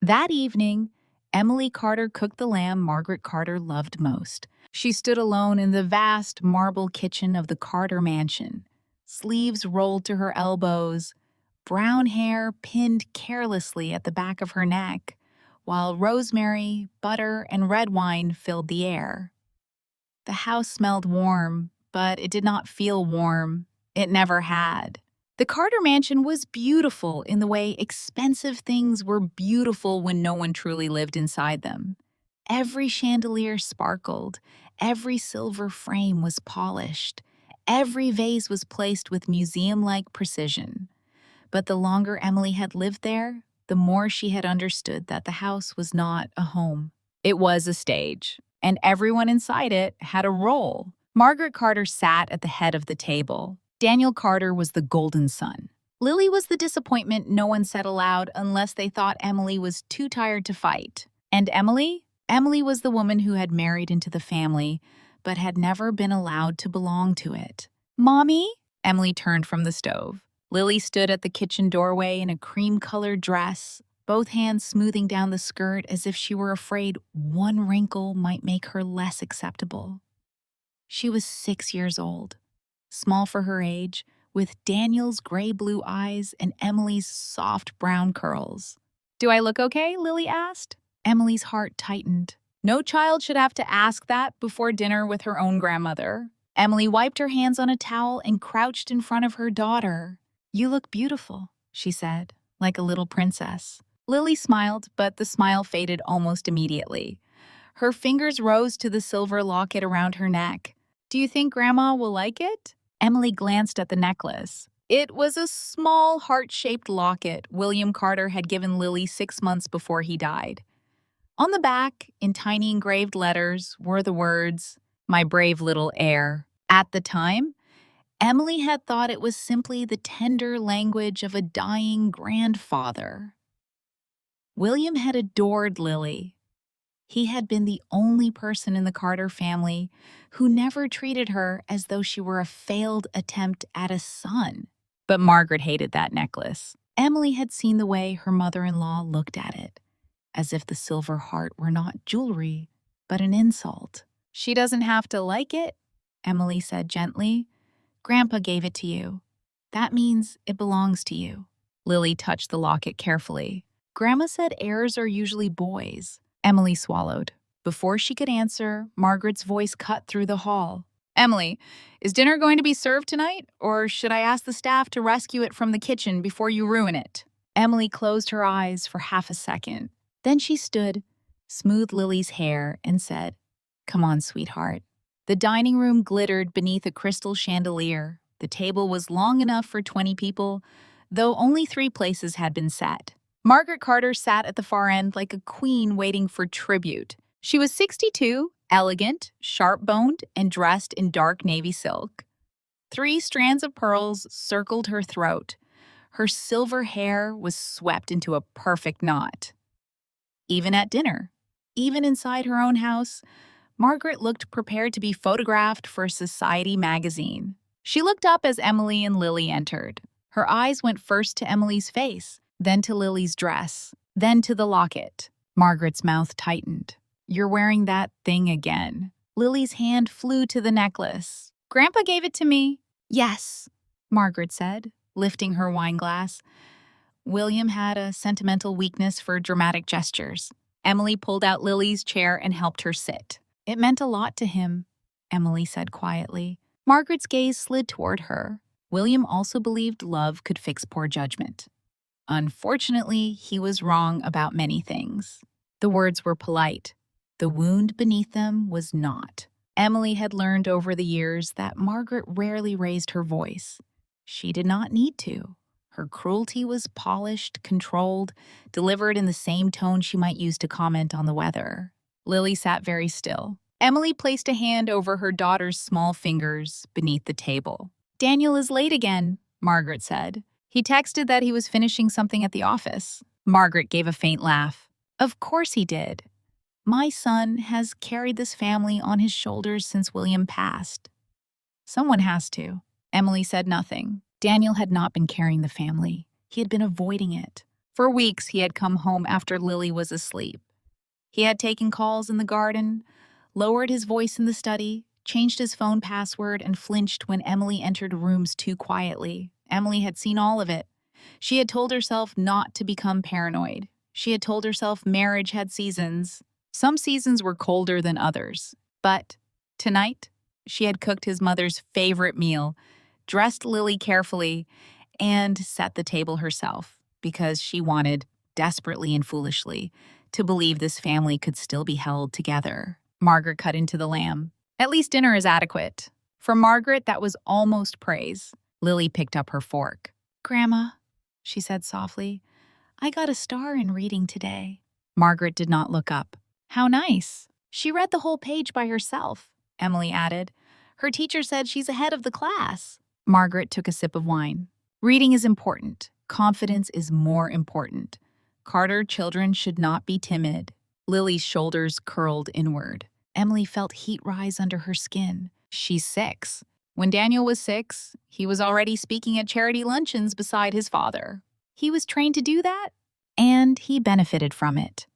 That evening, Emily Carter cooked the lamb Margaret Carter loved most. She stood alone in the vast marble kitchen of the Carter mansion, sleeves rolled to her elbows, brown hair pinned carelessly at the back of her neck, while rosemary, butter, and red wine filled the air. The house smelled warm, but it did not feel warm. It never had. The Carter mansion was beautiful in the way expensive things were beautiful when no one truly lived inside them. Every chandelier sparkled, every silver frame was polished, every vase was placed with museum-like precision. But the longer Emily had lived there, the more she had understood that the house was not a home. It was a stage, and everyone inside it had a role. Margaret Carter sat at the head of the table. Daniel Carter was the golden son. Lily was the disappointment no one said aloud unless they thought Emily was too tired to fight. And Emily? Emily was the woman who had married into the family, but had never been allowed to belong to it. "Mommy?" Emily turned from the stove. Lily stood at the kitchen doorway in a cream-colored dress, both hands smoothing down the skirt as if she were afraid one wrinkle might make her less acceptable. She was 6 years old, small for her age, with Daniel's gray-blue eyes and Emily's soft brown curls. "Do I look okay?" Lily asked. Emily's heart tightened. No child should have to ask that before dinner with her own grandmother. Emily wiped her hands on a towel and crouched in front of her daughter. "You look beautiful," she said, like a little princess. Lily smiled, but the smile faded almost immediately. Her fingers rose to the silver locket around her neck. "Do you think Grandma will like it?" Emily glanced at the necklace. It was a small, heart-shaped locket William Carter had given Lily 6 months before he died. On the back, in tiny engraved letters, were the words, "My brave little heir." At the time, Emily had thought it was simply the tender language of a dying grandfather. William had adored Lily. He had been the only person in the Carter family who never treated her as though she were a failed attempt at a son. But Margaret hated that necklace. Emily had seen the way her mother-in-law looked at it, as if the silver heart were not jewelry, but an insult. "She doesn't have to like it," Emily said gently. "Grandpa gave it to you. That means it belongs to you." Lily touched the locket carefully. "Grandma said heirs are usually boys." Emily swallowed. Before she could answer, Margaret's voice cut through the hall. "Emily, is dinner going to be served tonight, or should I ask the staff to rescue it from the kitchen before you ruin it?" Emily closed her eyes for half a second. Then she stood, smoothed Lily's hair, and said, "Come on, sweetheart." The dining room glittered beneath a crystal chandelier. The table was long enough for 20 people, though only 3 places had been set. Margaret Carter sat at the far end like a queen waiting for tribute. She was 62, elegant, sharp-boned, and dressed in dark navy silk. 3 strands of pearls circled her throat. Her silver hair was swept into a perfect knot. Even at dinner, even inside her own house, Margaret looked prepared to be photographed for a society magazine. She looked up as Emily and Lily entered. Her eyes went first to Emily's face, then to Lily's dress, then to the locket. Margaret's mouth tightened. "You're wearing that thing again." Lily's hand flew to the necklace. "Grandpa gave it to me." "Yes," Margaret said, lifting her wine glass. William had a sentimental weakness for dramatic gestures. Emily pulled out Lily's chair and helped her sit. "It meant a lot to him," Emily said quietly. Margaret's gaze slid toward her. William also believed love could fix poor judgment. Unfortunately, he was wrong about many things. The words were polite. The wound beneath them was not. Emily had learned over the years that Margaret rarely raised her voice. She did not need to. Her cruelty was polished, controlled, delivered in the same tone she might use to comment on the weather. Lily sat very still. Emily placed a hand over her daughter's small fingers beneath the table. "Daniel is late again," Margaret said. "He texted that he was finishing something at the office." Margaret gave a faint laugh. "Of course he did. My son has carried this family on his shoulders since William passed. Someone has to." Emily said nothing. Daniel had not been carrying the family. He had been avoiding it. For weeks, he had come home after Lily was asleep. He had taken calls in the garden, lowered his voice in the study, changed his phone password, and flinched when Emily entered rooms too quietly. Emily had seen all of it. She had told herself not to become paranoid. She had told herself marriage had seasons. Some seasons were colder than others. But tonight, she had cooked his mother's favorite meal, dressed Lily carefully, and set the table herself because she wanted, desperately and foolishly, to believe this family could still be held together. Margaret cut into the lamb. At least dinner is adequate. For Margaret, that was almost praise. Lily picked up her fork. "Grandma," she said softly, "I got a star in reading today." Margaret did not look up. "How nice." "She read the whole page by herself," Emily added. "Her teacher said she's ahead of the class." Margaret took a sip of wine. "Reading is important. Confidence is more important. Carter children should not be timid." Lily's shoulders curled inward. Emily felt heat rise under her skin. She's 6. When Daniel was 6, he was already speaking at charity luncheons beside his father. He was trained to do that, and he benefited from it.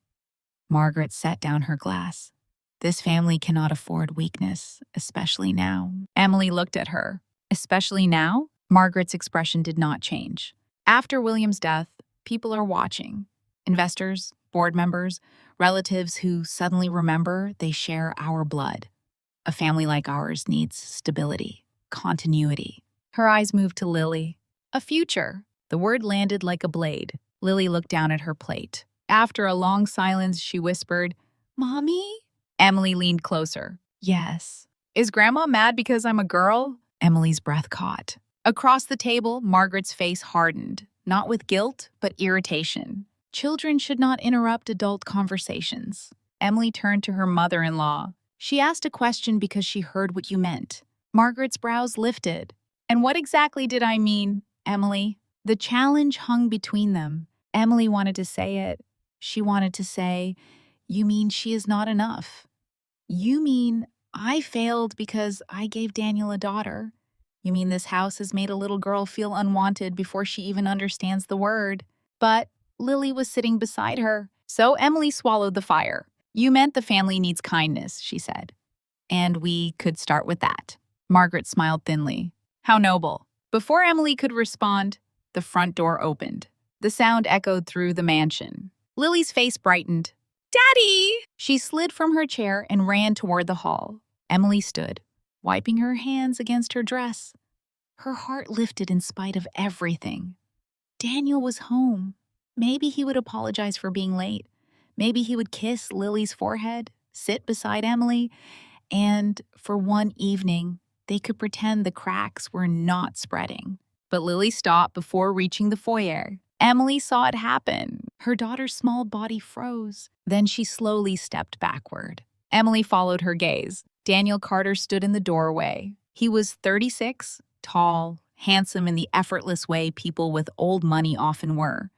Margaret set down her glass. This family cannot afford weakness, especially now. Emily looked at her. Especially now? Margaret's expression did not change. After William's death, people are watching. Investors, board members, relatives who suddenly remember they share our blood. A family like ours needs stability, continuity. Her eyes moved to Lily. A future. The word landed like a blade. Lily looked down at her plate. After a long silence, she whispered, "Mommy?" Emily leaned closer. "Yes." "Is Grandma mad because I'm a girl?" Emily's breath caught. Across the table, Margaret's face hardened, not with guilt, but irritation. Children should not interrupt adult conversations. Emily turned to her mother-in-law. She asked a question because she heard what you meant. Margaret's brows lifted. "And what exactly did I mean, Emily?" The challenge hung between them. Emily wanted to say it. She wanted to say, "You mean she is not enough. You mean I failed because I gave Daniel a daughter. You mean this house has made a little girl feel unwanted before she even understands the word." But Lily was sitting beside her, so Emily swallowed the fire. "You meant the family needs kindness," she said. "And we could start with that." Margaret smiled thinly. "How noble." Before Emily could respond, the front door opened. The sound echoed through the mansion. Lily's face brightened. "Daddy!" She slid from her chair and ran toward the hall. Emily stood, wiping her hands against her dress. Her heart lifted in spite of everything. Daniel was home. Maybe he would apologize for being late. Maybe he would kiss Lily's forehead, sit beside Emily, and for one evening, they could pretend the cracks were not spreading. But Lily stopped before reaching the foyer. Emily saw it happen. Her daughter's small body froze. Then she slowly stepped backward. Emily followed her gaze. Daniel Carter stood in the doorway. He was 36, tall, handsome in the effortless way people with old money often were.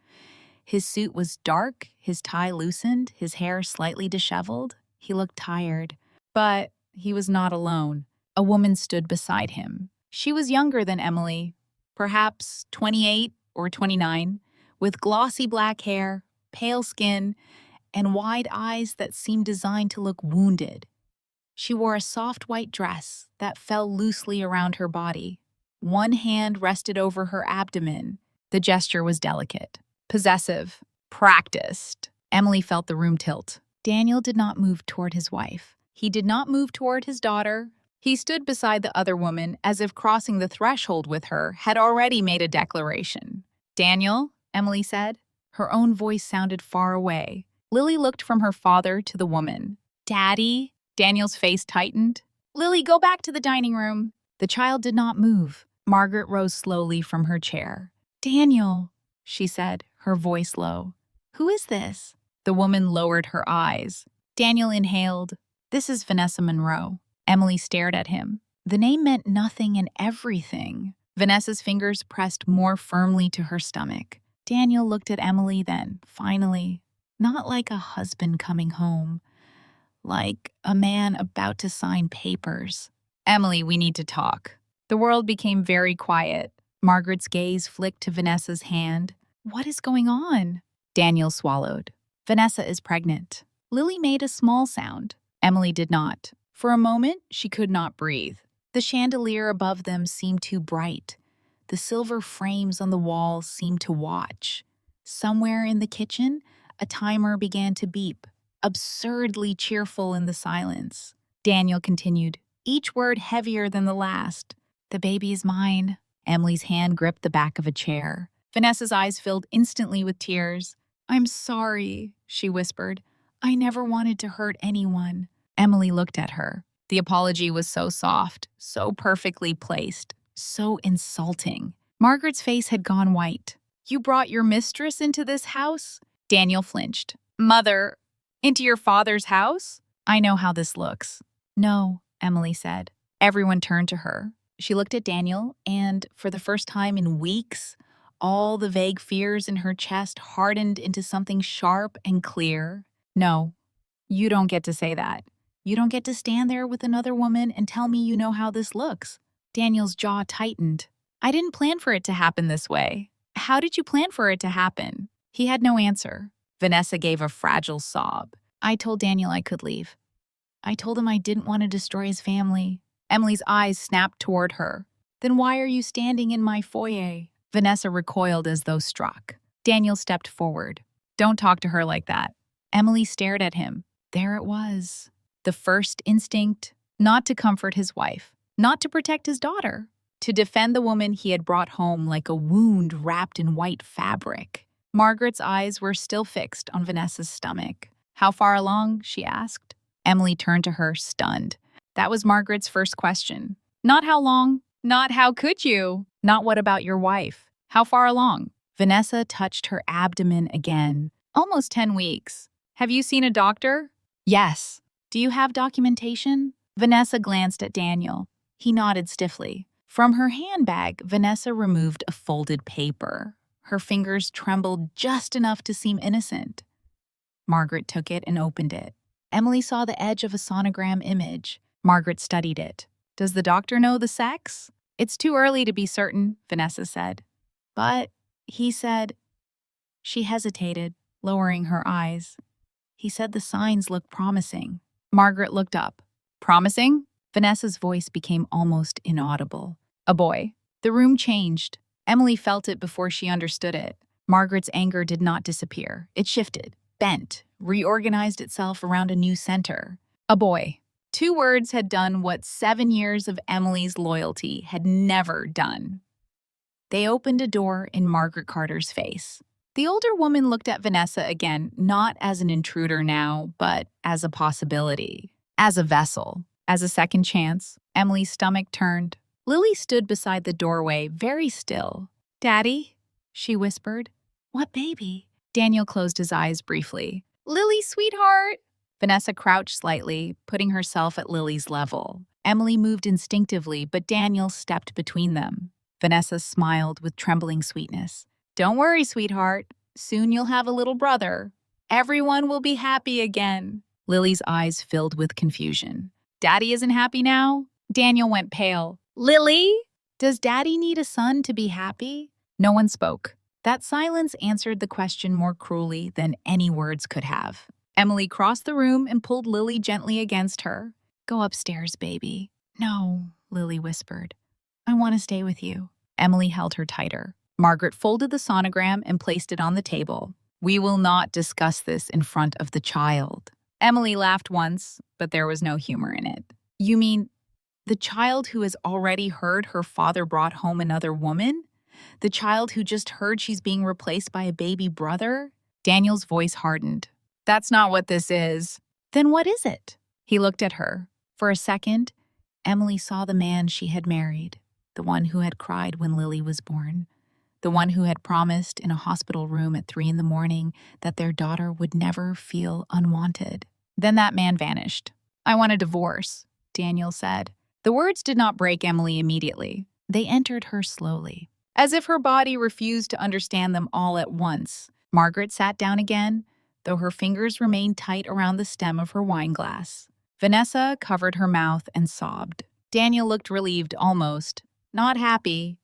His suit was dark, his tie loosened, his hair slightly disheveled. He looked tired. But he was not alone. A woman stood beside him. She was younger than Emily, perhaps 28 or 29, with glossy black hair, pale skin, and wide eyes that seemed designed to look wounded. She wore a soft white dress that fell loosely around her body. One hand rested over her abdomen. The gesture was delicate, possessive, practiced. Emily felt the room tilt. Daniel did not move toward his wife. He did not move toward his daughter. He stood beside the other woman as if crossing the threshold with her had already made a declaration. "Daniel," Emily said. Her own voice sounded far away. Lily looked from her father to the woman. "Daddy?" Daniel's face tightened. "Lily, go back to the dining room." The child did not move. Margaret rose slowly from her chair. "Daniel," she said, her voice low. "Who is this?" The woman lowered her eyes. Daniel inhaled. "This is Vanessa Monroe." Emily stared at him. The name meant nothing and everything. Vanessa's fingers pressed more firmly to her stomach. Daniel looked at Emily then, finally, not like a husband coming home, like a man about to sign papers. "Emily, we need to talk." The world became very quiet. Margaret's gaze flicked to Vanessa's hand. "What is going on?" Daniel swallowed. Vanessa is pregnant. Lily made a small sound. Emily did not. For a moment, she could not breathe. The chandelier above them seemed too bright. The silver frames on the walls seemed to watch. Somewhere in the kitchen, a timer began to beep, absurdly cheerful in the silence. Daniel continued, each word heavier than the last. The baby is mine. Emily's hand gripped the back of a chair. Vanessa's eyes filled instantly with tears. I'm sorry, she whispered. I never wanted to hurt anyone. Emily looked at her. The apology was so soft, so perfectly placed, so insulting. Margaret's face had gone white. You brought your mistress into this house? Daniel flinched. Mother, into your father's house? I know how this looks. No, Emily said. Everyone turned to her. She looked at Daniel, and for the first time in weeks, all the vague fears in her chest hardened into something sharp and clear. No, you don't get to say that. You don't get to stand there with another woman and tell me you know how this looks. Daniel's jaw tightened. I didn't plan for it to happen this way. How did you plan for it to happen? He had no answer. Vanessa gave a fragile sob. I told Daniel I could leave. I told him I didn't want to destroy his family. Emily's eyes snapped toward her. Then why are you standing in my foyer? Vanessa recoiled as though struck. Daniel stepped forward. Don't talk to her like that. Emily stared at him. There it was. The first instinct, not to comfort his wife, not to protect his daughter, to defend the woman he had brought home like a wound wrapped in white fabric. Margaret's eyes were still fixed on Vanessa's stomach. How far along? She asked. Emily turned to her, stunned. That was Margaret's first question. Not how long, not how could you, not what about your wife. How far along? Vanessa touched her abdomen again. Almost 10 weeks. Have you seen a doctor? Yes. Do you have documentation? Vanessa glanced at Daniel. He nodded stiffly. From her handbag, Vanessa removed a folded paper. Her fingers trembled just enough to seem innocent. Margaret took it and opened it. Emily saw the edge of a sonogram image. Margaret studied it. Does the doctor know the sex? It's too early to be certain, Vanessa said. But, he said. She hesitated, lowering her eyes. He said the signs look promising. Margaret looked up. Promising? Vanessa's voice became almost inaudible. A boy. The room changed. Emily felt it before she understood it. Margaret's anger did not disappear. It shifted, bent, reorganized itself around a new center. A boy. 2 words had done what 7 years of Emily's loyalty had never done. They opened a door in Margaret Carter's face. The older woman looked at Vanessa again, not as an intruder now, but as a possibility, as a vessel, as a second chance. Emily's stomach turned. Lily stood beside the doorway, very still. Daddy? She whispered. What baby? Daniel closed his eyes briefly. Lily, sweetheart! Vanessa crouched slightly, putting herself at Lily's level. Emily moved instinctively, but Daniel stepped between them. Vanessa smiled with trembling sweetness. Don't worry, sweetheart. Soon you'll have a little brother. Everyone will be happy again. Lily's eyes filled with confusion. Daddy isn't happy now? Daniel went pale. Lily? Does Daddy need a son to be happy? No one spoke. That silence answered the question more cruelly than any words could have. Emily crossed the room and pulled Lily gently against her. Go upstairs, baby. No, Lily whispered. I want to stay with you. Emily held her tighter. Margaret folded the sonogram and placed it on the table. We will not discuss this in front of the child. Emily laughed once, but there was no humor in it. You mean the child who has already heard her father brought home another woman? The child who just heard she's being replaced by a baby brother? Daniel's voice hardened. That's not what this is. Then what is it? He looked at her. For a second, Emily saw the man she had married, the one who had cried when Lily was born, the one who had promised in a hospital room at 3 a.m. that their daughter would never feel unwanted. Then that man vanished. I want a divorce, Daniel said. The words did not break Emily immediately. They entered her slowly, as if her body refused to understand them all at once. Margaret sat down again, though her fingers remained tight around the stem of her wineglass. Vanessa covered her mouth and sobbed. Daniel looked relieved almost, not happy,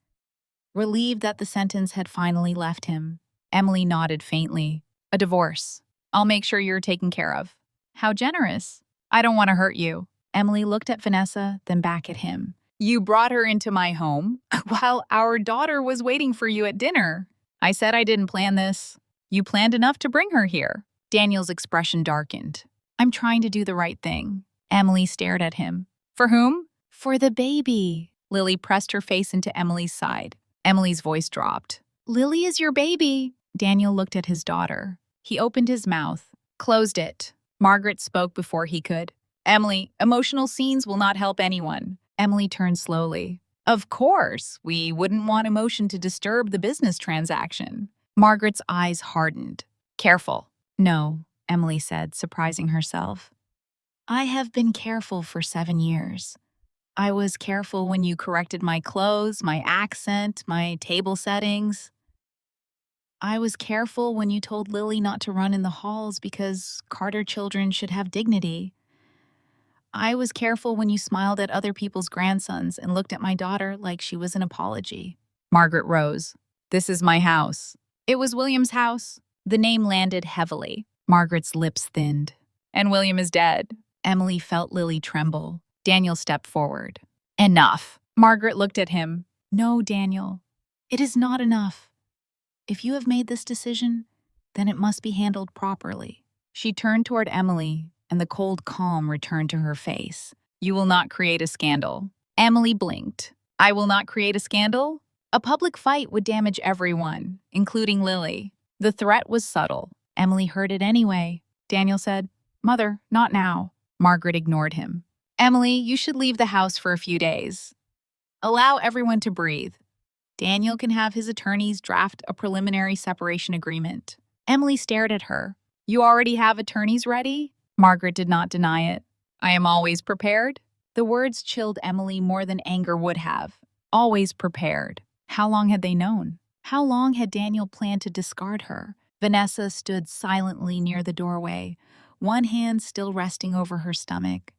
relieved that the sentence had finally left him. Emily nodded faintly. A divorce. I'll make sure you're taken care of. How generous. I don't want to hurt you. Emily looked at Vanessa, then back at him. You brought her into my home while our daughter was waiting for you at dinner. I said I didn't plan this. You planned enough to bring her here. Daniel's expression darkened. I'm trying to do the right thing. Emily stared at him. For whom? For the baby. Lily pressed her face into Emily's side. Emily's voice dropped. Lily is your baby. Daniel looked at his daughter. He opened his mouth, closed it. Margaret spoke before he could. Emily, emotional scenes will not help anyone. Emily turned slowly. Of course, we wouldn't want emotion to disturb the business transaction. Margaret's eyes hardened. Careful. No, Emily said, surprising herself. I have been careful for 7 years. I was careful when you corrected my clothes, my accent, my table settings. I was careful when you told Lily not to run in the halls because Carter children should have dignity. I was careful when you smiled at other people's grandsons and looked at my daughter like she was an apology. Margaret rose. This is my house. It was William's house. The name landed heavily. Margaret's lips thinned. And William is dead. Emily felt Lily tremble. Daniel stepped forward. Enough. Margaret looked at him. No, Daniel. It is not enough. If you have made this decision, then it must be handled properly. She turned toward Emily, and the cold calm returned to her face. You will not create a scandal. Emily blinked. I will not create a scandal? A public fight would damage everyone, including Lily. The threat was subtle. Emily heard it anyway. Daniel said, Mother, not now. Margaret ignored him. Emily, you should leave the house for a few days. Allow everyone to breathe. Daniel can have his attorneys draft a preliminary separation agreement. Emily stared at her. You already have attorneys ready? Margaret did not deny it. I am always prepared. The words chilled Emily more than anger would have. Always prepared. How long had they known? How long had Daniel planned to discard her? Vanessa stood silently near the doorway, one hand still resting over her stomach.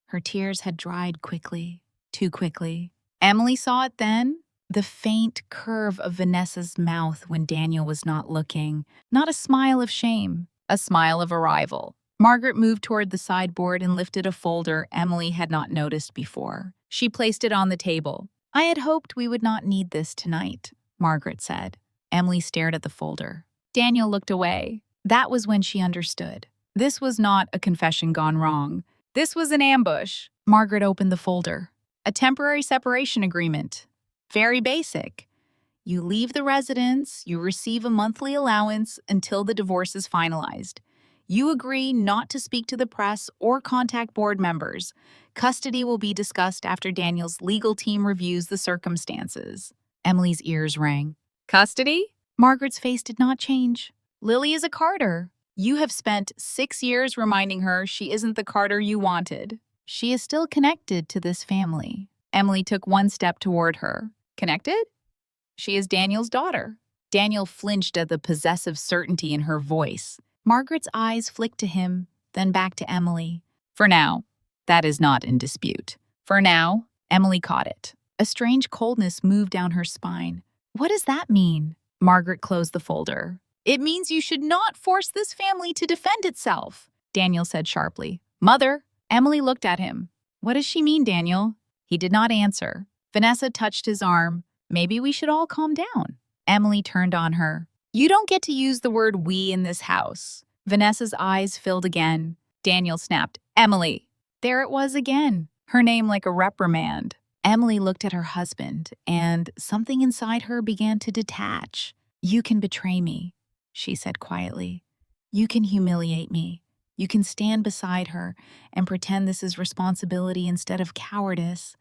Her tears had dried quickly, too quickly. Emily saw it then. The faint curve of Vanessa's mouth when Daniel was not looking. Not a smile of shame, a smile of arrival. Margaret moved toward the sideboard and lifted a folder Emily had not noticed before. She placed it on the table. I had hoped we would not need this tonight, Margaret said. Emily stared at the folder. Daniel looked away. That was when she understood. This was not a confession gone wrong. This was an ambush. Margaret opened the folder. A temporary separation agreement. Very basic. You leave the residence, you receive a monthly allowance until the divorce is finalized. You agree not to speak to the press or contact board members. Custody will be discussed after Daniel's legal team reviews the circumstances. Emily's ears rang. Custody? Margaret's face did not change. Lily is a Carter. You have spent 6 years reminding her she isn't the Carter you wanted. She is still connected to this family. Emily took one step toward her. Connected? She is Daniel's daughter. Daniel flinched at the possessive certainty in her voice. Margaret's eyes flicked to him, then back to Emily. For now, that is not in dispute. For now, Emily caught it. A strange coldness moved down her spine. What does that mean? Margaret closed the folder. It means you should not force this family to defend itself, Daniel said sharply. Mother, Emily looked at him. What does she mean, Daniel? He did not answer. Vanessa touched his arm. Maybe we should all calm down. Emily turned on her. You don't get to use the word we in this house. Vanessa's eyes filled again. Daniel snapped, Emily. There it was again, her name like a reprimand. Emily looked at her husband, and something inside her began to detach. You can betray me, she said quietly. You can humiliate me. You can stand beside her and pretend this is responsibility instead of cowardice.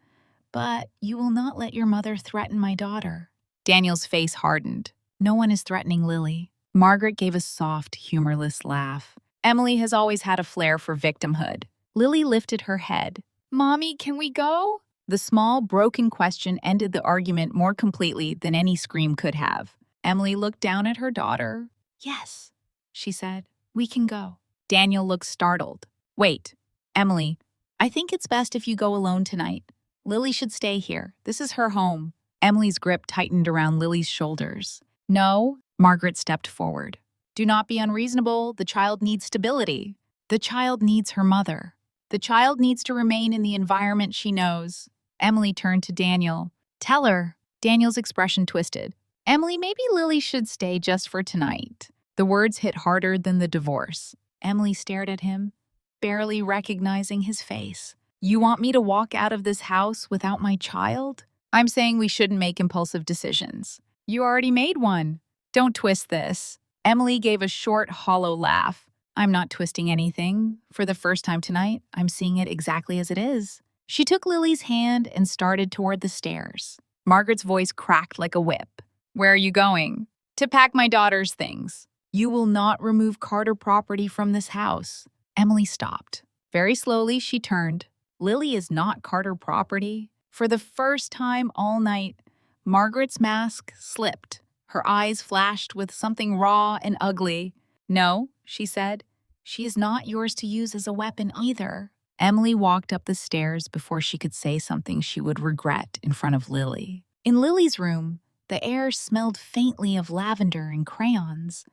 But you will not let your mother threaten my daughter. Daniel's face hardened. No one is threatening Lily. Margaret gave a soft, humorless laugh. Emily has always had a flair for victimhood. Lily lifted her head. Mommy, can we go? The small, broken question ended the argument more completely than any scream could have. Emily looked down at her daughter. Yes, she said. We can go. Daniel looked startled. Wait, Emily, I think it's best if you go alone tonight. Lily should stay here. This is her home. Emily's grip tightened around Lily's shoulders. No, Margaret stepped forward. Do not be unreasonable. The child needs stability. The child needs her mother. The child needs to remain in the environment she knows. Emily turned to Daniel. Tell her. Daniel's expression twisted. Emily, maybe Lily should stay just for tonight. The words hit harder than the divorce. Emily stared at him, barely recognizing his face. You want me to walk out of this house without my child? I'm saying we shouldn't make impulsive decisions. You already made one. Don't twist this. Emily gave a short, hollow laugh. I'm not twisting anything. For the first time tonight, I'm seeing it exactly as it is. She took Lily's hand and started toward the stairs. Margaret's voice cracked like a whip. Where are you going? To pack my daughter's things. You will not remove Carter property from this house. Emily stopped. Very slowly, she turned. Lily is not Carter property. For the first time all night, Margaret's mask slipped. Her eyes flashed with something raw and ugly. No, she said. She is not yours to use as a weapon either. Emily walked up the stairs before she could say something she would regret in front of Lily. In Lily's room, the air smelled faintly of lavender and crayons.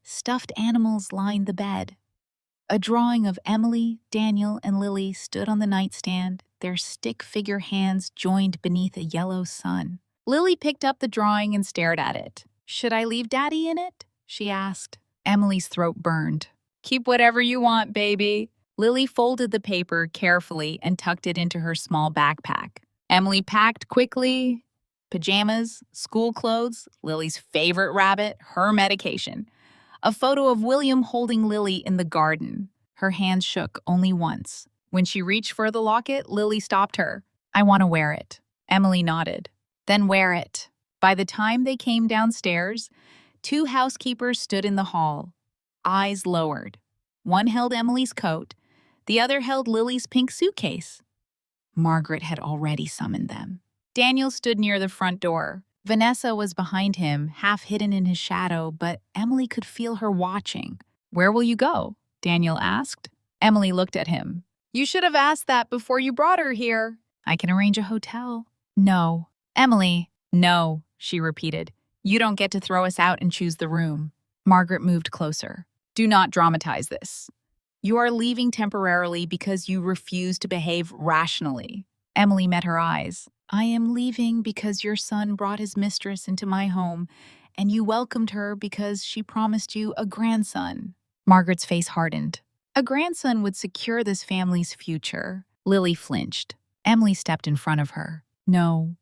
Stuffed animals lined the bed. A drawing of Emily, Daniel, and Lily stood on the nightstand, their stick-figure hands joined beneath a yellow sun. Lily picked up the drawing and stared at it. Should I leave Daddy in it? She asked. Emily's throat burned. Keep whatever you want, baby. Lily folded the paper carefully and tucked it into her small backpack. Emily packed quickly. Pajamas, school clothes, Lily's favorite rabbit, her medication. A photo of William holding Lily in the garden. Her hands shook only once. When she reached for the locket, Lily stopped her. I want to wear it. Emily nodded. Then wear it. By the time they came downstairs, 2 housekeepers stood in the hall, eyes lowered. One held Emily's coat, the other held Lily's pink suitcase. Margaret had already summoned them. Daniel stood near the front door. Vanessa was behind him, half hidden in his shadow, but Emily could feel her watching. Where will you go? Daniel asked. Emily looked at him. You should have asked that before you brought her here. I can arrange a hotel. No. Emily. No, she repeated. You don't get to throw us out and choose the room. Margaret moved closer. Do not dramatize this. You are leaving temporarily because you refuse to behave rationally. Emily met her eyes. I am leaving because your son brought his mistress into my home, and you welcomed her because she promised you a grandson. Margaret's face hardened. A grandson would secure this family's future. Lily flinched. Emily stepped in front of her. No.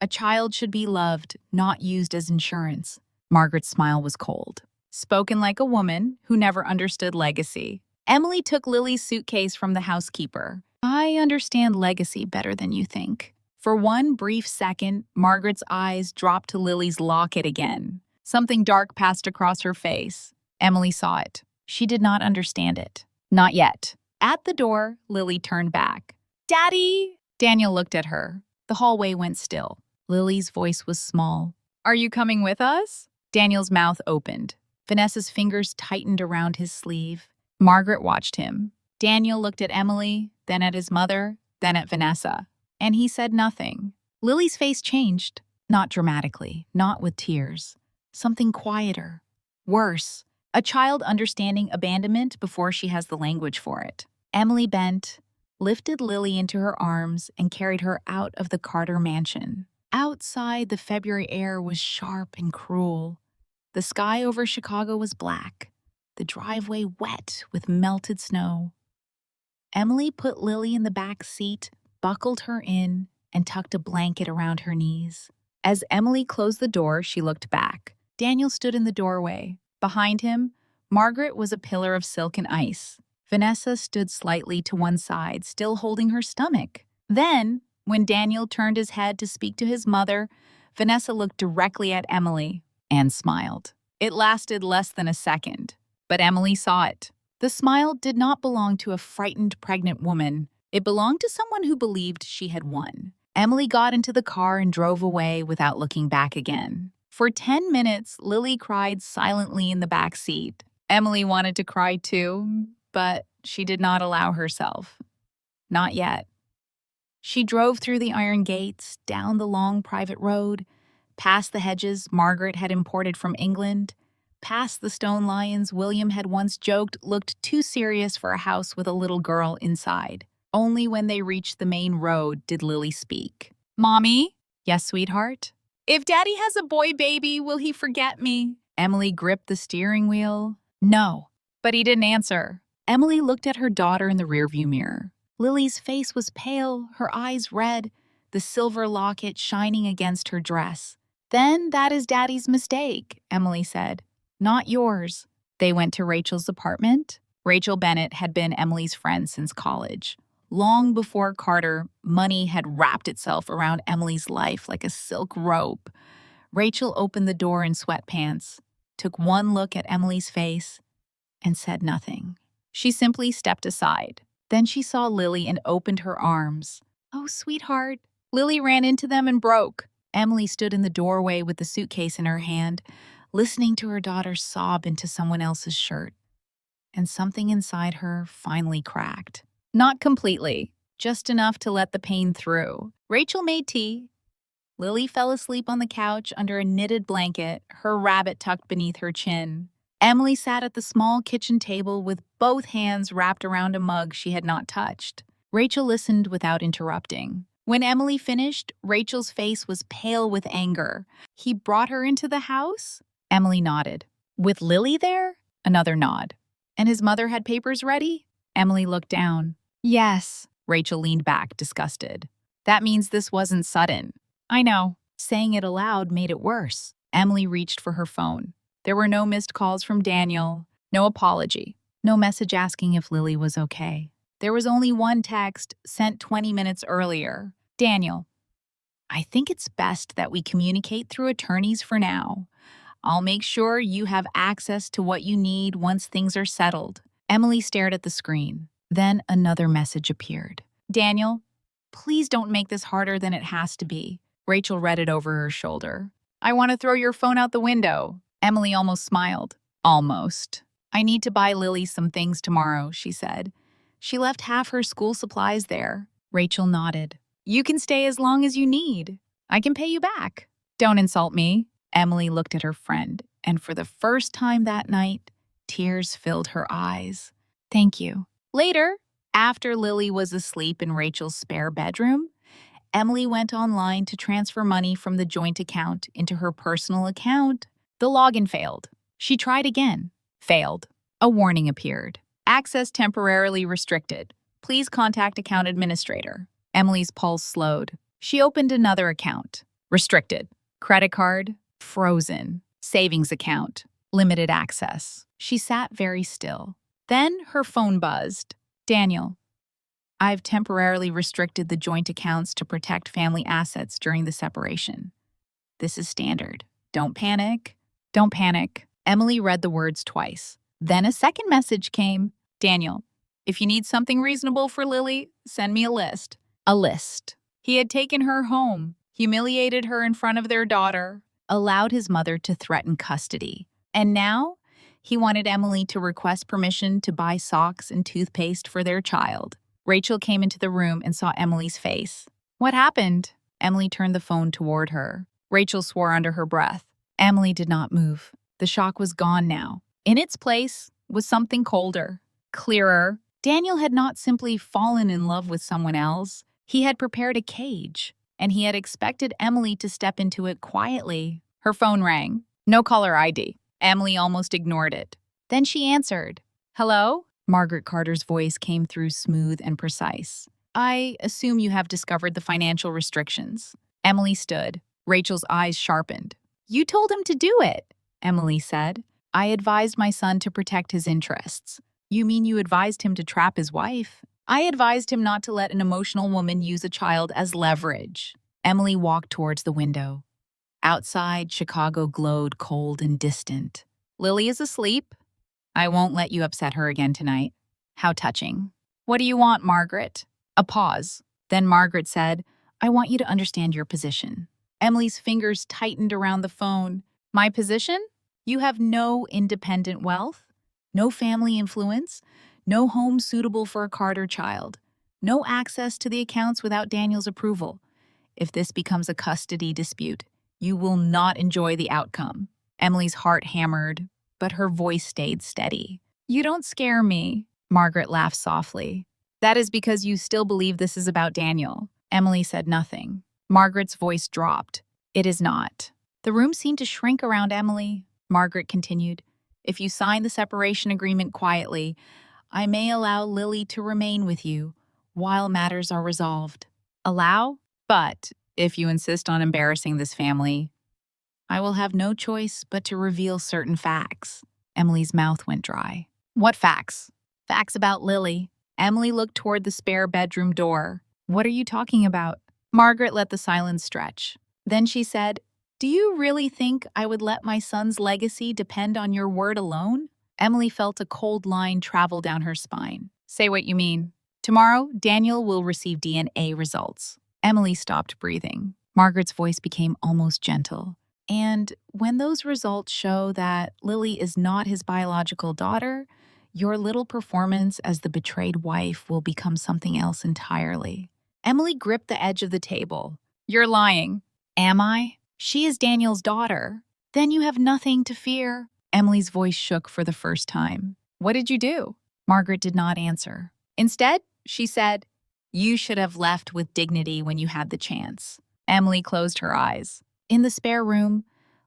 A child should be loved, not used as insurance. Margaret's smile was cold. Spoken like a woman who never understood legacy. Emily took Lily's suitcase from the housekeeper. I understand legacy better than you think. For one brief second, Margaret's eyes dropped to Lily's locket again. Something dark passed across her face. Emily saw it. She did not understand it. Not yet. At the door, Lily turned back. Daddy! Daniel looked at her. The hallway went still. Lily's voice was small. Are you coming with us? Daniel's mouth opened. Vanessa's fingers tightened around his sleeve. Margaret watched him. Daniel looked at Emily, then at his mother, then at Vanessa. And he said nothing. Lily's face changed. Not dramatically, not with tears. Something quieter. Worse. A child understanding abandonment before she has the language for it. Emily bent, lifted Lily into her arms, and carried her out of the Carter mansion. Outside, the February air was sharp and cruel. The sky over Chicago was black, the driveway wet with melted snow. Emily put Lily in the back seat, buckled her in, and tucked a blanket around her knees. As Emily closed the door, she looked back. Daniel stood in the doorway. Behind him, Margaret was a pillar of silk and ice. Vanessa stood slightly to one side, still holding her stomach. Then, when Daniel turned his head to speak to his mother, Vanessa looked directly at Emily and smiled. It lasted less than a second, but Emily saw it. The smile did not belong to a frightened pregnant woman. It belonged to someone who believed she had won. Emily got into the car and drove away without looking back again. For 10 minutes, Lily cried silently in the back seat. Emily wanted to cry too, but she did not allow herself. Not yet. She drove through the iron gates, down the long private road, past the hedges Margaret had imported from England, past the stone lions William had once joked looked too serious for a house with a little girl inside. Only when they reached the main road did Lily speak. "Mommy?" "Yes, sweetheart?" "If Daddy has a boy baby, will he forget me?" Emily gripped the steering wheel. "No." But he didn't answer. Emily looked at her daughter in the rearview mirror. Lily's face was pale, her eyes red, the silver locket shining against her dress. "Then that is Daddy's mistake," Emily said. "Not yours." They went to Rachel's apartment. Rachel Bennett had been Emily's friend since college. Long before Carter, money had wrapped itself around Emily's life like a silk rope. Rachel opened the door in sweatpants, took one look at Emily's face, and said nothing. She simply stepped aside. Then she saw Lily and opened her arms. "Oh, sweetheart." Lily ran into them and broke. Emily stood in the doorway with the suitcase in her hand, listening to her daughter sob into someone else's shirt. And something inside her finally cracked. Not completely, just enough to let the pain through. Rachel made tea. Lily fell asleep on the couch under a knitted blanket, her rabbit tucked beneath her chin. Emily sat at the small kitchen table with both hands wrapped around a mug she had not touched. Rachel listened without interrupting. When Emily finished, Rachel's face was pale with anger. "He brought her into the house?" Emily nodded. "With Lily there?" Another nod. "And his mother had papers ready?" Emily looked down. "Yes." Rachel leaned back, disgusted. "That means this wasn't sudden." "I know." Saying it aloud made it worse. Emily reached for her phone. There were no missed calls from Daniel, no apology, no message asking if Lily was okay. There was only one text, sent 20 minutes earlier. "Daniel, I think it's best that we communicate through attorneys for now. I'll make sure you have access to what you need once things are settled." Emily stared at the screen. Then another message appeared. "Daniel, please don't make this harder than it has to be." Rachel read it over her shoulder. "I want to throw your phone out the window." Emily almost smiled. "Almost." "I need to buy Lily some things tomorrow," she said. "She left half her school supplies there." Rachel nodded. "You can stay as long as you need. I can pay you back." "Don't insult me." Emily looked at her friend, and for the first time that night, tears filled her eyes. "Thank you." Later, after Lily was asleep in Rachel's spare bedroom, Emily went online to transfer money from the joint account into her personal account. The login failed. She tried again. Failed. A warning appeared. "Access temporarily restricted. Please contact account administrator." Emily's pulse slowed. She opened another account. Restricted. Credit card. Frozen. Savings account. Limited access. She sat very still. Then her phone buzzed. "Daniel, I've temporarily restricted the joint accounts to protect family assets during the separation. This is standard. Don't panic. Don't panic." Emily read the words twice. Then a second message came. "Daniel, if you need something reasonable for Lily, send me a list." A list. He had taken her home, humiliated her in front of their daughter, allowed his mother to threaten custody. And now, he wanted Emily to request permission to buy socks and toothpaste for their child. Rachel came into the room and saw Emily's face. "What happened?" Emily turned the phone toward her. Rachel swore under her breath. Emily did not move. The shock was gone now. In its place was something colder, clearer. Daniel had not simply fallen in love with someone else. He had prepared a cage, and he had expected Emily to step into it quietly. Her phone rang. No caller ID. Emily almost ignored it. Then she answered. "Hello?" Margaret Carter's voice came through smooth and precise. "I assume you have discovered the financial restrictions." Emily stood. Rachel's eyes sharpened. "You told him to do it," Emily said. "I advised my son to protect his interests." "You mean you advised him to trap his wife?" "I advised him not to let an emotional woman use a child as leverage." Emily walked towards the window. Outside, Chicago glowed cold and distant. "Lily is asleep. I won't let you upset her again tonight." "How touching." "What do you want, Margaret?" A pause. Then Margaret said, "I want you to understand your position." Emily's fingers tightened around the phone. "My position? You have no independent wealth, no family influence, no home suitable for a Carter child, no access to the accounts without Daniel's approval. If this becomes a custody dispute, you will not enjoy the outcome." Emily's heart hammered. but her voice stayed steady. "You don't scare me," Margaret laughed softly. "That is because you still believe this is about Daniel." Emily said nothing. Margaret's voice dropped. "It is not." The room seemed to shrink around Emily. Margaret continued, "If you sign the separation agreement quietly, I may allow Lily to remain with you while matters are resolved." "Allow? But if you insist on embarrassing this family, I will have no choice but to reveal certain facts." Emily's mouth went dry. "What facts?" "Facts about Lily." Emily looked toward the spare bedroom door. "What are you talking about?" Margaret let the silence stretch. Then she said, "Do you really think I would let my son's legacy depend on your word alone?" Emily felt a cold line travel down her spine. "Say what you mean." "Tomorrow, Daniel will receive DNA results." Emily stopped breathing. Margaret's voice became almost gentle. "And when those results show that Lily is not his biological daughter, your little performance as the betrayed wife will become something else entirely." Emily gripped the edge of the table. "You're lying." "Am I? She is Daniel's daughter." "Then you have nothing to fear." Emily's voice shook for the first time. "What did you do?" Margaret did not answer. Instead, she said, "You should have left with dignity when you had the chance." Emily closed her eyes. In the spare room,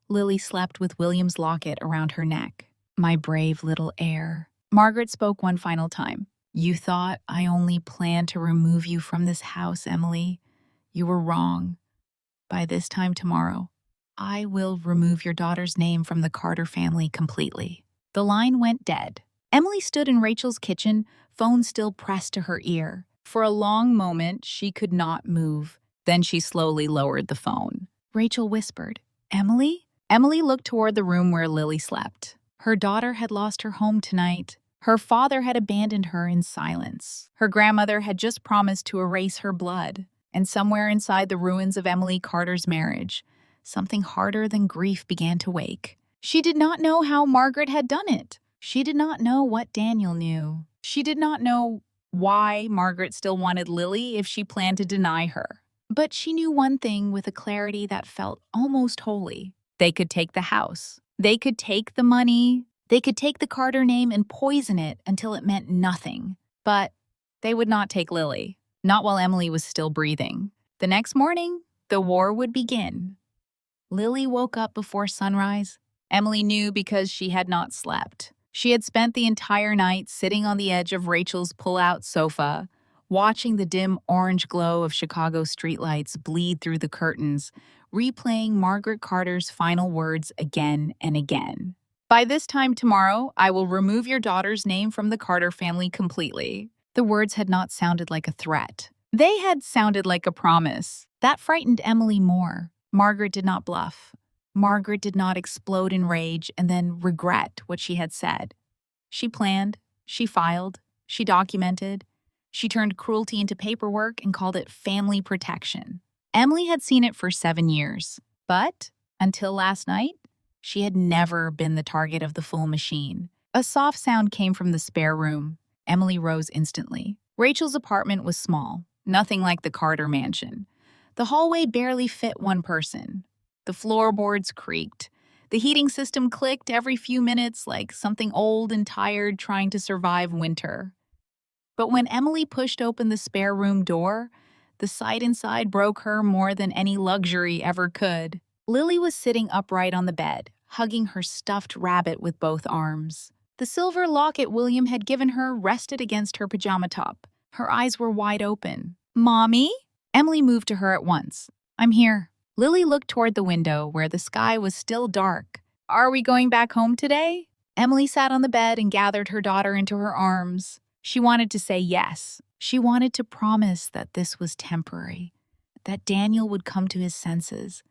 Lily slept with William's locket around her neck. "My brave little heir." Margaret spoke one final time. "You thought I only planned to remove you from this house, Emily. You were wrong. By this time tomorrow, I will remove your daughter's name from the Carter family completely." The line went dead. Emily stood in Rachel's kitchen, phone still pressed to her ear. For a long moment, she could not move. Then she slowly lowered the phone. Rachel whispered, "Emily?" Emily looked toward the room where Lily slept. Her daughter had lost her home tonight. Her father had abandoned her in silence. Her grandmother had just promised to erase her blood. And somewhere inside the ruins of Emily Carter's marriage, something harder than grief began to wake. She did not know how Margaret had done it. She did not know what Daniel knew. She did not know why Margaret still wanted Lily if she planned to deny her. But she knew one thing with a clarity that felt almost holy. They could take the house. They could take the money. They could take the Carter name and poison it until it meant nothing. But they would not take Lily. Not while Emily was still breathing. The next morning, the war would begin. Lily woke up before sunrise. Emily knew because she had not slept. She had spent the entire night sitting on the edge of Rachel's pull-out sofa, watching the dim orange glow of Chicago streetlights bleed through the curtains, replaying Margaret Carter's final words again and again. "By this time tomorrow, I will remove your daughter's name from the Carter family completely." The words had not sounded like a threat. They had sounded like a promise. That frightened Emily more. Margaret did not bluff. Margaret did not explode in rage and then regret what she had said. She planned, she filed, she documented. She turned cruelty into paperwork and called it family protection. Emily had seen it for 7 years. But, until last night, she had never been the target of the full machine. A soft sound came from the spare room. Emily rose instantly. Rachel's apartment was small, nothing like the Carter mansion. The hallway barely fit one person. The floorboards creaked. The heating system clicked every few minutes like something old and tired trying to survive winter. But when Emily pushed open the spare room door, the sight inside broke her more than any luxury ever could. Lily was sitting upright on the bed, hugging her stuffed rabbit with both arms. The silver locket William had given her rested against her pajama top. Her eyes were wide open. "Mommy?" Emily moved to her at once. "I'm here." Lily looked toward the window where the sky was still dark. "Are we going back home today?" Emily sat on the bed and gathered her daughter into her arms. She wanted to say yes. She wanted to promise that this was temporary, that Daniel would come to his senses,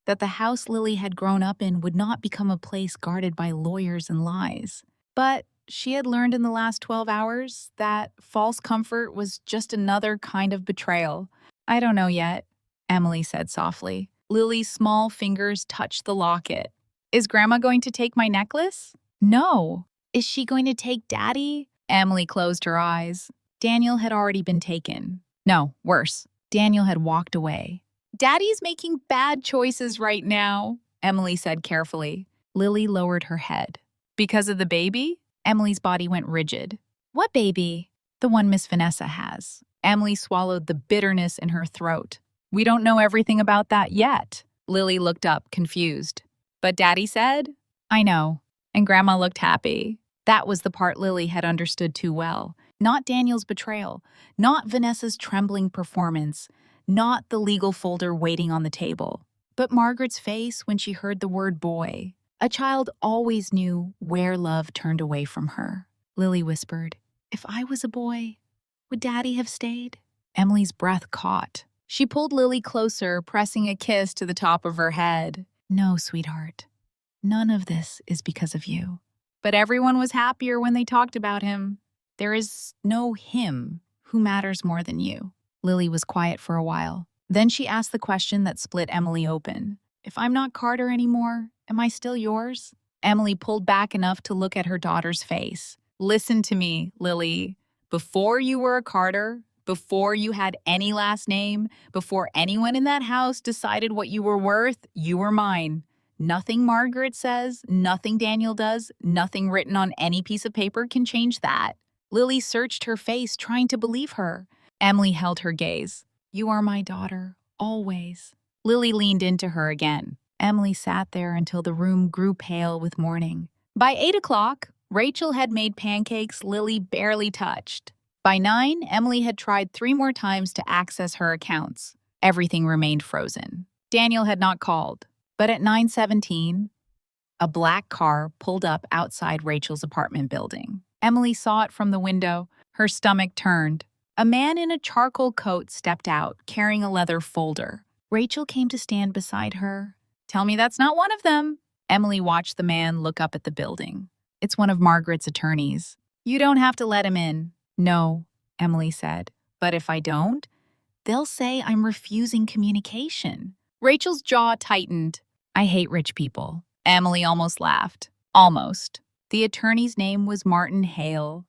that the house Lily had grown up in would not become a place guarded by lawyers and lies. But she had learned in the last 12 hours that false comfort was just another kind of betrayal. "I don't know yet," Emily said softly. Lily's small fingers touched the locket. "Is Grandma going to take my necklace?" "No." "Is she going to take Daddy?" Emily closed her eyes. Daniel had already been taken. No, worse. Daniel had walked away. "Daddy's making bad choices right now," Emily said carefully. Lily lowered her head. Because of the baby? Emily's body went rigid. What baby? The one Miss Vanessa has. Emily swallowed the bitterness in her throat. We don't know everything about that yet. Lily looked up, confused. But Daddy said? I know. And Grandma looked happy. That was the part Lily had understood too well. Not Daniel's betrayal, not Vanessa's trembling performance, not the legal folder waiting on the table, but Margaret's face when she heard the word boy. A child always knew where love turned away from her. Lily whispered, "If I was a boy, would Daddy have stayed?" Emily's breath caught. She pulled Lily closer, pressing a kiss to the top of her head. "No, sweetheart. None of this is because of you." But everyone was happier when they talked about him. There is no him who matters more than you. Lily was quiet for a while. Then she asked the question that split Emily open. If I'm not Carter anymore, am I still yours? Emily pulled back enough to look at her daughter's face. Listen to me, Lily. Before you were a Carter, before you had any last name, before anyone in that house decided what you were worth, you were mine. Nothing Margaret says, nothing Daniel does, nothing written on any piece of paper can change that. Lily searched her face, trying to believe her. Emily held her gaze. You are my daughter, always. Lily leaned into her again. Emily sat there until the room grew pale with morning. By 8 o'clock, Rachel had made pancakes Lily barely touched. By 9, Emily had tried 3 more times to access her accounts. Everything remained frozen. Daniel had not called. But at 9:17, a black car pulled up outside Rachel's apartment building. Emily saw it from the window. Her stomach turned. A man in a charcoal coat stepped out, carrying a leather folder. Rachel came to stand beside her. Tell me that's not one of them. Emily watched the man look up at the building. It's one of Margaret's attorneys. You don't have to let him in. No, Emily said. But if I don't, they'll say I'm refusing communication. Rachel's jaw tightened. I hate rich people. Emily almost laughed. Almost. The attorney's name was Martin Hale.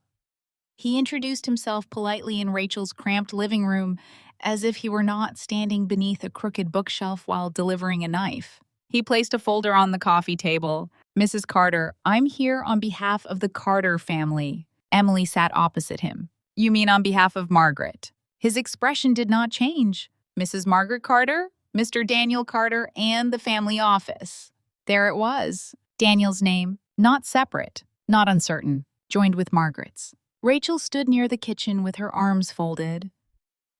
He introduced himself politely in Rachel's cramped living room, as if he were not standing beneath a crooked bookshelf while delivering a knife. He placed a folder on the coffee table. Mrs. Carter, I'm here on behalf of the Carter family. Emily sat opposite him. You mean on behalf of Margaret? His expression did not change. Mrs. Margaret Carter, Mr. Daniel Carter, and the family office. There it was. Daniel's name, not separate, not uncertain, joined with Margaret's. Rachel stood near the kitchen with her arms folded.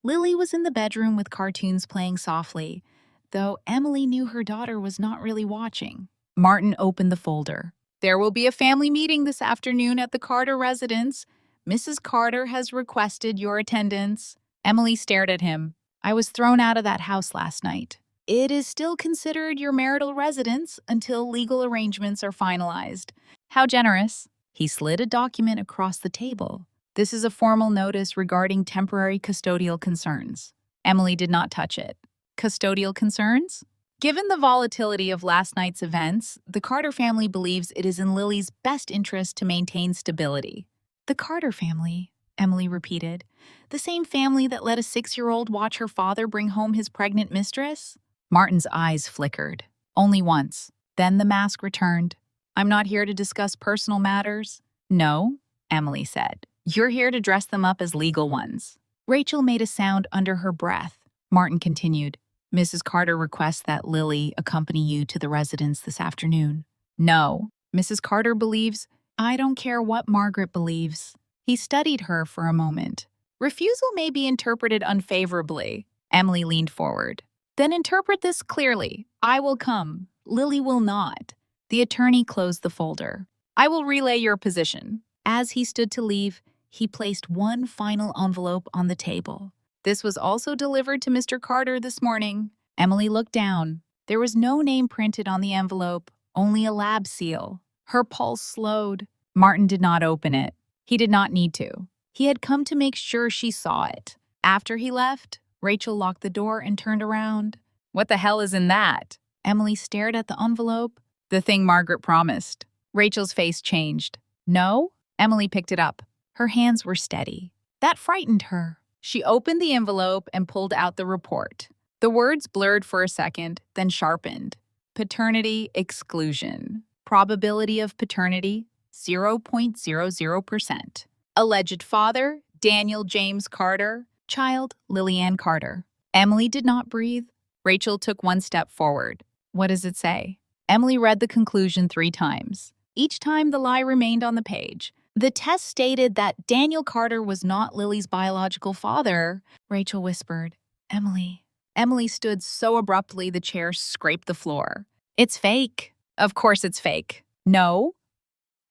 Lily was in the bedroom with cartoons playing softly, though Emily knew her daughter was not really watching. Martin opened the folder. There will be a family meeting this afternoon at the Carter residence. Mrs. Carter has requested your attendance. Emily stared at him. I was thrown out of that house last night. It is still considered your marital residence until legal arrangements are finalized. How generous. He slid a document across the table. This is a formal notice regarding temporary custodial concerns. Emily did not touch it. Custodial concerns? Given the volatility of last night's events, the Carter family believes it is in Lily's best interest to maintain stability. The Carter family, Emily repeated. The same family that let a 6-year-old watch her father bring home his pregnant mistress? Martin's eyes flickered. Only once. Then the mask returned. I'm not here to discuss personal matters. No, Emily said. You're here to dress them up as legal ones. Rachel made a sound under her breath. Martin continued. Mrs. Carter requests that Lily accompany you to the residence this afternoon. No, Mrs. Carter believes. I don't care what Margaret believes. He studied her for a moment. Refusal may be interpreted unfavorably. Emily leaned forward. Then interpret this clearly. I will come. Lily will not. The attorney closed the folder. I will relay your position. As he stood to leave, he placed one final envelope on the table. This was also delivered to Mr. Carter this morning. Emily looked down. There was no name printed on the envelope, only a lab seal. Her pulse slowed. Martin did not open it. He did not need to. He had come to make sure she saw it. After he left, Rachel locked the door and turned around. What the hell is in that? Emily stared at the envelope. The thing Margaret promised. Rachel's face changed. No? Emily picked it up. Her hands were steady. That frightened her. She opened the envelope and pulled out the report. The words blurred for a second, then sharpened. Paternity exclusion. Probability of paternity, 0.00%. Alleged father, Daniel James Carter. Child, Lillian Carter. Emily did not breathe. Rachel took one step forward. What does it say? Emily read the conclusion 3 times. Each time the lie remained on the page. The test stated that Daniel Carter was not Lily's biological father. Rachel whispered, Emily. Emily stood so abruptly the chair scraped the floor. It's fake. Of course it's fake. No.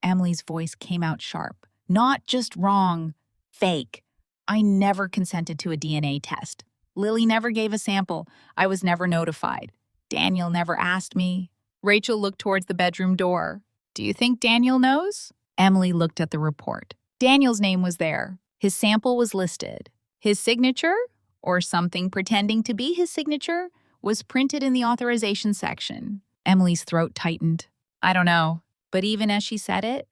Emily's voice came out sharp. Not just wrong. Fake. I never consented to a DNA test. Lily never gave a sample. I was never notified. Daniel never asked me. Rachel looked towards the bedroom door. Do you think Daniel knows? Emily looked at the report. Daniel's name was there. His sample was listed. His signature, or something pretending to be his signature, was printed in the authorization section. Emily's throat tightened. I don't know. But even as she said it,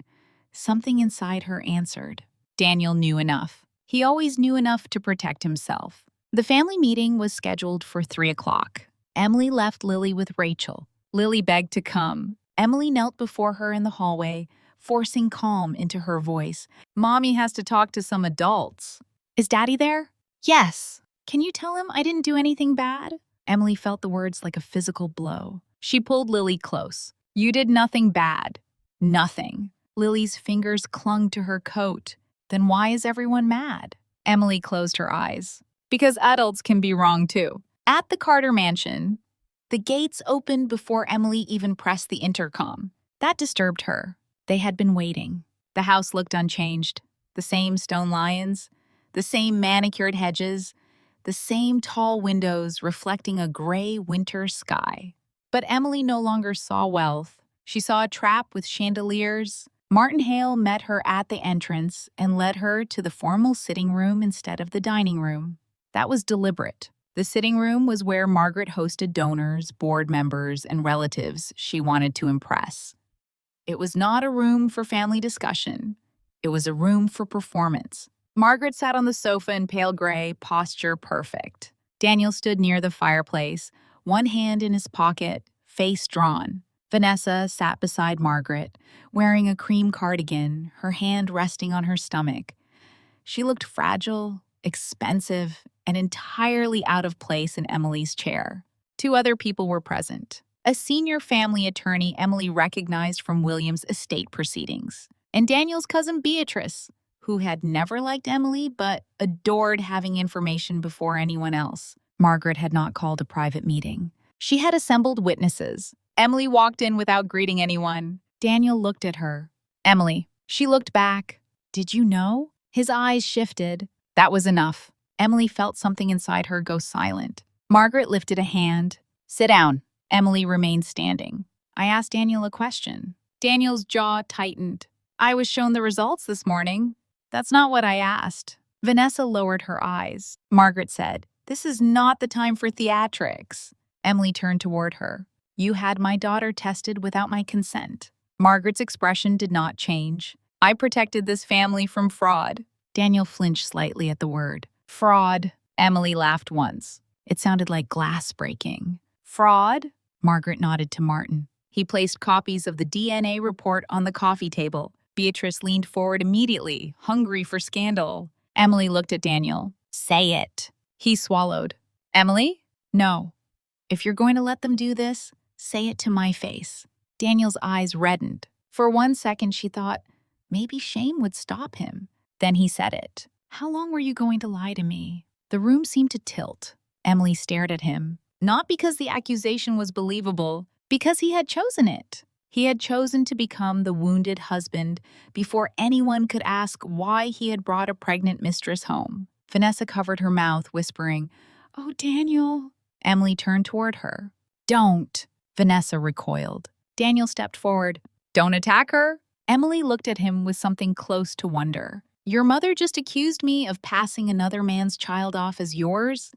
something inside her answered. Daniel knew enough. He always knew enough to protect himself. The family meeting was scheduled for 3 o'clock. Emily left Lily with Rachel. Lily begged to come. Emily knelt before her in the hallway, forcing calm into her voice. Mommy has to talk to some adults. Is Daddy there? Yes. Can you tell him I didn't do anything bad? Emily felt the words like a physical blow. She pulled Lily close. You did nothing bad. Nothing. Lily's fingers clung to her coat. Then why is everyone mad? Emily closed her eyes. Because adults can be wrong too. At the Carter mansion, the gates opened before Emily even pressed the intercom. That disturbed her. They had been waiting. The house looked unchanged. The same stone lions, the same manicured hedges, the same tall windows reflecting a gray winter sky. But Emily no longer saw wealth. She saw a trap with chandeliers. Martin Hale met her at the entrance and led her to the formal sitting room instead of the dining room. That was deliberate. The sitting room was where Margaret hosted donors, board members, and relatives she wanted to impress. It was not a room for family discussion. It was a room for performance. Margaret sat on the sofa in pale gray, posture perfect. Daniel stood near the fireplace, one hand in his pocket, face drawn. Vanessa sat beside Margaret, wearing a cream cardigan, her hand resting on her stomach. She looked fragile, expensive, and entirely out of place in Emily's chair. 2 other people were present. A senior family attorney Emily recognized from William's estate proceedings, and Daniel's cousin Beatrice, who had never liked Emily but adored having information before anyone else. Margaret had not called a private meeting. She had assembled witnesses. Emily walked in without greeting anyone. Daniel looked at her. Emily. She looked back. Did you know? His eyes shifted. That was enough. Emily felt something inside her go silent. Margaret lifted a hand. Sit down. Emily remained standing. I asked Daniel a question. Daniel's jaw tightened. I was shown the results this morning. That's not what I asked. Vanessa lowered her eyes. Margaret said, This is not the time for theatrics. Emily turned toward her. You had my daughter tested without my consent. Margaret's expression did not change. I protected this family from fraud. Daniel flinched slightly at the word. Fraud. Emily laughed once. It sounded like glass breaking. Fraud? Margaret nodded to Martin. He placed copies of the DNA report on the coffee table. Beatrice leaned forward immediately, hungry for scandal. Emily looked at Daniel. Say it. He swallowed. Emily? No. If you're going to let them do this, say it to my face. Daniel's eyes reddened. For 1 second, she thought, maybe shame would stop him. Then he said it. How long were you going to lie to me? The room seemed to tilt. Emily stared at him. Not because the accusation was believable, because he had chosen it. He had chosen to become the wounded husband before anyone could ask why he had brought a pregnant mistress home. Vanessa covered her mouth, whispering, Oh, Daniel. Emily turned toward her. Don't. Vanessa recoiled. Daniel stepped forward. Don't attack her. Emily looked at him with something close to wonder. Your mother just accused me of passing another man's child off as yours,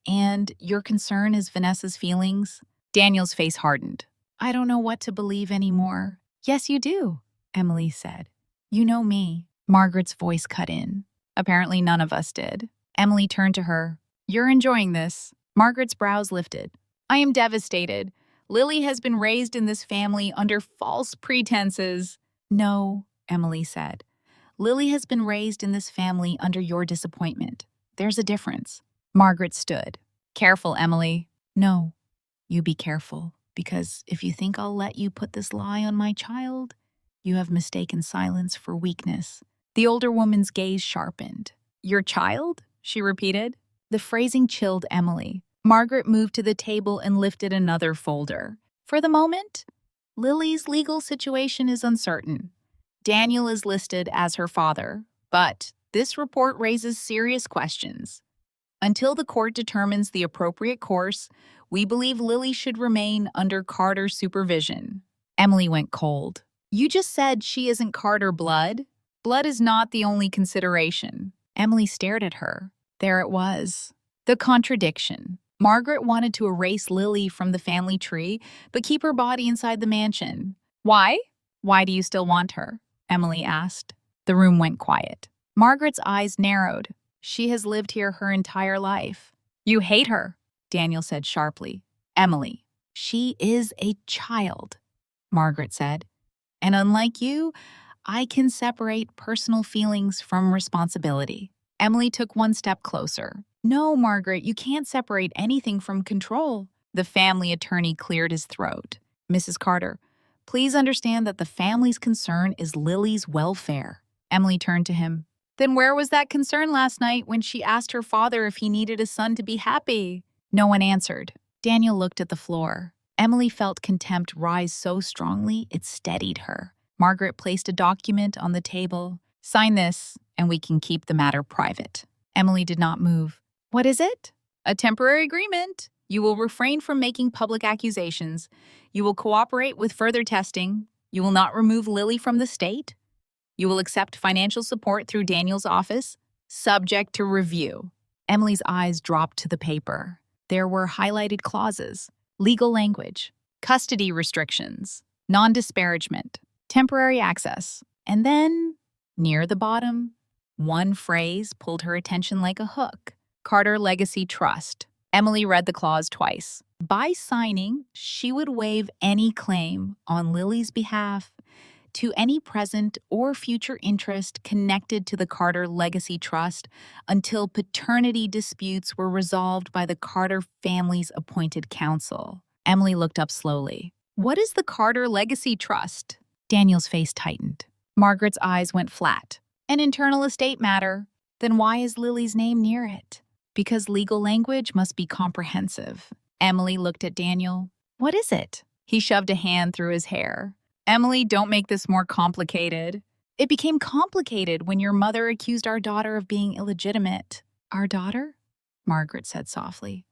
and your concern is Vanessa's feelings? Daniel's face hardened. I don't know what to believe anymore. Yes, you do, Emily said. You know me. Margaret's voice cut in. Apparently none of us did. Emily turned to her. You're enjoying this. Margaret's brows lifted. I am devastated. Lily has been raised in this family under false pretenses. No, Emily said. Lily has been raised in this family under your disappointment. There's a difference. Margaret stood. Careful, Emily. No, you be careful, because if you think I'll let you put this lie on my child, you have mistaken silence for weakness. The older woman's gaze sharpened. Your child? She repeated. The phrasing chilled Emily. Margaret moved to the table and lifted another folder. For the moment, Lily's legal situation is uncertain. Daniel is listed as her father, but this report raises serious questions. Until the court determines the appropriate course, we believe Lily should remain under Carter's supervision. Emily went cold. You just said she isn't Carter blood? Blood is not the only consideration. Emily stared at her. There it was. The contradiction. Margaret wanted to erase Lily from the family tree, but keep her body inside the mansion. Why? Why do you still want her? Emily asked. The room went quiet. Margaret's eyes narrowed. She has lived here her entire life. You hate her, Daniel said sharply. Emily, she is a child, Margaret said. And unlike you, I can separate personal feelings from responsibility. Emily took one step closer. No, Margaret, you can't separate anything from control. The family attorney cleared his throat. Mrs. Carter, please understand that the family's concern is Lily's welfare. Emily turned to him. Then where was that concern last night when she asked her father if he needed a son to be happy? No one answered. Daniel looked at the floor. Emily felt contempt rise so strongly it steadied her. Margaret placed a document on the table. Sign this, and we can keep the matter private. Emily did not move. What is it? A temporary agreement. You will refrain from making public accusations. You will cooperate with further testing. You will not remove Lily from the state. You will accept financial support through Daniel's office, subject to review. Emily's eyes dropped to the paper. There were highlighted clauses, legal language, custody restrictions, non-disparagement, temporary access. And then, near the bottom, one phrase pulled her attention like a hook. Carter Legacy Trust. Emily read the clause twice. By signing, she would waive any claim on Lily's behalf to any present or future interest connected to the Carter Legacy Trust until paternity disputes were resolved by the Carter family's appointed counsel. Emily looked up slowly. What is the Carter Legacy Trust? Daniel's face tightened. Margaret's eyes went flat. An internal estate matter. Then why is Lily's name near it? Because legal language must be comprehensive. Emily looked at Daniel. What is it? He shoved a hand through his hair. Emily, don't make this more complicated. It became complicated when your mother accused our daughter of being illegitimate. Our daughter? Margaret said softly.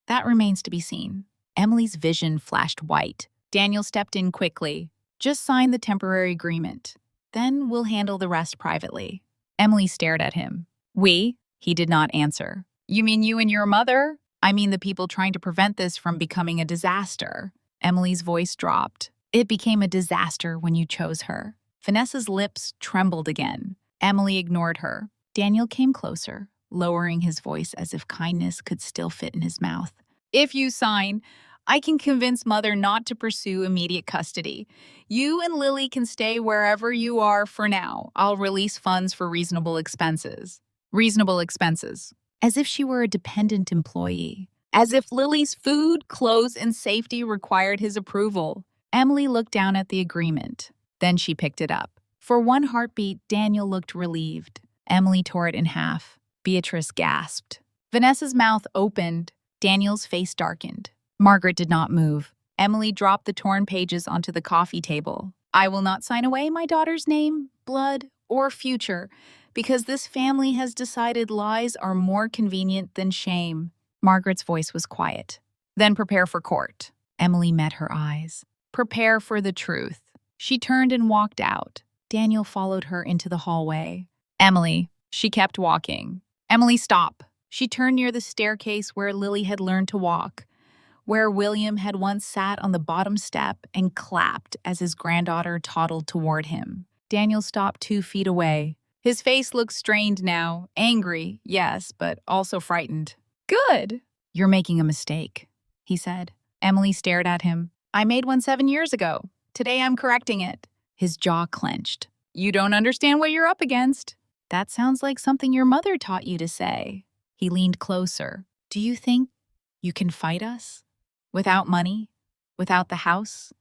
That remains to be seen. Emily's vision flashed white. Daniel stepped in quickly. Just sign the temporary agreement. Then we'll handle the rest privately. Emily stared at him. We? He did not answer. You mean you and your mother? I mean the people trying to prevent this from becoming a disaster. Emily's voice dropped. It became a disaster when you chose her. Vanessa's lips trembled again. Emily ignored her. Daniel came closer, lowering his voice as if kindness could still fit in his mouth. If you sign, I can convince Mother not to pursue immediate custody. You and Lily can stay wherever you are for now. I'll release funds for reasonable expenses. Reasonable expenses. As if she were a dependent employee. As if Lily's food, clothes, and safety required his approval. Emily looked down at the agreement. Then she picked it up. For one heartbeat, Daniel looked relieved. Emily tore it in half. Beatrice gasped. Vanessa's mouth opened. Daniel's face darkened. Margaret did not move. Emily dropped the torn pages onto the coffee table. I will not sign away my daughter's name, blood, or future, because this family has decided lies are more convenient than shame. Margaret's voice was quiet. Then prepare for court. Emily met her eyes. Prepare for the truth. She turned and walked out. Daniel followed her into the hallway. Emily, she kept walking. Emily, stop. She turned near the staircase where Lily had learned to walk, where William had once sat on the bottom step and clapped as his granddaughter toddled toward him. Daniel stopped 2 feet away. His face looked strained now, angry, yes, but also frightened. Good. You're making a mistake, he said. Emily stared at him. I made one 7 years ago. Today I'm correcting it. His jaw clenched. You don't understand what you're up against. That sounds like something your mother taught you to say. He leaned closer. Do you think you can fight us? Without money? Without the house?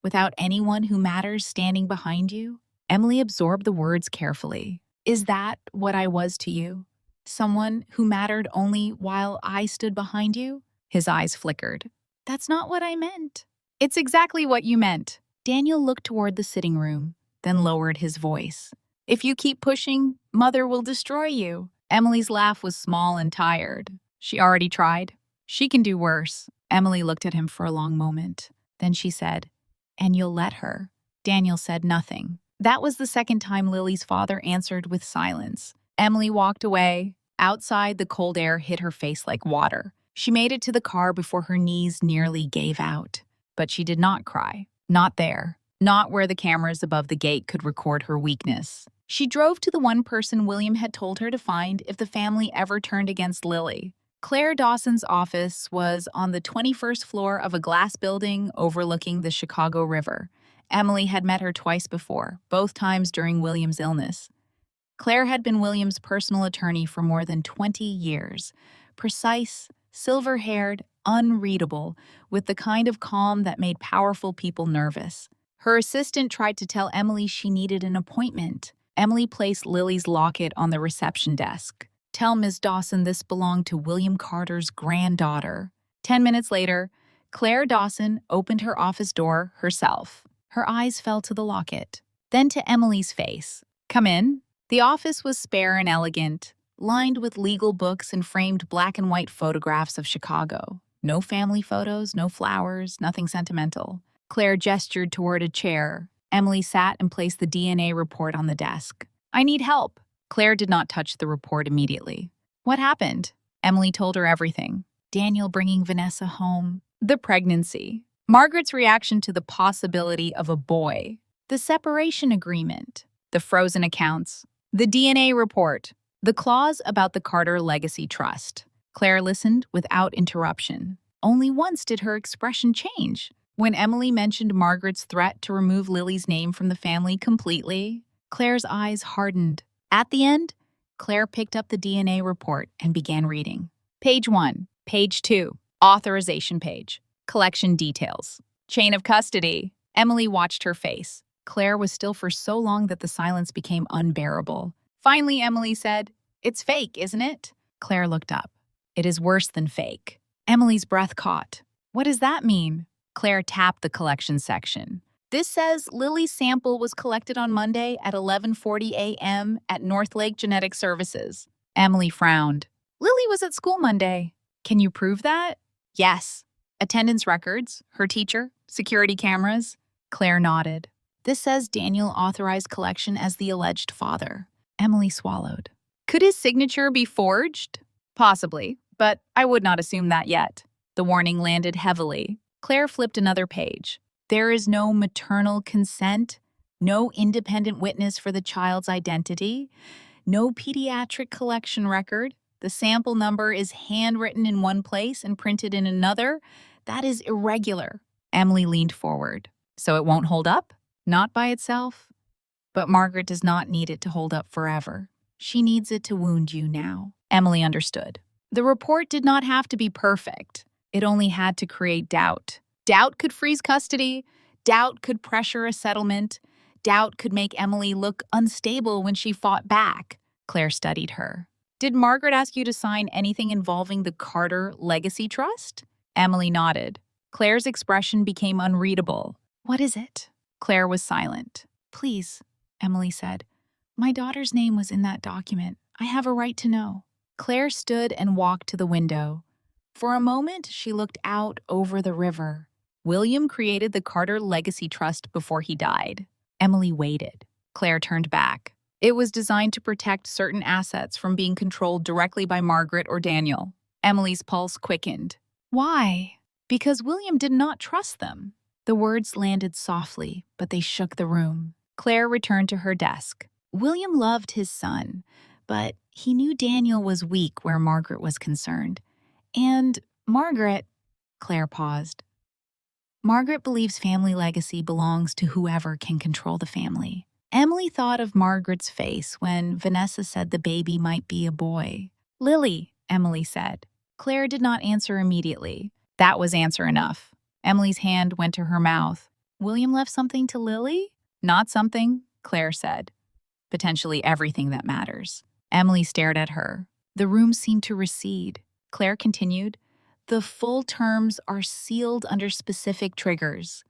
Without anyone who matters standing behind you? Emily absorbed the words carefully. Is that what I was to you? Someone who mattered only while I stood behind you? His eyes flickered. That's not what I meant. It's exactly what you meant. Daniel looked toward the sitting room, then lowered his voice. If you keep pushing, Mother will destroy you. Emily's laugh was small and tired. She already tried. She can do worse. Emily looked at him for a long moment. Then she said, and you'll let her. Daniel said nothing. That was the second time Lily's father answered with silence. Emily walked away. Outside, the cold air hit her face like water. She made it to the car before her knees nearly gave out. But she did not cry. Not there. Not where the cameras above the gate could record her weakness. She drove to the one person William had told her to find if the family ever turned against Lily. Claire Dawson's office was on the 21st floor of a glass building overlooking the Chicago River. Emily had met her twice before, both times during William's illness. Claire had been William's personal attorney for more than 20 years. Precise, silver-haired, unreadable, with the kind of calm that made powerful people nervous. Her assistant tried to tell Emily she needed an appointment. Emily placed Lily's locket on the reception desk. Tell Ms. Dawson this belonged to William Carter's granddaughter. 10 minutes later, Claire Dawson opened her office door herself. Her eyes fell to the locket, then to Emily's face. Come in. The office was spare and elegant, lined with legal books and framed black and white photographs of Chicago. No family photos, no flowers, nothing sentimental. Claire gestured toward a chair. Emily sat and placed the DNA report on the desk. I need help. Claire did not touch the report immediately. What happened? Emily told her everything. Daniel bringing Vanessa home. The pregnancy. Margaret's reaction to the possibility of a boy. The separation agreement. The frozen accounts. The DNA report. The clause about the Carter Legacy Trust. Claire listened without interruption. Only once did her expression change. When Emily mentioned Margaret's threat to remove Lily's name from the family completely, Claire's eyes hardened. At the end, Claire picked up the DNA report and began reading. Page 1, Page 2, Authorization page, Collection details, Chain of custody. Emily watched her face. Claire was still for so long that the silence became unbearable. Finally, Emily said, It's fake, isn't it? Claire looked up. It is worse than fake. Emily's breath caught. What does that mean? Claire tapped the collection section. This says Lily's sample was collected on Monday at 11:40 a.m. at North Lake Genetic Services. Emily frowned. Lily was at school Monday. Can you prove that? Yes. Attendance records, her teacher, security cameras. Claire nodded. This says Daniel authorized collection as the alleged father. Emily swallowed. Could his signature be forged? Possibly, but I would not assume that yet. The warning landed heavily. Claire flipped another page. There is no maternal consent, no independent witness for the child's identity, no pediatric collection record. The sample number is handwritten in one place and printed in another. That is irregular. Emily leaned forward. So it won't hold up? Not by itself. But Margaret does not need it to hold up forever. She needs it to wound you now. Emily understood. The report did not have to be perfect. It only had to create doubt. Doubt could freeze custody. Doubt could pressure a settlement. Doubt could make Emily look unstable when she fought back. Claire studied her. Did Margaret ask you to sign anything involving the Carter Legacy Trust? Emily nodded. Claire's expression became unreadable. What is it? Claire was silent. Please, Emily said. My daughter's name was in that document. I have a right to know. Claire stood and walked to the window. For a moment, she looked out over the river. William created the Carter Legacy Trust before he died. Emily waited. Claire turned back. It was designed to protect certain assets from being controlled directly by Margaret or Daniel. Emily's pulse quickened. Why? Because William did not trust them. The words landed softly, but they shook the room. Claire returned to her desk. William loved his son, but he knew Daniel was weak where Margaret was concerned. And Margaret, Claire paused. Margaret believes family legacy belongs to whoever can control the family. Emily thought of Margaret's face when Vanessa said the baby might be a boy. "Lily," Emily said. Claire did not answer immediately. That was answer enough. Emily's hand went to her mouth. "William left something to Lily?" "Not something," Claire said. "Potentially everything that matters." Emily stared at her. The room seemed to recede. Claire continued, "The full terms are sealed under specific triggers.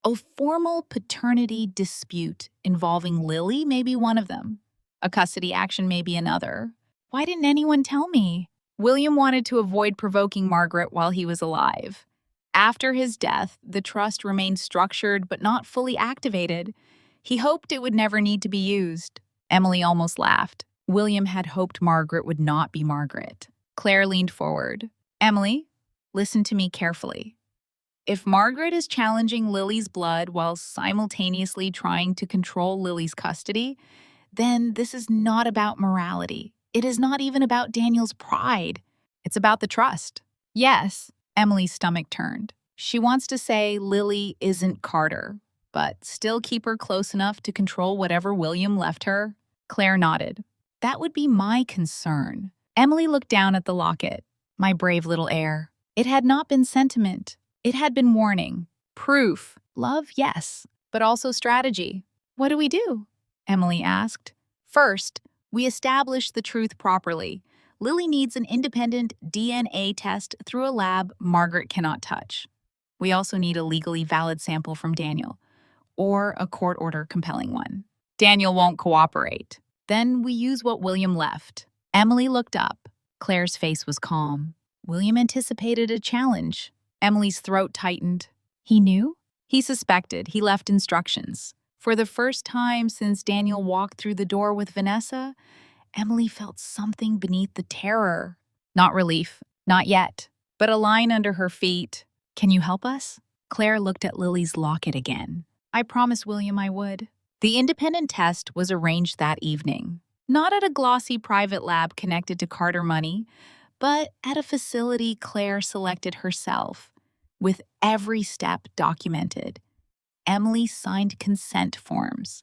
A formal paternity dispute involving Lily may be one of them. A custody action may be another. Why didn't anyone tell me?" William wanted to avoid provoking Margaret while he was alive. After his death, the trust remained structured but not fully activated. He hoped it would never need to be used. Emily almost laughed. William had hoped Margaret would not be Margaret. Claire leaned forward. "Emily, listen to me carefully. If Margaret is challenging Lily's blood while simultaneously trying to control Lily's custody, then this is not about morality. It is not even about Daniel's pride. It's about the trust." "Yes," Emily's stomach turned. She wants to say Lily isn't Carter, but still keep her close enough to control whatever William left her. Claire nodded. "That would be my concern." Emily looked down at the locket. "My brave little heir." It had not been sentiment. It had been warning. Proof. Love, yes, but also strategy. "What do we do?" Emily asked. "First, we establish the truth properly. Lily needs an independent DNA test through a lab Margaret cannot touch. We also need a legally valid sample from Daniel, or a court order compelling one. Daniel won't cooperate. Then we use what William left." Emily looked up. Claire's face was calm. William anticipated a challenge. Emily's throat tightened. He knew? He suspected. He left instructions. For the first time since Daniel walked through the door with Vanessa, Emily felt something beneath the terror. Not relief. Not yet. But a line under her feet. "Can you help us?" Claire looked at Lily's locket again. "I promised William I would." The independent test was arranged that evening. Not at a glossy private lab connected to Carter money, but at a facility Claire selected herself, with every step documented. Emily signed consent forms.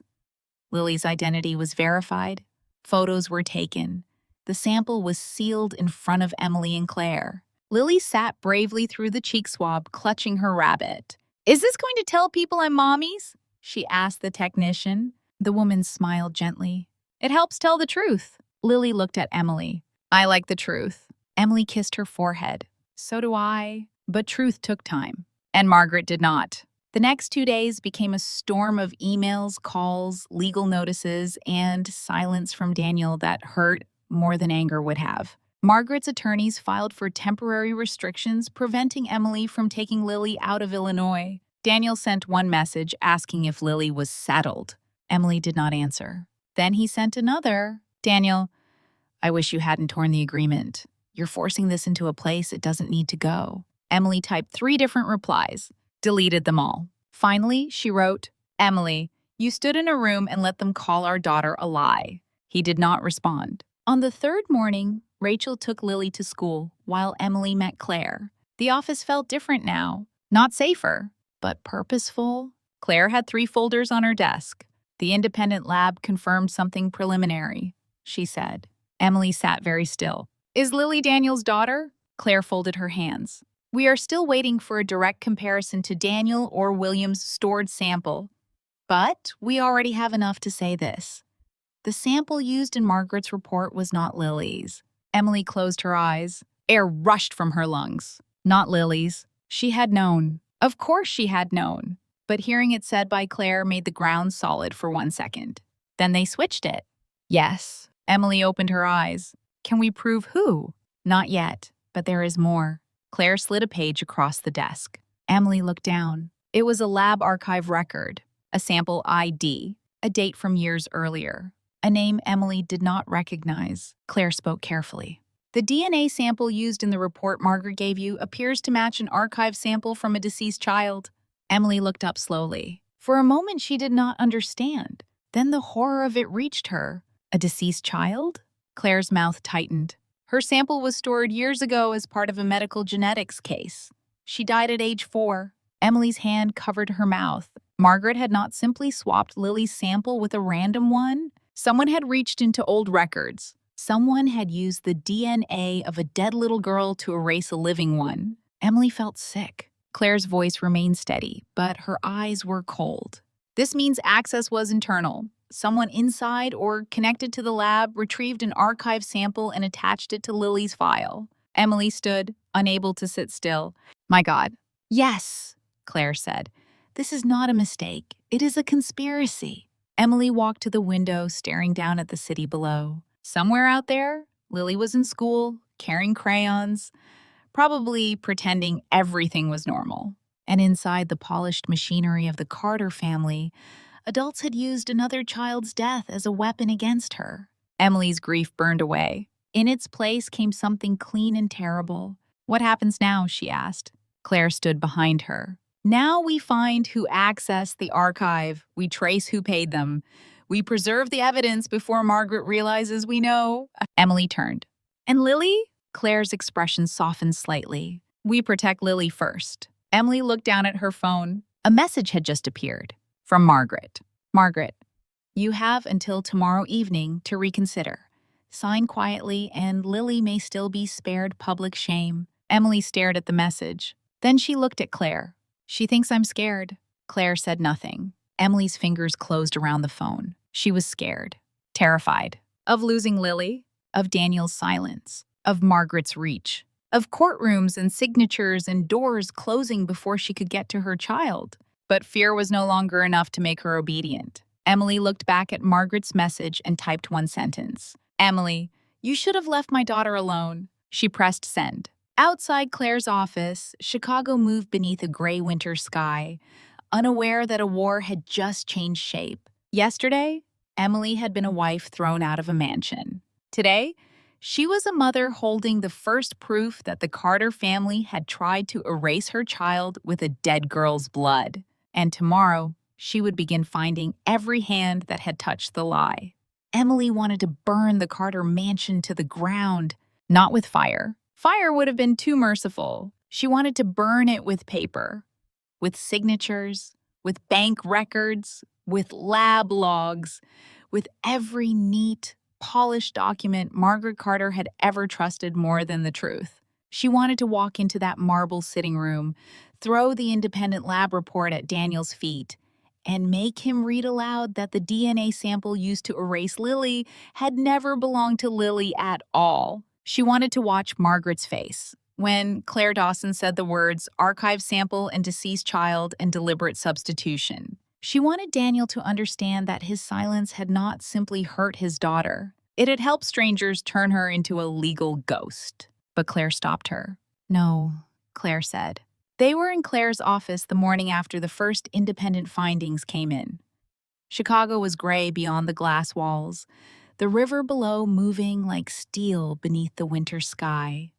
Lily's identity was verified. Photos were taken. The sample was sealed in front of Emily and Claire. Lily sat bravely through the cheek swab, clutching her rabbit. "Is this going to tell people I'm mommy's?" she asked the technician. The woman smiled gently. "It helps tell the truth." Lily looked at Emily. "I like the truth." Emily kissed her forehead. "So do I." But truth took time. And Margaret did not. The next 2 days became a storm of emails, calls, legal notices, and silence from Daniel that hurt more than anger would have. Margaret's attorneys filed for temporary restrictions preventing Emily from taking Lily out of Illinois. Daniel sent one message asking if Lily was settled. Emily did not answer. Then he sent another. "Daniel, I wish you hadn't torn the agreement. You're forcing this into a place it doesn't need to go." Emily typed 3 different replies, deleted them all. Finally, she wrote, "Emily, you stood in a room and let them call our daughter a lie." He did not respond. On the 3rd morning, Rachel took Lily to school while Emily met Claire. The office felt different now. Not safer, but purposeful. Claire had 3 folders on her desk. The independent lab confirmed something preliminary, she said. Emily sat very still. "Is Lily Daniel's daughter?" Claire folded her hands. "We are still waiting for a direct comparison to Daniel or William's stored sample. But we already have enough to say this. The sample used in Margaret's report was not Lily's." Emily closed her eyes. Air rushed from her lungs. Not Lily's. She had known. Of course she had known. But hearing it said by Claire made the ground solid for 1 second. Then they switched it. "Yes." Emily opened her eyes. "Can we prove who?" "Not yet, but there is more." Claire slid a page across the desk. Emily looked down. It was a lab archive record, a sample ID, a date from years earlier, a name Emily did not recognize. Claire spoke carefully. "The DNA sample used in the report Margaret gave you appears to match an archive sample from a deceased child." Emily looked up slowly. For a moment she did not understand. Then the horror of it reached her. A deceased child? Claire's mouth tightened. Her sample was stored years ago as part of a medical genetics case. She died at age 4. Emily's hand covered her mouth. Margaret had not simply swapped Lily's sample with a random one. Someone had reached into old records. Someone had used the DNA of a dead little girl to erase a living one. Emily felt sick. Claire's voice remained steady, but her eyes were cold. This means access was internal. Someone inside or connected to the lab retrieved an archive sample and attached it to Lily's file. Emily stood, unable to sit still. My God. Yes, Claire said. This is not a mistake. It is a conspiracy. Emily walked to the window, staring down at the city below. Somewhere out there, Lily was in school, carrying crayons, probably pretending everything was normal. And inside the polished machinery of the Carter family, adults had used another child's death as a weapon against her. Emily's grief burned away. In its place came something clean and terrible. What happens now? She asked. Claire stood behind her. Now we find who accessed the archive. We trace who paid them. We preserve the evidence before Margaret realizes we know. Emily turned. And Lily? Claire's expression softened slightly. We protect Lily first. Emily looked down at her phone. A message had just appeared. From Margaret. Margaret, you have until tomorrow evening to reconsider. Sign quietly and Lily may still be spared public shame. Emily stared at the message. Then she looked at Claire. She thinks I'm scared. Claire said nothing. Emily's fingers closed around the phone. She was scared, terrified, of losing Lily, of Daniel's silence, of Margaret's reach, of courtrooms and signatures and doors closing before she could get to her child. But fear was no longer enough to make her obedient. Emily looked back at Margaret's message and typed one sentence. Emily, you should have left my daughter alone. She pressed send. Outside Claire's office, Chicago moved beneath a gray winter sky, unaware that a war had just changed shape. Yesterday, Emily had been a wife thrown out of a mansion. Today, she was a mother holding the first proof that the Carter family had tried to erase her child with a dead girl's blood. And tomorrow, she would begin finding every hand that had touched the lie. Emily wanted to burn the Carter mansion to the ground, not with fire. Fire would have been too merciful. She wanted to burn it with paper, with signatures, with bank records, with lab logs, with every neat, polished document Margaret Carter had ever trusted more than the truth. She wanted to walk into that marble sitting room, throw the independent lab report at Daniel's feet, and make him read aloud that the DNA sample used to erase Lily had never belonged to Lily at all. She wanted to watch Margaret's face when Claire Dawson said the words archive sample and deceased child and deliberate substitution. She wanted Daniel to understand that his silence had not simply hurt his daughter. It had helped strangers turn her into a legal ghost. But Claire stopped her. No, Claire said. They were in Claire's office the morning after the first independent findings came in. Chicago was gray beyond the glass walls, the river below moving like steel beneath the winter sky.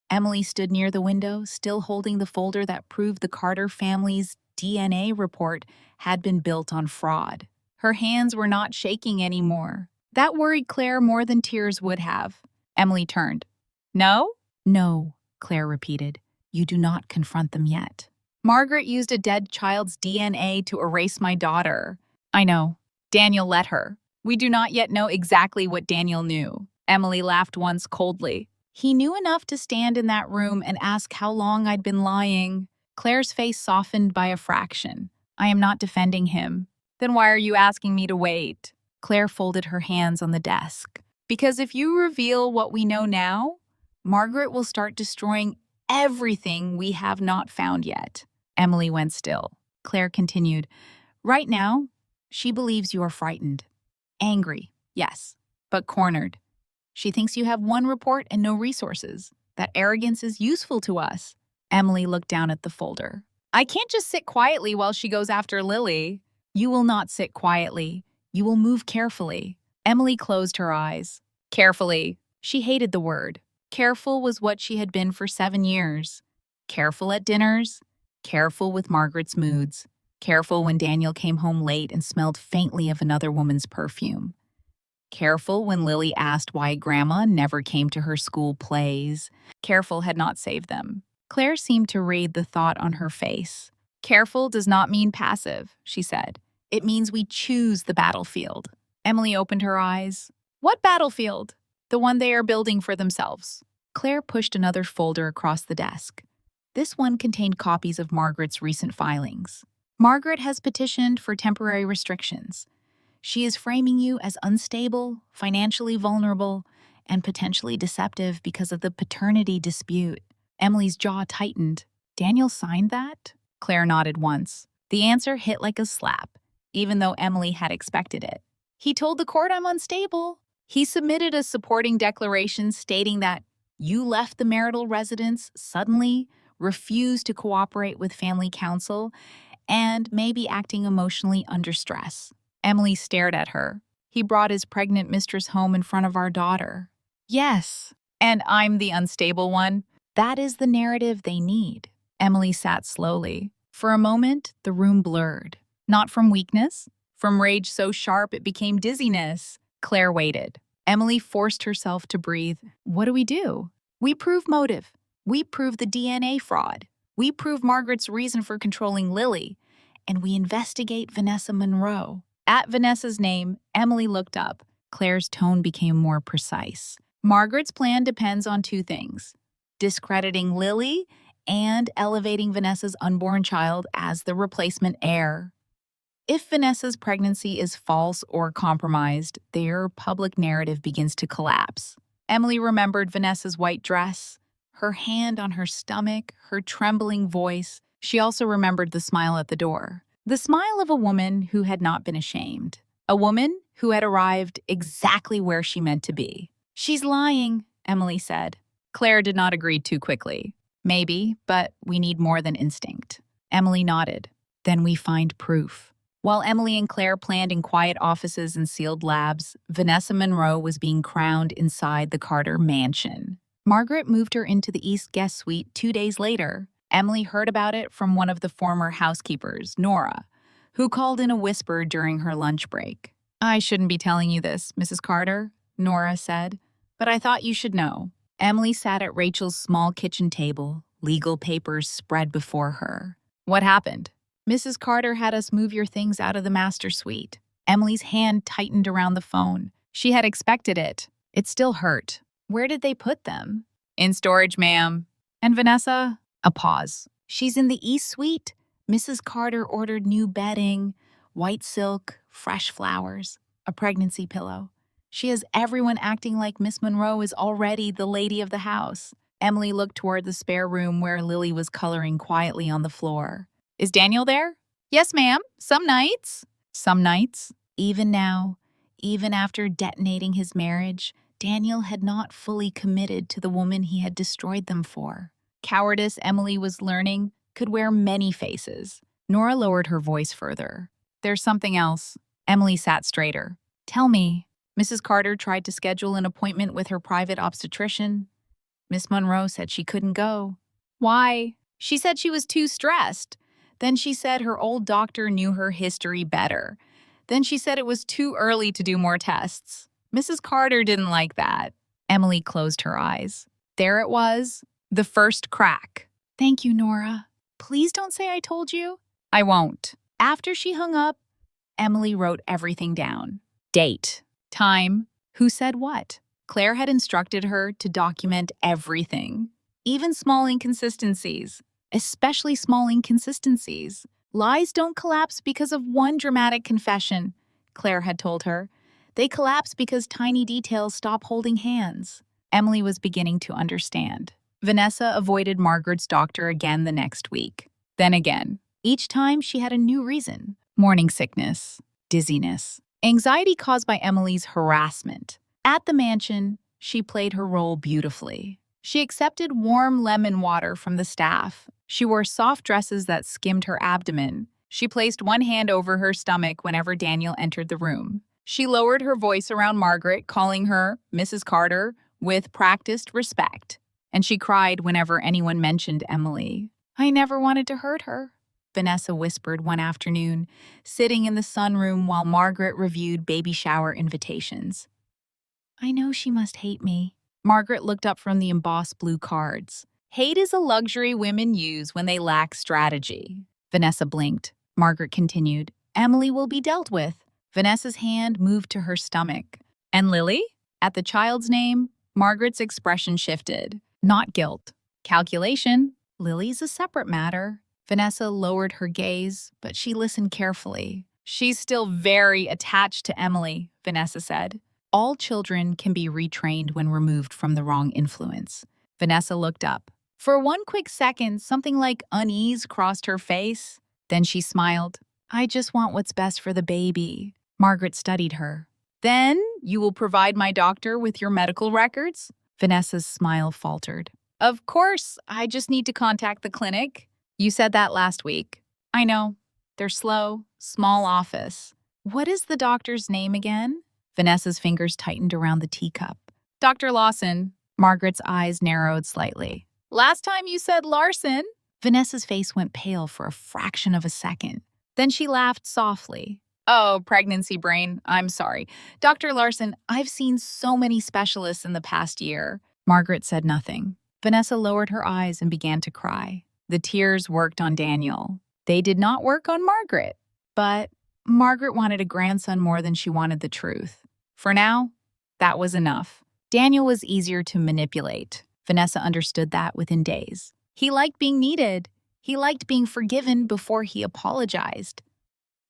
Emily stood near the window, still holding the folder that proved the Carter family's DNA report had been built on fraud. Her hands were not shaking anymore. That worried Claire more than tears would have. Emily turned. No? No, Claire repeated. You do not confront them yet. Margaret used a dead child's DNA to erase my daughter. I know. Daniel let her. We do not yet know exactly what Daniel knew. Emily laughed once coldly. He knew enough to stand in that room and ask how long I'd been lying. Claire's face softened by a fraction. I am not defending him. Then why are you asking me to wait? Claire folded her hands on the desk. Because if you reveal what we know now, Margaret will start destroying everything we have not found yet. Emily went still. Claire continued. Right now, she believes you are frightened. Angry, yes, but cornered. She thinks you have one report and no resources. That arrogance is useful to us. Emily looked down at the folder. I can't just sit quietly while she goes after Lily. You will not sit quietly. You will move carefully. Emily closed her eyes. Carefully. She hated the word. Careful was what she had been for 7 years. Careful at dinners. Careful with Margaret's moods. Careful when Daniel came home late and smelled faintly of another woman's perfume. Careful when Lily asked why Grandma never came to her school plays. Careful had not saved them. Claire seemed to read the thought on her face. Careful does not mean passive, she said. It means we choose the battlefield. Emily opened her eyes. What battlefield? The one they are building for themselves. Claire pushed another folder across the desk. This one contained copies of Margaret's recent filings. Margaret has petitioned for temporary restrictions. She is framing you as unstable, financially vulnerable, and potentially deceptive because of the paternity dispute. Emily's jaw tightened. Daniel signed that? Claire nodded once. The answer hit like a slap, even though Emily had expected it. He told the court I'm unstable. He submitted a supporting declaration stating that you left the marital residence suddenly, refused to cooperate with family counsel, and may be acting emotionally under stress. Emily stared at her. He brought his pregnant mistress home in front of our daughter. Yes, and I'm the unstable one. That is the narrative they need. Emily sat slowly. For a moment, the room blurred. Not from weakness, from rage so sharp it became dizziness. Claire waited. Emily forced herself to breathe. What do we do? We prove motive. We prove the DNA fraud. We prove Margaret's reason for controlling Lily. And we investigate Vanessa Monroe. At Vanessa's name, Emily looked up. Claire's tone became more precise. Margaret's plan depends on two things: discrediting Lily and elevating Vanessa's unborn child as the replacement heir. If Vanessa's pregnancy is false or compromised, their public narrative begins to collapse. Emily remembered Vanessa's white dress, her hand on her stomach, her trembling voice. She also remembered the smile at the door. The smile of a woman who had not been ashamed. A woman who had arrived exactly where she meant to be. She's lying, Emily said. Claire did not agree too quickly. Maybe, but we need more than instinct. Emily nodded. Then we find proof. While Emily and Claire planned in quiet offices and sealed labs, Vanessa Monroe was being crowned inside the Carter mansion. Margaret moved her into the East guest suite 2 days later. Emily heard about it from one of the former housekeepers, Nora, who called in a whisper during her lunch break. I shouldn't be telling you this, Mrs. Carter, Nora said, but I thought you should know. Emily sat at Rachel's small kitchen table, legal papers spread before her. What happened? Mrs. Carter had us move your things out of the master suite. Emily's hand tightened around the phone. She had expected it. It still hurt. Where did they put them? In storage, ma'am. And Vanessa? A pause. She's in the East suite. Mrs. Carter ordered new bedding, white silk, fresh flowers, a pregnancy pillow. She has everyone acting like Miss Monroe is already the lady of the house. Emily looked toward the spare room where Lily was coloring quietly on the floor. Is Daniel there? Yes, ma'am. Some nights. Some nights. Even now, even after detonating his marriage, Daniel had not fully committed to the woman he had destroyed them for. Cowardice, Emily was learning, could wear many faces. Nora lowered her voice further. There's something else. Emily sat straighter. Tell me. Mrs. Carter tried to schedule an appointment with her private obstetrician. Miss Monroe said she couldn't go. Why? She said she was too stressed. Then she said her old doctor knew her history better. Then she said it was too early to do more tests. Mrs. Carter didn't like that. Emily closed her eyes. There it was, the first crack. Thank you, Nora. Please don't say I told you. I won't. After she hung up, Emily wrote everything down. Date, time, who said what. Claire had instructed her to document everything, even small inconsistencies. Especially small inconsistencies. Lies don't collapse because of one dramatic confession, Claire had told her. They collapse because tiny details stop holding hands. Emily was beginning to understand. Vanessa avoided Margaret's doctor again the next week. Then again. Each time she had a new reason. Morning sickness, dizziness, anxiety caused by Emily's harassment. At the mansion, she played her role beautifully. She accepted warm lemon water from the staff. She wore soft dresses that skimmed her abdomen. She placed one hand over her stomach whenever Daniel entered the room. She lowered her voice around Margaret, calling her Mrs. Carter with practiced respect. And she cried whenever anyone mentioned Emily. I never wanted to hurt her, Vanessa whispered one afternoon, sitting in the sunroom while Margaret reviewed baby shower invitations. I know she must hate me. Margaret looked up from the embossed blue cards. Hate is a luxury women use when they lack strategy. Vanessa blinked. Margaret continued, Emily will be dealt with. Vanessa's hand moved to her stomach. And Lily? At the child's name, Margaret's expression shifted. Not guilt. Calculation. Lily's a separate matter. Vanessa lowered her gaze, but she listened carefully. She's still very attached to Emily, Vanessa said. All children can be retrained when removed from the wrong influence. Vanessa looked up. For one quick second, something like unease crossed her face. Then she smiled. I just want what's best for the baby. Margaret studied her. Then you will provide my doctor with your medical records? Vanessa's smile faltered. Of course, I just need to contact the clinic. You said that last week. I know. They're slow, small office. What is the doctor's name again? Vanessa's fingers tightened around the teacup. Dr. Lawson. Margaret's eyes narrowed slightly. Last time you said Larson. Vanessa's face went pale for a fraction of a second. Then she laughed softly. Oh, pregnancy brain. I'm sorry. Dr. Larson, I've seen so many specialists in the past year. Margaret said nothing. Vanessa lowered her eyes and began to cry. The tears worked on Daniel. They did not work on Margaret. But Margaret wanted a grandson more than she wanted the truth. For now, that was enough. Daniel was easier to manipulate. Vanessa understood that within days. He liked being needed. He liked being forgiven before he apologized.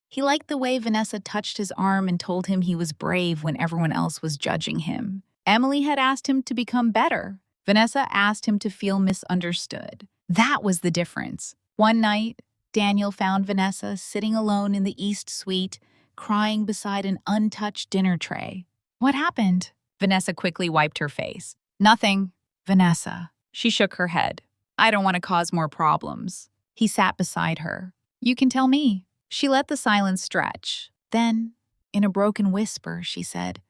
He liked the way Vanessa touched his arm and told him he was brave when everyone else was judging him. Emily had asked him to become better. Vanessa asked him to feel misunderstood. That was the difference. One night, Daniel found Vanessa sitting alone in the East Suite, crying beside an untouched dinner tray. What happened? Vanessa quickly wiped her face. Nothing. Vanessa. She shook her head. I don't want to cause more problems. He sat beside her. You can tell me. She let the silence stretch. Then, in a broken whisper, she said,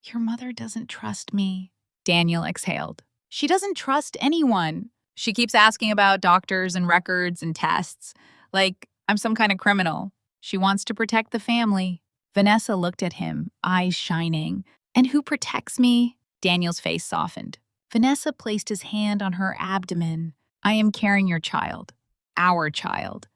Your mother doesn't trust me. Daniel exhaled. She doesn't trust anyone. She keeps asking about doctors and records and tests, like I'm some kind of criminal. She wants to protect the family. Vanessa looked at him, eyes shining. And who protects me? Daniel's face softened. Vanessa placed his hand on her abdomen. I am carrying your child. Our child.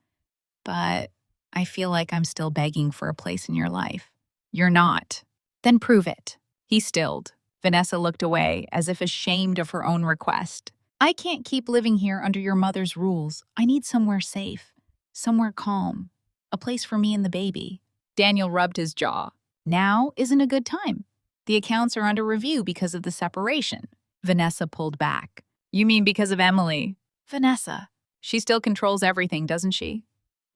But I feel like I'm still begging for a place in your life. You're not. Then prove it. He stilled. Vanessa looked away, as if ashamed of her own request. I can't keep living here under your mother's rules. I need somewhere safe, somewhere calm, a place for me and the baby. Daniel rubbed his jaw. Now isn't a good time. The accounts are under review because of the separation. Vanessa pulled back. You mean because of Emily? Vanessa. She still controls everything, doesn't she?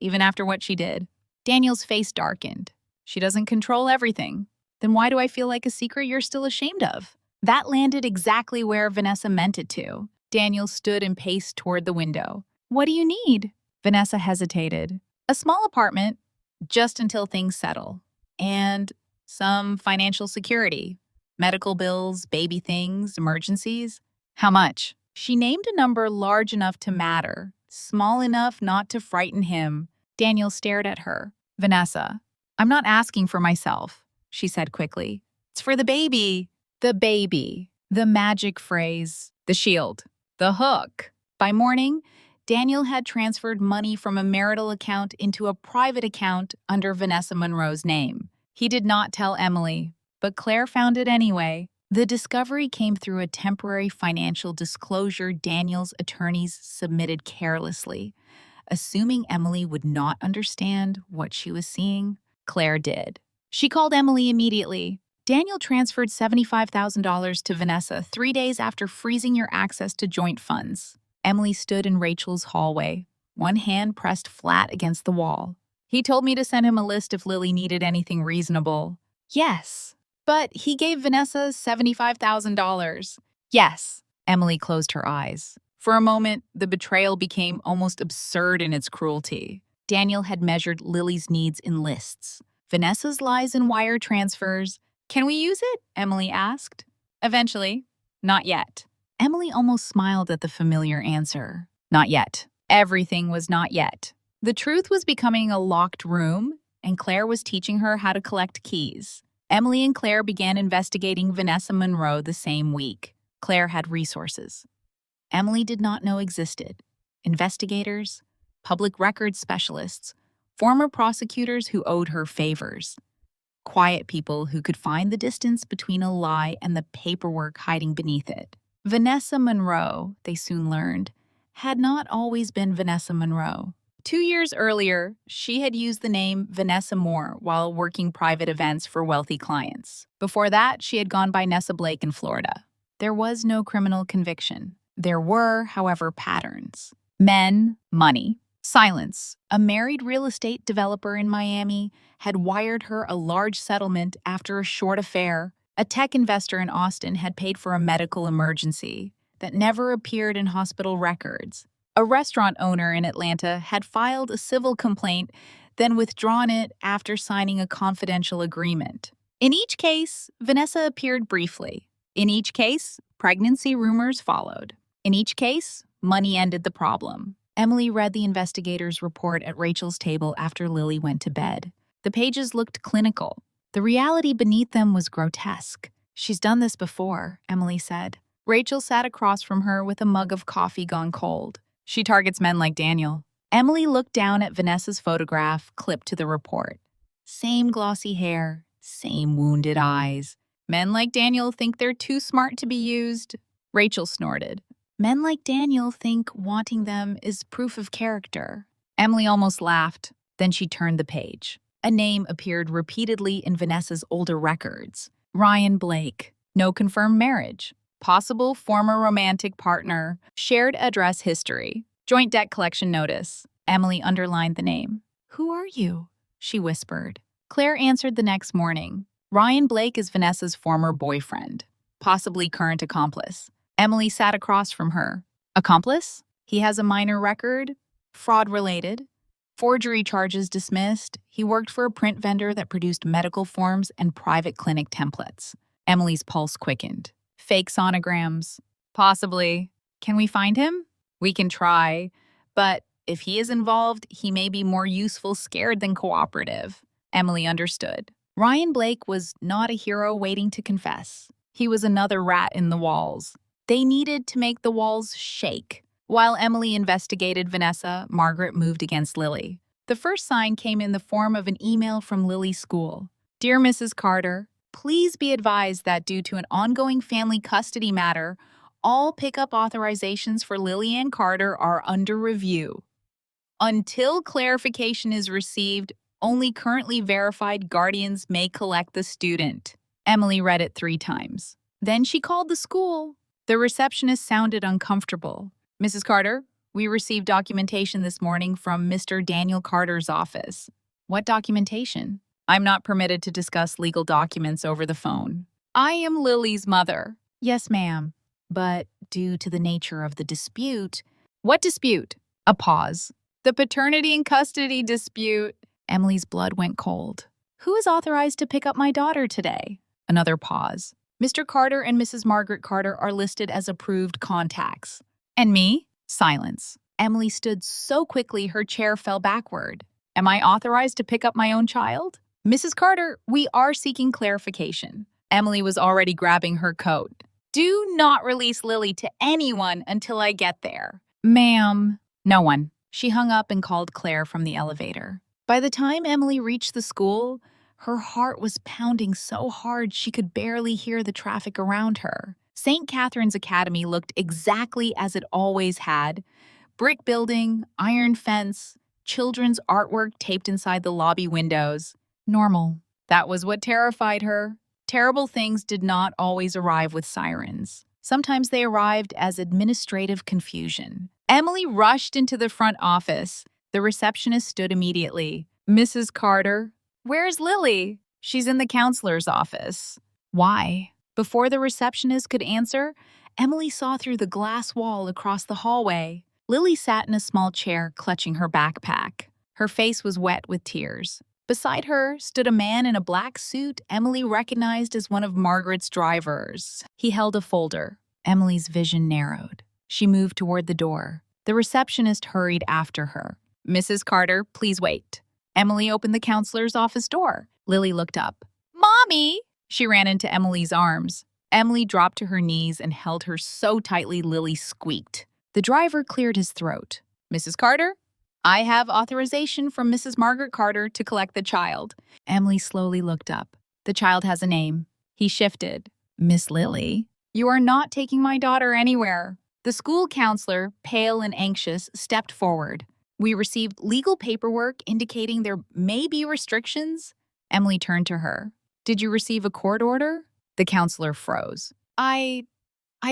Even after what she did. Daniel's face darkened. She doesn't control everything. Then why do I feel like a secret you're still ashamed of? That landed exactly where Vanessa meant it to. Daniel stood and paced toward the window. What do you need? Vanessa hesitated. A small apartment, just until things settle. And some financial security. Medical bills, baby things, emergencies. How much? She named a number large enough to matter, small enough not to frighten him. Daniel stared at her. Vanessa, I'm not asking for myself, she said quickly. It's for the baby. The baby. The magic phrase. The shield. The hook. By morning, Daniel had transferred money from a marital account into a private account under Vanessa Monroe's name. He did not tell Emily, but Claire found it anyway. The discovery came through a temporary financial disclosure Daniel's attorneys submitted carelessly. Assuming Emily would not understand what she was seeing, Claire did. She called Emily immediately. Daniel transferred $75,000 to Vanessa 3 days after freezing your access to joint funds. Emily stood in Rachel's hallway, one hand pressed flat against the wall. He told me to send him a list if Lily needed anything reasonable. Yes. But he gave Vanessa $75,000. Yes. Emily closed her eyes. For a moment, the betrayal became almost absurd in its cruelty. Daniel had measured Lily's needs in lists. Vanessa's lies in wire transfers. Can we use it? Emily asked. Eventually. Not yet. Emily almost smiled at the familiar answer. Not yet. Everything was not yet. The truth was becoming a locked room, and Claire was teaching her how to collect keys. Emily and Claire began investigating Vanessa Monroe the same week. Claire had resources Emily did not know existed. Investigators, public records specialists, former prosecutors who owed her favors, quiet people who could find the distance between a lie and the paperwork hiding beneath it. Vanessa Monroe, they soon learned, had not always been Vanessa Monroe. 2 years earlier, she had used the name Vanessa Moore while working private events for wealthy clients. Before that, she had gone by Nessa Blake in Florida. There was no criminal conviction. There were, however, patterns. Men, money, silence. A married real estate developer in Miami had wired her a large settlement after a short affair. A tech investor in Austin had paid for a medical emergency that never appeared in hospital records. A restaurant owner in Atlanta had filed a civil complaint, then withdrawn it after signing a confidential agreement. In each case, Vanessa appeared briefly. In each case, pregnancy rumors followed. In each case, money ended the problem. Emily read the investigator's report at Rachel's table after Lily went to bed. The pages looked clinical. The reality beneath them was grotesque. "She's done this before," Emily said. Rachel sat across from her with a mug of coffee gone cold. "She targets men like Daniel." Emily looked down at Vanessa's photograph clipped to the report. Same glossy hair, same wounded eyes. "Men like Daniel think they're too smart to be used." Rachel snorted. "Men like Daniel think wanting them is proof of character." Emily almost laughed. Then she turned the page. A name appeared repeatedly in Vanessa's older records. Ryan Blake. No confirmed marriage. Possible former romantic partner. Shared address history. Joint debt collection notice. Emily underlined the name. "Who are you?" she whispered. Claire answered the next morning. "Ryan Blake is Vanessa's former boyfriend. Possibly current accomplice." Emily sat across from her. "Accomplice? He has a minor record? Fraud-related? Forgery charges dismissed. He worked for a print vendor that produced medical forms and private clinic templates." Emily's pulse quickened. "Fake sonograms? Possibly. Can we find him?" "We can try. But if he is involved, he may be more useful scared than cooperative." Emily understood. Ryan Blake was not a hero waiting to confess. He was another rat in the walls. They needed to make the walls shake. While Emily investigated Vanessa, Margaret moved against Lily. The first sign came in the form of an email from Lily's school. "Dear Mrs. Carter, please be advised that due to an ongoing family custody matter, all pickup authorizations for Lily Ann Carter are under review. Until clarification is received, only currently verified guardians may collect the student." Emily read it 3 times. Then she called the school. The receptionist sounded uncomfortable. "Mrs. Carter, we received documentation this morning from Mr. Daniel Carter's office." "What documentation?" "I'm not permitted to discuss legal documents over the phone." "I am Lily's mother." "Yes, ma'am. But due to the nature of the dispute—" "What dispute?" A pause. "The paternity and custody dispute." Emily's blood went cold. "Who is authorized to pick up my daughter today?" Another pause. "Mr. Carter and Mrs. Margaret Carter are listed as approved contacts." "And me?" Silence. Emily stood so quickly her chair fell backward. "Am I authorized to pick up my own child?" "Mrs. Carter, we are seeking clarification." Emily was already grabbing her coat. "Do not release Lily to anyone until I get there." "Ma'am." "No one." She hung up and called Claire from the elevator. By the time Emily reached the school, her heart was pounding so hard she could barely hear the traffic around her. St. Catherine's Academy looked exactly as it always had. Brick building, iron fence, children's artwork taped inside the lobby windows. Normal. That was what terrified her. Terrible things did not always arrive with sirens. Sometimes they arrived as administrative confusion. Emily rushed into the front office. The receptionist stood immediately. "Mrs. Carter?" "Where's Lily?" "She's in the counselor's office." "Why?" Before the receptionist could answer, Emily saw through the glass wall across the hallway. Lily sat in a small chair, clutching her backpack. Her face was wet with tears. Beside her stood a man in a black suit Emily recognized as one of Margaret's drivers. He held a folder. Emily's vision narrowed. She moved toward the door. The receptionist hurried after her. "Mrs. Carter, please wait." Emily opened the counselor's office door. Lily looked up. "Mommy!" She ran into Emily's arms. Emily dropped to her knees and held her so tightly Lily squeaked. The driver cleared his throat. "Mrs. Carter?" I have authorization from Mrs. Margaret Carter to collect the child. Emily slowly looked up. The child has a name. He shifted. Miss Lily, you are not taking my daughter anywhere. The school counselor, pale and anxious, stepped forward. We received legal paperwork indicating there may be restrictions. Emily turned to her. Did you receive a court order? The counselor froze. I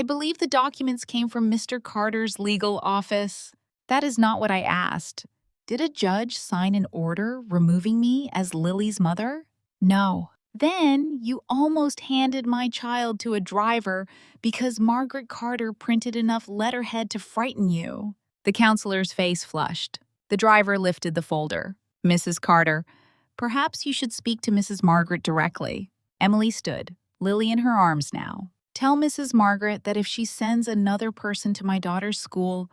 believe the documents came from Mr. Carter's legal office. That is not what I asked. Did a judge sign an order removing me as Lily's mother? No. Then you almost handed my child to a driver because Margaret Carter printed enough letterhead to frighten you. The counselor's face flushed. The driver lifted the folder. Mrs. Carter, perhaps you should speak to Mrs. Margaret directly. Emily stood, Lily in her arms now. Tell Mrs. Margaret that if she sends another person to my daughter's school,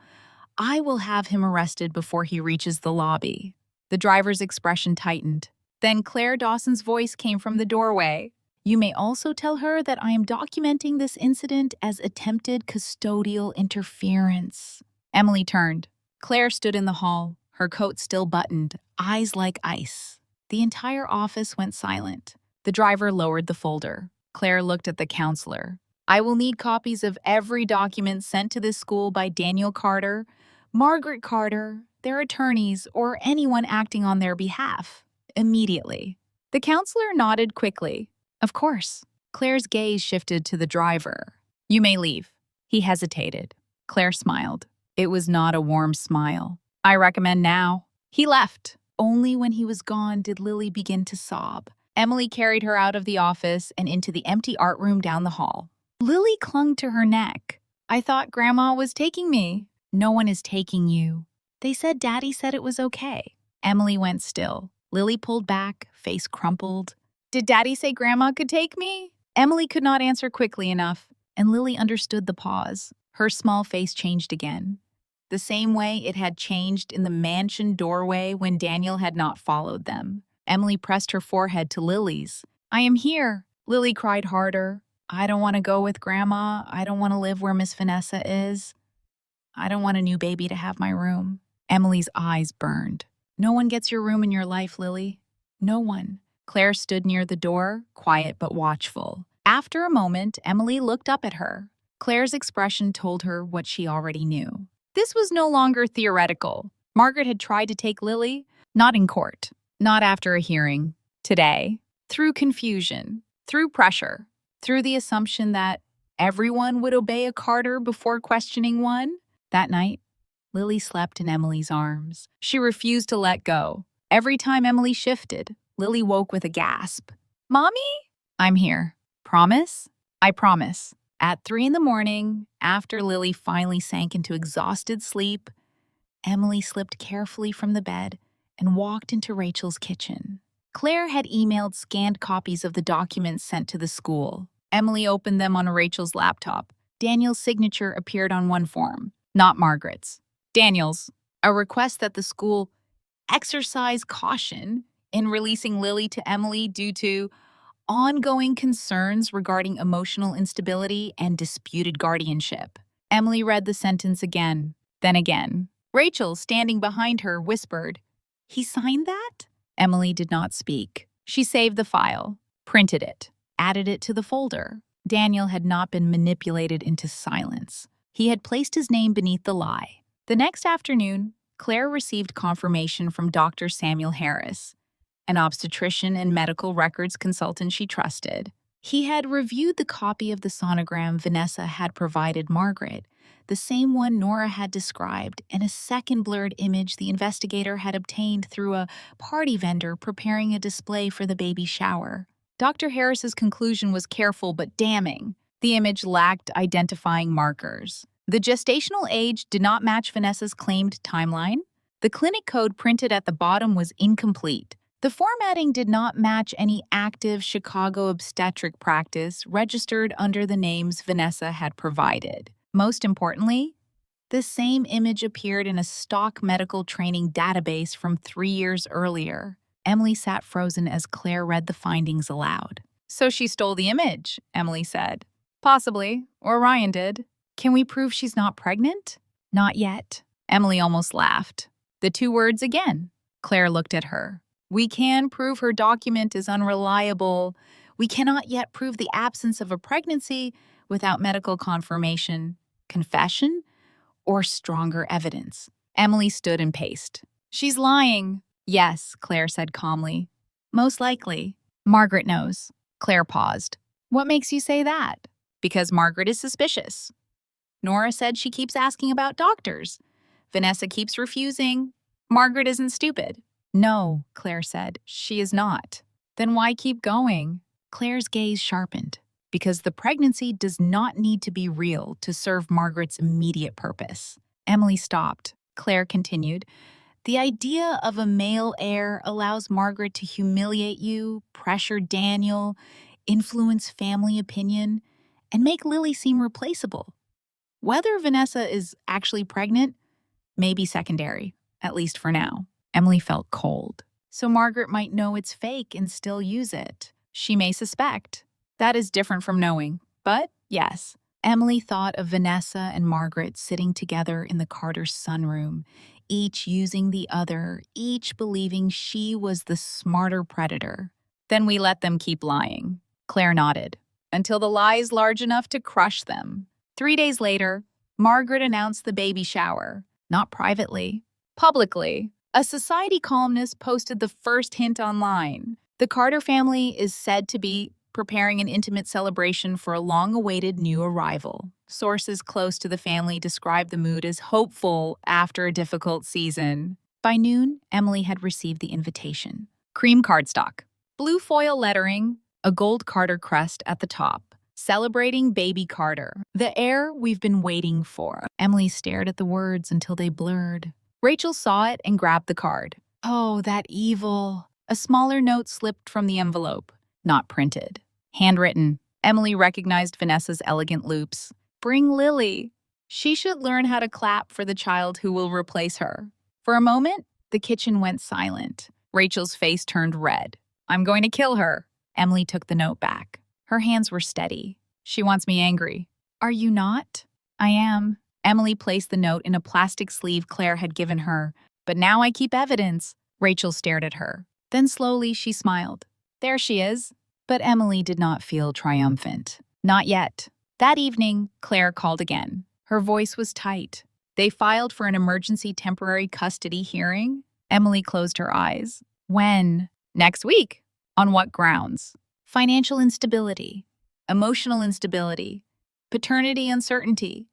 I will have him arrested before he reaches the lobby. The driver's expression tightened. Then Claire Dawson's voice came from the doorway. You may also tell her that I am documenting this incident as attempted custodial interference. Emily turned. Claire stood in the hall, her coat still buttoned, eyes like ice. The entire office went silent. The driver lowered the folder. Claire looked at the counselor. I will need copies of every document sent to this school by Daniel Carter, Margaret Carter, their attorneys, or anyone acting on their behalf. Immediately. The counselor nodded quickly. Of course. Claire's gaze shifted to the driver. You may leave. He hesitated. Claire smiled. It was not a warm smile. I recommend now. He left. Only when he was gone did Lily begin to sob. Emily carried her out of the office and into the empty art room down the hall. Lily clung to her neck. I thought Grandma was taking me. No one is taking you. They said Daddy said it was okay. Emily went still. Lily pulled back, face crumpled. Did Daddy say Grandma could take me? Emily could not answer quickly enough, and Lily understood the pause. Her small face changed again. The same way it had changed in the mansion doorway when Daniel had not followed them. Emily pressed her forehead to Lily's. I am here. Lily cried harder. I don't want to go with Grandma. I don't want to live where Miss Vanessa is. I don't want a new baby to have my room. Emily's eyes burned. No one gets your room in your life, Lily. No one. Claire stood near the door, quiet but watchful. After a moment, Emily looked up at her. Claire's expression told her what she already knew. This was no longer theoretical. Margaret had tried to take Lily, not in court, not after a hearing, today, through confusion, through pressure, through the assumption that everyone would obey a Carter before questioning one. That night, Lily slept in Emily's arms. She refused to let go. Every time Emily shifted, Lily woke with a gasp. Mommy? I'm here. Promise? I promise. At 3 a.m, after Lily finally sank into exhausted sleep, Emily slipped carefully from the bed and walked into Rachel's kitchen. Claire had emailed scanned copies of the documents sent to the school. Emily opened them on Rachel's laptop. Daniel's signature appeared on one form, not Margaret's. Daniel's, a request that the school exercise caution in releasing Lily to Emily due to ongoing concerns regarding emotional instability and disputed guardianship. Emily read the sentence again, then again. Rachel, standing behind her, whispered, He signed that? Emily did not speak. She saved the file, printed it, added it to the folder. Daniel had not been manipulated into silence. He had placed his name beneath the lie. The next afternoon, Claire received confirmation from Dr. Samuel Harris, an obstetrician and medical records consultant she trusted. He had reviewed the copy of the sonogram Vanessa had provided Margaret, the same one Nora had described, and a second blurred image the investigator had obtained through a party vendor preparing a display for the baby shower. Dr. Harris's conclusion was careful but damning. The image lacked identifying markers. The gestational age did not match Vanessa's claimed timeline. The clinic code printed at the bottom was incomplete. The formatting did not match any active Chicago obstetric practice registered under the names Vanessa had provided. Most importantly, the same image appeared in a stock medical training database from 3 years earlier. Emily sat frozen as Claire read the findings aloud. So she stole the image, Emily said. Possibly, or Ryan did. Can we prove she's not pregnant? Not yet. Emily almost laughed. The two words again. Claire looked at her. We can prove her document is unreliable. We cannot yet prove the absence of a pregnancy without medical confirmation, confession, or stronger evidence. Emily stood and paced. She's lying. Yes, Claire said calmly. Most likely. Margaret knows. Claire paused. What makes you say that? Because Margaret is suspicious. Nora said she keeps asking about doctors. Vanessa keeps refusing. Margaret isn't stupid. No, Claire said. She is not. Then why keep going? Claire's gaze sharpened. Because the pregnancy does not need to be real to serve Margaret's immediate purpose. Emily stopped. Claire continued. The idea of a male heir allows Margaret to humiliate you, pressure Daniel, influence family opinion, and make Lily seem replaceable. Whether Vanessa is actually pregnant may be secondary, at least for now. Emily felt cold. So Margaret might know it's fake and still use it. She may suspect. That is different from knowing. But, yes. Emily thought of Vanessa and Margaret sitting together in the Carter's sunroom, each using the other, each believing she was the smarter predator. Then we let them keep lying. Claire nodded. Until the lie is large enough to crush them. 3 days later, Margaret announced the baby shower. Not privately, publicly. A society columnist posted the first hint online. The Carter family is said to be preparing an intimate celebration for a long-awaited new arrival. Sources close to the family described the mood as hopeful after a difficult season. By noon, Emily had received the invitation. Cream cardstock, blue foil lettering, a gold Carter crest at the top, celebrating baby Carter, the heir we've been waiting for. Emily stared at the words until they blurred. Rachel saw it and grabbed the card. Oh, that evil. A smaller note slipped from the envelope. Not printed. Handwritten. Emily recognized Vanessa's elegant loops. Bring Lily. She should learn how to clap for the child who will replace her. For a moment, the kitchen went silent. Rachel's face turned red. I'm going to kill her. Emily took the note back. Her hands were steady. She wants me angry. Are you not? I am. Emily placed the note in a plastic sleeve Claire had given her. But now I keep evidence. Rachel stared at her. Then slowly she smiled. There she is. But Emily did not feel triumphant. Not yet. That evening, Claire called again. Her voice was tight. They filed for an emergency temporary custody hearing. Emily closed her eyes. When? Next week. On what grounds? Financial instability, emotional instability, paternity uncertainty,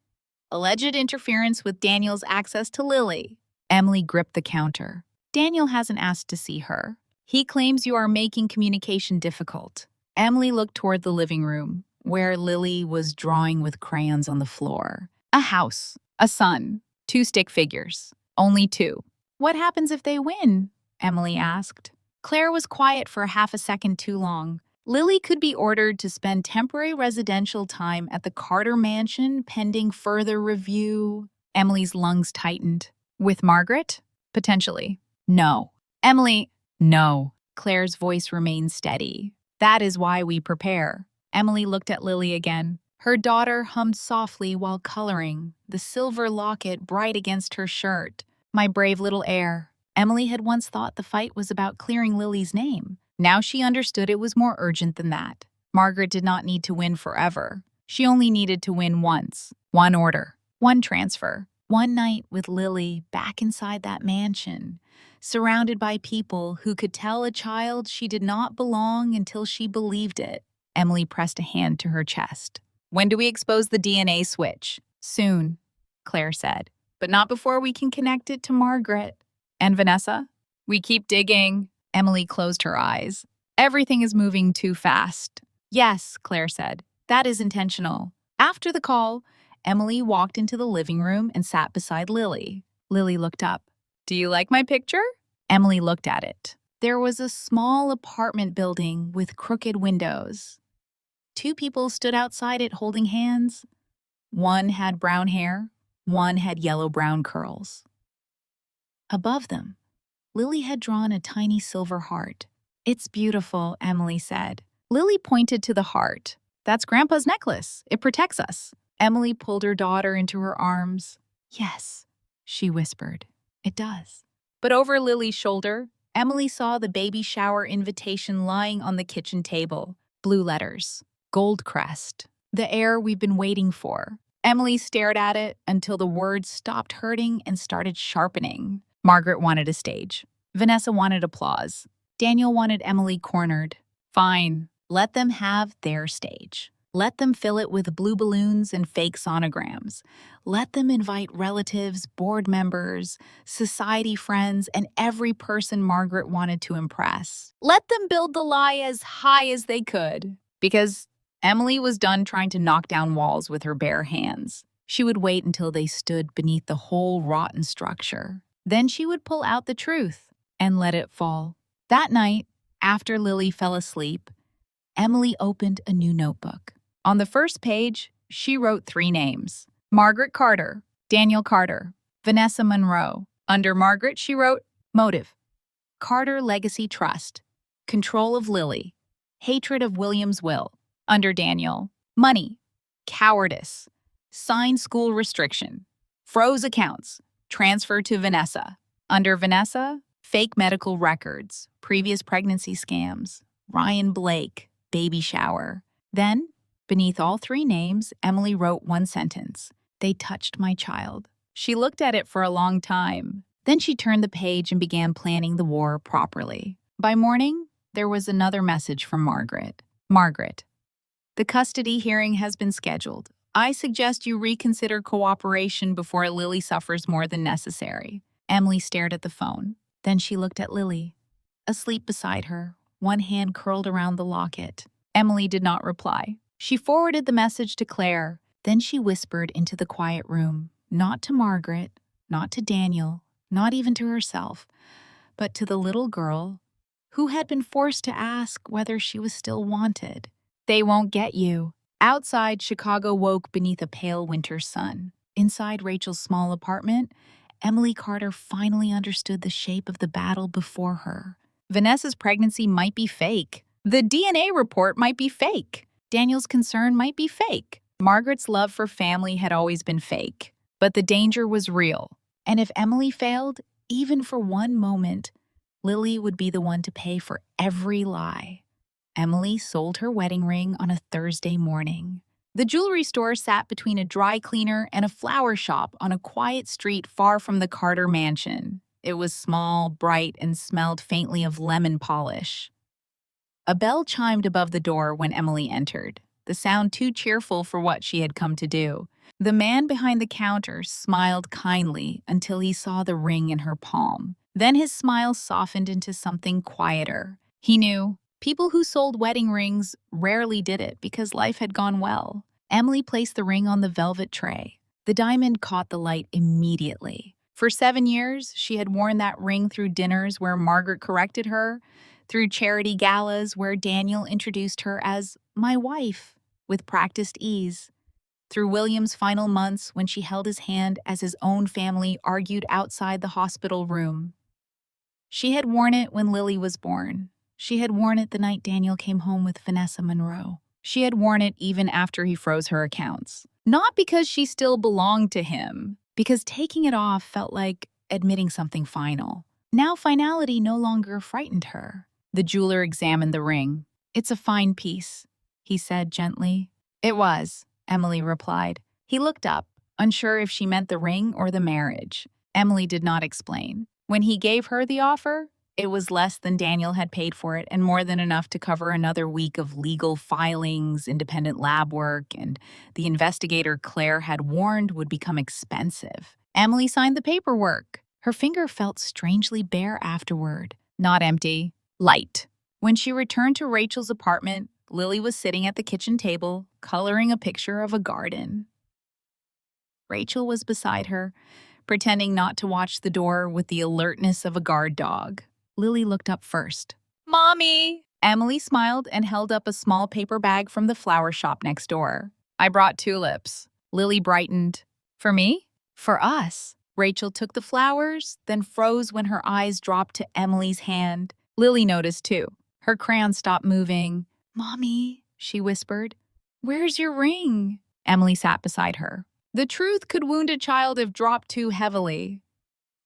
alleged interference with Daniel's access to Lily. Emily gripped the counter. Daniel hasn't asked to see her. He claims you are making communication difficult. Emily looked toward the living room, where Lily was drawing with crayons on the floor. A house, a son, 2 stick figures. Only 2. What happens if they win? Emily asked. Claire was quiet for half a second too long. Lily could be ordered to spend temporary residential time at the Carter mansion pending further review. Emily's lungs tightened. With Margaret? Potentially. No. Emily, no. Claire's voice remained steady. That is why we prepare. Emily looked at Lily again. Her daughter hummed softly while coloring, the silver locket bright against her shirt. My brave little heir. Emily had once thought the fight was about clearing Lily's name. Now she understood it was more urgent than that. Margaret did not need to win forever. She only needed to win once. One order. One transfer. One night with Lily back inside that mansion, surrounded by people who could tell a child she did not belong until she believed it. Emily pressed a hand to her chest. When do we expose the DNA switch? Soon, Claire said. But not before we can connect it to Margaret. And Vanessa? We keep digging. Emily closed her eyes. Everything is moving too fast. Yes, Claire said. That is intentional. After the call, Emily walked into the living room and sat beside Lily. Lily looked up. Do you like my picture? Emily looked at it. There was a small apartment building with crooked windows. 2 people stood outside it holding hands. One had brown hair, one had yellow-brown curls. Above them, Lily had drawn a tiny silver heart. It's beautiful, Emily said. Lily pointed to the heart. That's Grandpa's necklace. It protects us. Emily pulled her daughter into her arms. Yes, she whispered. It does. But over Lily's shoulder, Emily saw the baby shower invitation lying on the kitchen table. Blue letters. Gold crest. The heir we've been waiting for. Emily stared at it until the words stopped hurting and started sharpening. Margaret wanted a stage. Vanessa wanted applause. Daniel wanted Emily cornered. Fine, let them have their stage. Let them fill it with blue balloons and fake sonograms. Let them invite relatives, board members, society friends, and every person Margaret wanted to impress. Let them build the lie as high as they could. Because Emily was done trying to knock down walls with her bare hands. She would wait until they stood beneath the whole rotten structure. Then she would pull out the truth and let it fall. That night, after Lily fell asleep, Emily opened a new notebook. On the first page, she wrote 3 names: Margaret Carter, Daniel Carter, Vanessa Monroe. Under Margaret, she wrote motive: Carter Legacy Trust, control of Lily, hatred of William's will. Under Daniel, money, cowardice, signed school restriction, froze accounts, transfer to Vanessa. Under Vanessa, fake medical records, previous pregnancy scams, Ryan Blake, baby shower. Then, beneath all 3 names, Emily wrote 1 sentence. They touched my child. She looked at it for a long time. Then she turned the page and began planning the war properly. By morning, there was another message from Margaret. Margaret, the custody hearing has been scheduled. I suggest you reconsider cooperation before Lily suffers more than necessary. Emily stared at the phone. Then she looked at Lily, asleep beside her, one hand curled around the locket. Emily did not reply. She forwarded the message to Claire. Then she whispered into the quiet room, not to Margaret, not to Daniel, not even to herself, but to the little girl who had been forced to ask whether she was still wanted. They won't get you. Outside, Chicago woke beneath a pale winter sun. Inside Rachel's small apartment, Emily Carter finally understood the shape of the battle before her. Vanessa's pregnancy might be fake. The DNA report might be fake. Daniel's concern might be fake. Margaret's love for family had always been fake. But the danger was real. And if Emily failed, even for one moment, Lily would be the one to pay for every lie. Emily sold her wedding ring on a Thursday morning. The jewelry store sat between a dry cleaner and a flower shop on a quiet street far from the Carter mansion. It was small, bright, and smelled faintly of lemon polish. A bell chimed above the door when Emily entered, the sound too cheerful for what she had come to do. The man behind the counter smiled kindly until he saw the ring in her palm. Then his smile softened into something quieter. He knew people who sold wedding rings rarely did it because life had gone well. Emily placed the ring on the velvet tray. The diamond caught the light immediately. For 7 years, she had worn that ring through dinners where Margaret corrected her, through charity galas where Daniel introduced her as my wife with practiced ease, through William's final months when she held his hand as his own family argued outside the hospital room. She had worn it when Lily was born. She had worn it the night Daniel came home with Vanessa Monroe. She had worn it even after he froze her accounts. Not because she still belonged to him, because taking it off felt like admitting something final. Now finality no longer frightened her. The jeweler examined the ring. "It's a fine piece," he said gently. "It was," Emily replied. He looked up, unsure if she meant the ring or the marriage. Emily did not explain. When he gave her the offer, it was less than Daniel had paid for it and more than enough to cover another week of legal filings, independent lab work, and the investigator Claire had warned would become expensive. Emily signed the paperwork. Her finger felt strangely bare afterward. Not empty, light. When she returned to Rachel's apartment, Lily was sitting at the kitchen table, coloring a picture of a garden. Rachel was beside her, pretending not to watch the door with the alertness of a guard dog. Lily looked up first. "Mommy!" Emily smiled and held up a small paper bag from the flower shop next door. "I brought tulips." Lily brightened. "For me?" "For us." Rachel took the flowers, then froze when her eyes dropped to Emily's hand. Lily noticed too. Her crayon stopped moving. "Mommy," she whispered, "where's your ring?" Emily sat beside her. The truth could wound a child if dropped too heavily.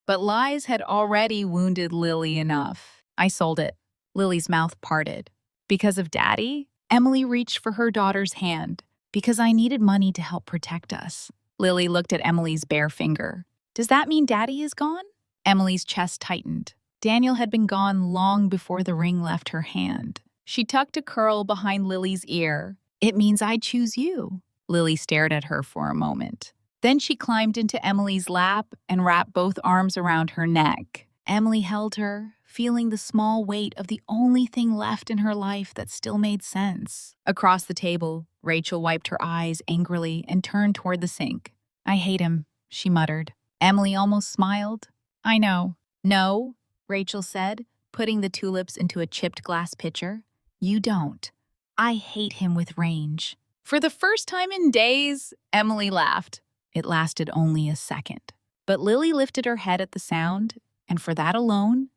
But lies had already wounded Lily enough. I sold it. Lily's mouth parted. Because of Daddy? Emily reached for her daughter's hand. Because I needed money to help protect us. Lily looked at Emily's bare finger. Does that mean Daddy is gone? Emily's chest tightened. Daniel had been gone long before the ring left her hand. She tucked a curl behind Lily's ear. It means I choose you. Lily stared at her for a moment. Then she climbed into Emily's lap and wrapped both arms around her neck. Emily held her, feeling the small weight of the only thing left in her life that still made sense. Across the table, Rachel wiped her eyes angrily and turned toward the sink. I hate him, she muttered. Emily almost smiled. I know. No, Rachel said, putting the tulips into a chipped glass pitcher. You don't. I hate him with range. For the first time in days, Emily laughed. It lasted only a second. But Lily lifted her head at the sound, and for that alone,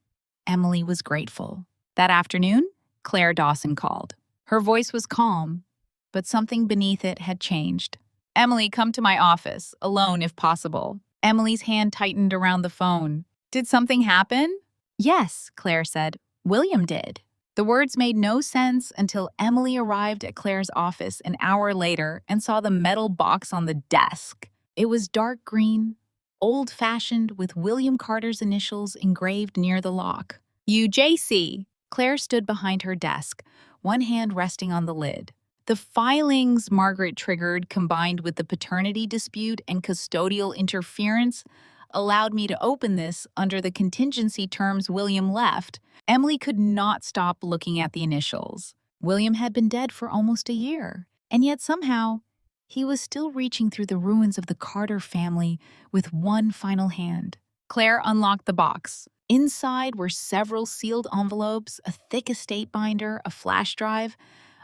Emily was grateful. That afternoon, Claire Dawson called. Her voice was calm, but something beneath it had changed. Emily, come to my office, alone if possible. Emily's hand tightened around the phone. Did something happen? Yes, Claire said. William did. The words made no sense until Emily arrived at Claire's office an hour later and saw the metal box on the desk. It was dark green, old-fashioned, with William Carter's initials engraved near the lock. UJC. Claire stood behind her desk, one hand resting on the lid. The filings Margaret triggered, combined with the paternity dispute and custodial interference, allowed me to open this under the contingency terms William left. Emily could not stop looking at the initials. William had been dead for almost a year, and yet somehow he was still reaching through the ruins of the Carter family with one final hand. Claire unlocked the box. Inside were several sealed envelopes, a thick estate binder, a flash drive,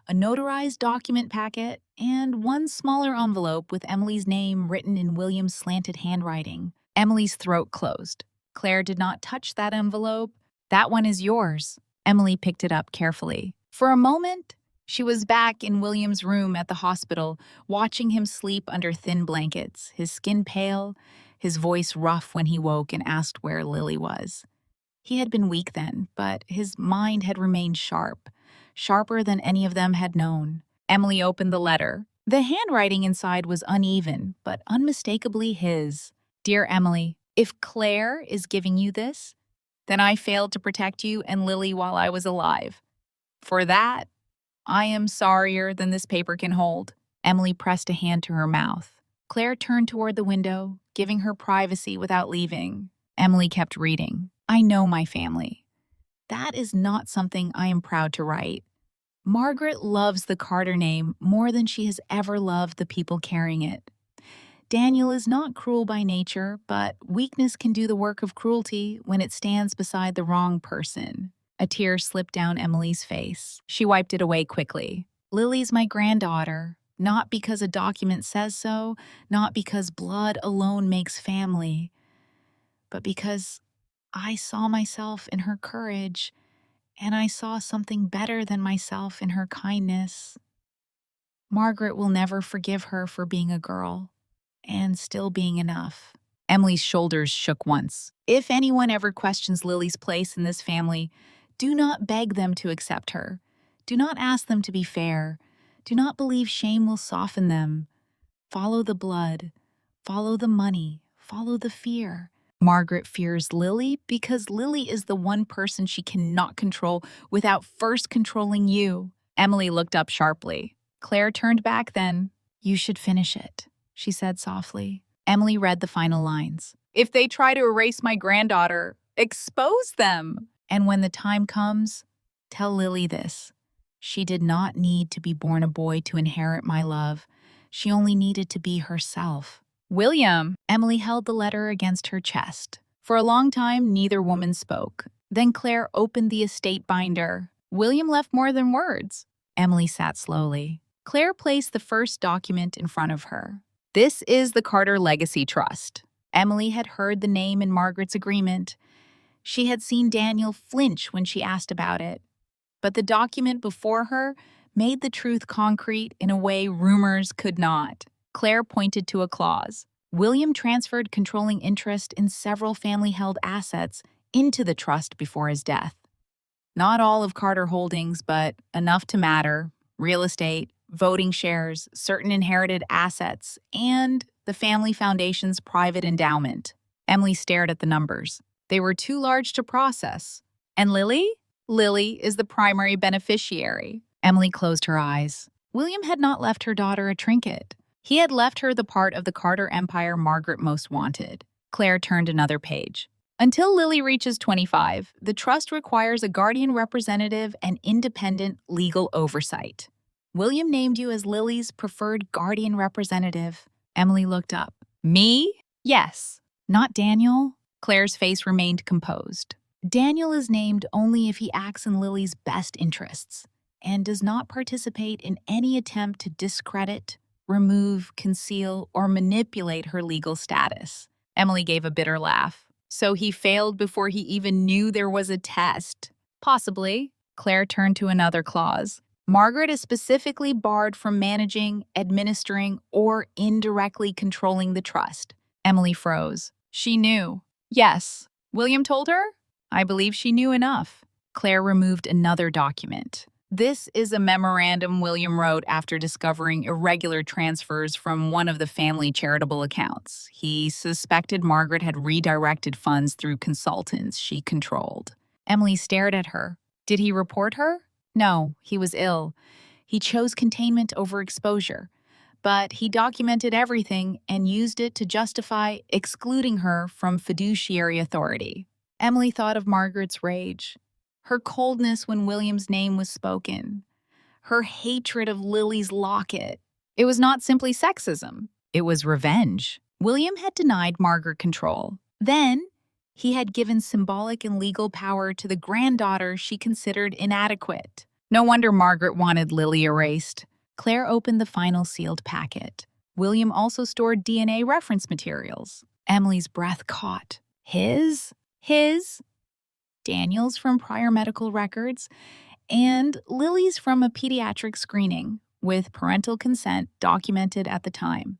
a notarized document packet, and one smaller envelope with Emily's name written in William's slanted handwriting. Emily's throat closed. Claire did not touch that envelope. That one is yours. Emily picked it up carefully. For a moment, she was back in William's room at the hospital, watching him sleep under thin blankets, his skin pale, his voice rough when he woke and asked where Lily was. He had been weak then, but his mind had remained sharp, sharper than any of them had known. Emily opened the letter. The handwriting inside was uneven, but unmistakably his. Dear Emily, if Claire is giving you this, then I failed to protect you and Lily while I was alive. For that, I am sorrier than this paper can hold. Emily pressed a hand to her mouth. Claire turned toward the window, giving her privacy without leaving. Emily kept reading. I know my family. That is not something I am proud to write. Margaret loves the Carter name more than she has ever loved the people carrying it. Daniel is not cruel by nature, but weakness can do the work of cruelty when it stands beside the wrong person. A tear slipped down Emily's face. She wiped it away quickly. Lily's my granddaughter, not because a document says so, not because blood alone makes family, but because I saw myself in her courage, and I saw something better than myself in her kindness. Margaret will never forgive her for being a girl and still being enough. Emily's shoulders shook once. If anyone ever questions Lily's place in this family, do not beg them to accept her. Do not ask them to be fair. Do not believe shame will soften them. Follow the blood. Follow the money. Follow the fear. Margaret fears Lily because Lily is the one person she cannot control without first controlling you. Emily looked up sharply. Claire turned back then. You should finish it, she said softly. Emily read the final lines. If they try to erase my granddaughter, expose them. And when the time comes, tell Lily this. She did not need to be born a boy to inherit my love. She only needed to be herself. William! Emily held the letter against her chest. For a long time, neither woman spoke. Then Claire opened the estate binder. William left more than words. Emily sat slowly. Claire placed the first document in front of her. This is the Carter Legacy Trust. Emily had heard the name in Margaret's agreement. She had seen Daniel flinch when she asked about it. But the document before her made the truth concrete in a way rumors could not. Claire pointed to a clause. William transferred controlling interest in several family-held assets into the trust before his death. Not all of Carter Holdings, but enough to matter: real estate, voting shares, certain inherited assets, and the family foundation's private endowment. Emily stared at the numbers. They were too large to process. And Lily? Lily is the primary beneficiary. Emily closed her eyes. William had not left her daughter a trinket. He had left her the part of the Carter empire Margaret most wanted. Claire turned another page. Until Lily reaches 25, the trust requires a guardian representative and independent legal oversight. William named you as Lily's preferred guardian representative. Emily looked up. Me? Yes. Not Daniel? Claire's face remained composed. Daniel is named only if he acts in Lily's best interests and does not participate in any attempt to discredit, remove, conceal, or manipulate her legal status. Emily gave a bitter laugh. So he failed before he even knew there was a test. Possibly. Claire turned to another clause. Margaret is specifically barred from managing, administering, or indirectly controlling the trust. Emily froze. She knew. Yes. William told her? I believe she knew enough. Claire removed another document. This is a memorandum William wrote after discovering irregular transfers from one of the family charitable accounts. He suspected Margaret had redirected funds through consultants she controlled. Emily stared at her. Did he report her? No, he was ill. He chose containment over exposure. But he documented everything and used it to justify excluding her from fiduciary authority. Emily thought of Margaret's rage. Her coldness when William's name was spoken. Her hatred of Lily's locket. It was not simply sexism. It was revenge. William had denied Margaret control. Then, he had given symbolic and legal power to the granddaughter she considered inadequate. No wonder Margaret wanted Lily erased. Claire opened the final sealed packet. William also stored DNA reference materials. Emily's breath caught. His? Daniel's from prior medical records, and Lily's from a pediatric screening, with parental consent documented at the time.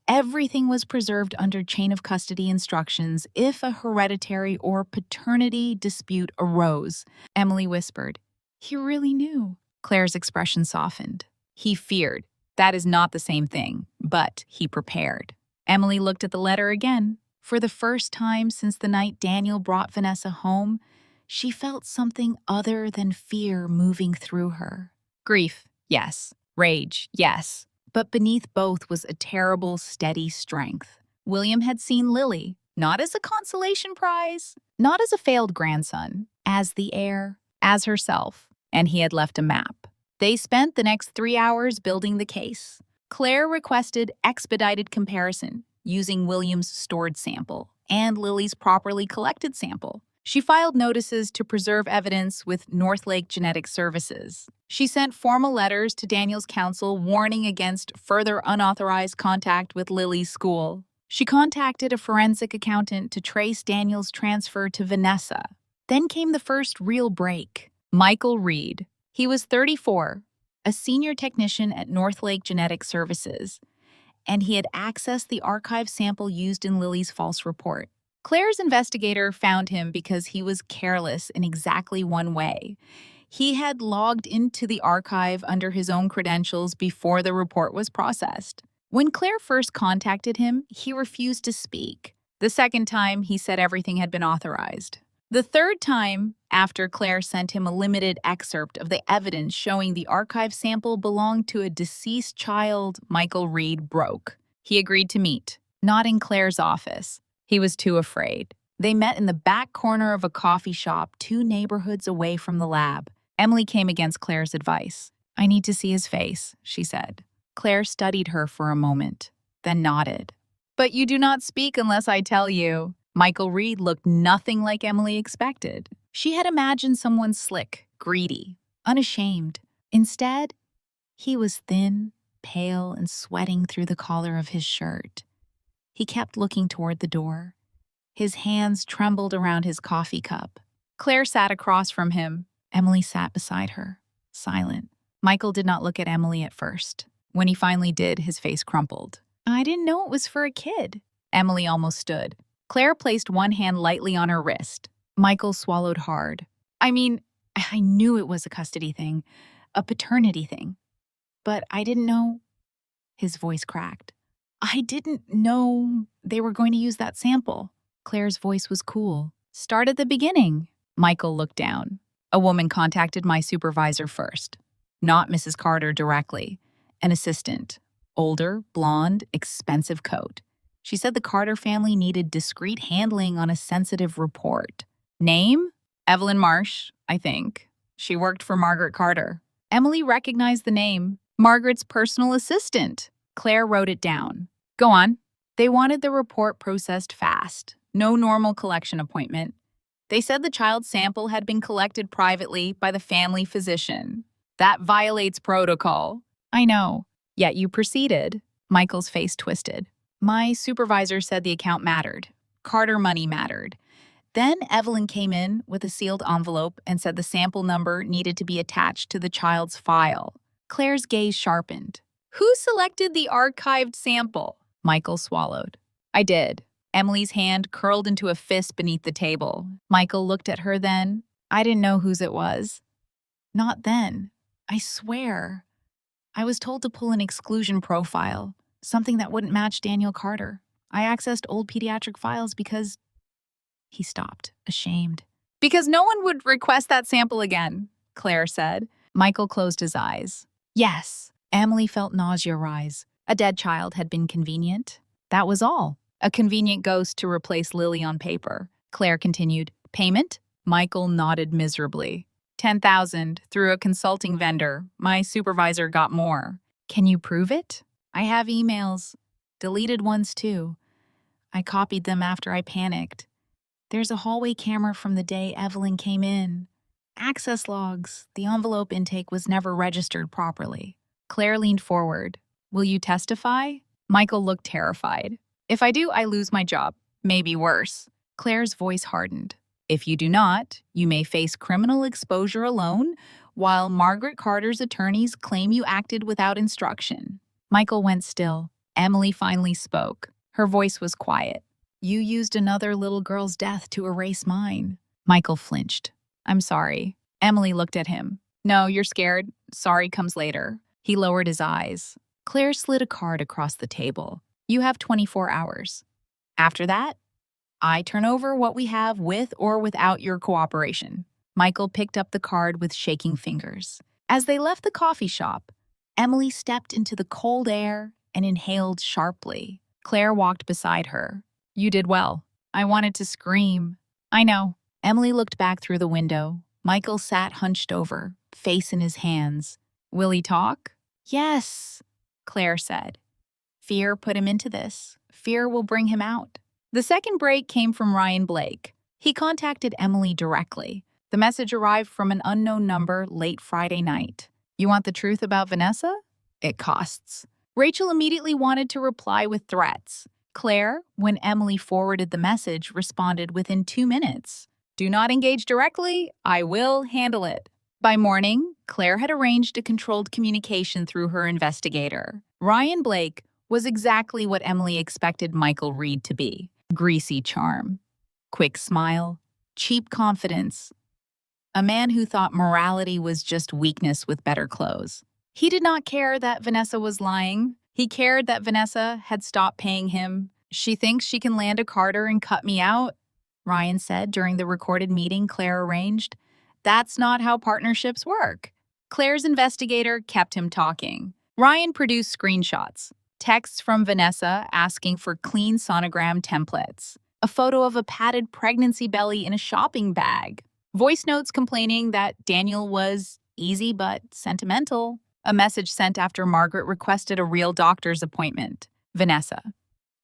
Everything was preserved under chain of custody instructions if a hereditary or paternity dispute arose. Emily whispered, "He really knew." Claire's expression softened. He feared. That is not the same thing, but he prepared. Emily looked at the letter again. For the first time since the night Daniel brought Vanessa home, she felt something other than fear moving through her. Grief, yes. Rage, yes. But beneath both was a terrible, steady strength. William had seen Lily, not as a consolation prize, not as a failed grandson, as the heir, as herself, and he had left a map. They spent the next 3 hours building the case. Claire requested expedited comparison, using William's stored sample and Lily's properly collected sample. She filed notices to preserve evidence with Northlake Genetic Services. She sent formal letters to Daniel's counsel warning against further unauthorized contact with Lily's school. She contacted a forensic accountant to trace Daniel's transfer to Vanessa. Then came the first real break. Michael Reed. He was 34, a senior technician at Northlake Genetic Services, and he had accessed the archive sample used in Lily's false report. Claire's investigator found him because he was careless in exactly one way. He had logged into the archive under his own credentials before the report was processed. When Claire first contacted him, he refused to speak. The second time, he said everything had been authorized. The third time, after Claire sent him a limited excerpt of the evidence showing the archive sample belonged to a deceased child, Michael Reed broke. He agreed to meet, not in Claire's office. He was too afraid. They met in the back corner of a coffee shop 2 neighborhoods away from the lab. Emily came against Claire's advice. "I need to see his face," she said. Claire studied her for a moment, then nodded. "But you do not speak unless I tell you." Michael Reed looked nothing like Emily expected. She had imagined someone slick, greedy, unashamed. Instead, he was thin, pale, and sweating through the collar of his shirt. He kept looking toward the door. His hands trembled around his coffee cup. Claire sat across from him. Emily sat beside her, silent. Michael did not look at Emily at first. When he finally did, his face crumpled. I didn't know it was for a kid. Emily almost stood. Claire placed one hand lightly on her wrist. Michael swallowed hard. I knew it was a custody thing, a paternity thing. But I didn't know. His voice cracked. I didn't know they were going to use that sample. Claire's voice was cool. Start at the beginning. Michael looked down. A woman contacted my supervisor first. Not Mrs. Carter directly. An assistant. Older, blonde, expensive coat. She said the Carter family needed discreet handling on a sensitive report. Name? Evelyn Marsh, I think. She worked for Margaret Carter. Emily recognized the name. Margaret's personal assistant. Claire wrote it down. Go on. They wanted the report processed fast. No normal collection appointment. They said the child's sample had been collected privately by the family physician. That violates protocol. I know. Yet you proceeded. Michael's face twisted. My supervisor said the account mattered. Carter money mattered. Then Evelyn came in with a sealed envelope and said the sample number needed to be attached to the child's file. Claire's gaze sharpened. Who selected the archived sample? Michael swallowed. I did. Emily's hand curled into a fist beneath the table. Michael looked at her then. I didn't know whose it was. Not then. I swear. I was told to pull an exclusion profile, something that wouldn't match Daniel Carter. I accessed old pediatric files because... He stopped, ashamed. Because no one would request that sample again, Claire said. Michael closed his eyes. Yes. Emily felt nausea rise. A dead child had been convenient. That was all. A convenient ghost to replace Lily on paper. Claire continued. Payment? Michael nodded miserably. $10,000 through a consulting vendor. My supervisor got more. Can you prove it? I have emails. Deleted ones too. I copied them after I panicked. There's a hallway camera from the day Evelyn came in. Access logs. The envelope intake was never registered properly. Claire leaned forward. Will you testify? Michael looked terrified. If I do, I lose my job. Maybe worse. Claire's voice hardened. If you do not, you may face criminal exposure alone, while Margaret Carter's attorneys claim you acted without instruction. Michael went still. Emily finally spoke. Her voice was quiet. You used another little girl's death to erase mine. Michael flinched. I'm sorry. Emily looked at him. No, you're scared. Sorry comes later. He lowered his eyes. Claire slid a card across the table. You have 24 hours. After that, I turn over what we have with or without your cooperation. Michael picked up the card with shaking fingers. As they left the coffee shop, Emily stepped into the cold air and inhaled sharply. Claire walked beside her. You did well. I wanted to scream. I know. Emily looked back through the window. Michael sat hunched over, face in his hands. Will he talk? Yes, Claire said. Fear put him into this. Fear will bring him out. The second break came from Ryan Blake. He contacted Emily directly. The message arrived from an unknown number late Friday night. You want the truth about Vanessa? It costs. Rachel immediately wanted to reply with threats. Claire, when Emily forwarded the message, responded within 2 minutes. Do not engage directly. I will handle it. By morning, Claire had arranged a controlled communication through her investigator. Ryan Blake was exactly what Emily expected Michael Reed to be. Greasy charm, quick smile, cheap confidence. A man who thought morality was just weakness with better clothes. He did not care that Vanessa was lying. He cared that Vanessa had stopped paying him. She thinks she can land a Carter and cut me out, Ryan said during the recorded meeting Claire arranged. That's not how partnerships work. Claire's investigator kept him talking. Ryan produced screenshots, texts from Vanessa asking for clean sonogram templates, a photo of a padded pregnancy belly in a shopping bag, voice notes complaining that Daniel was easy but sentimental, a message sent after Margaret requested a real doctor's appointment. Vanessa.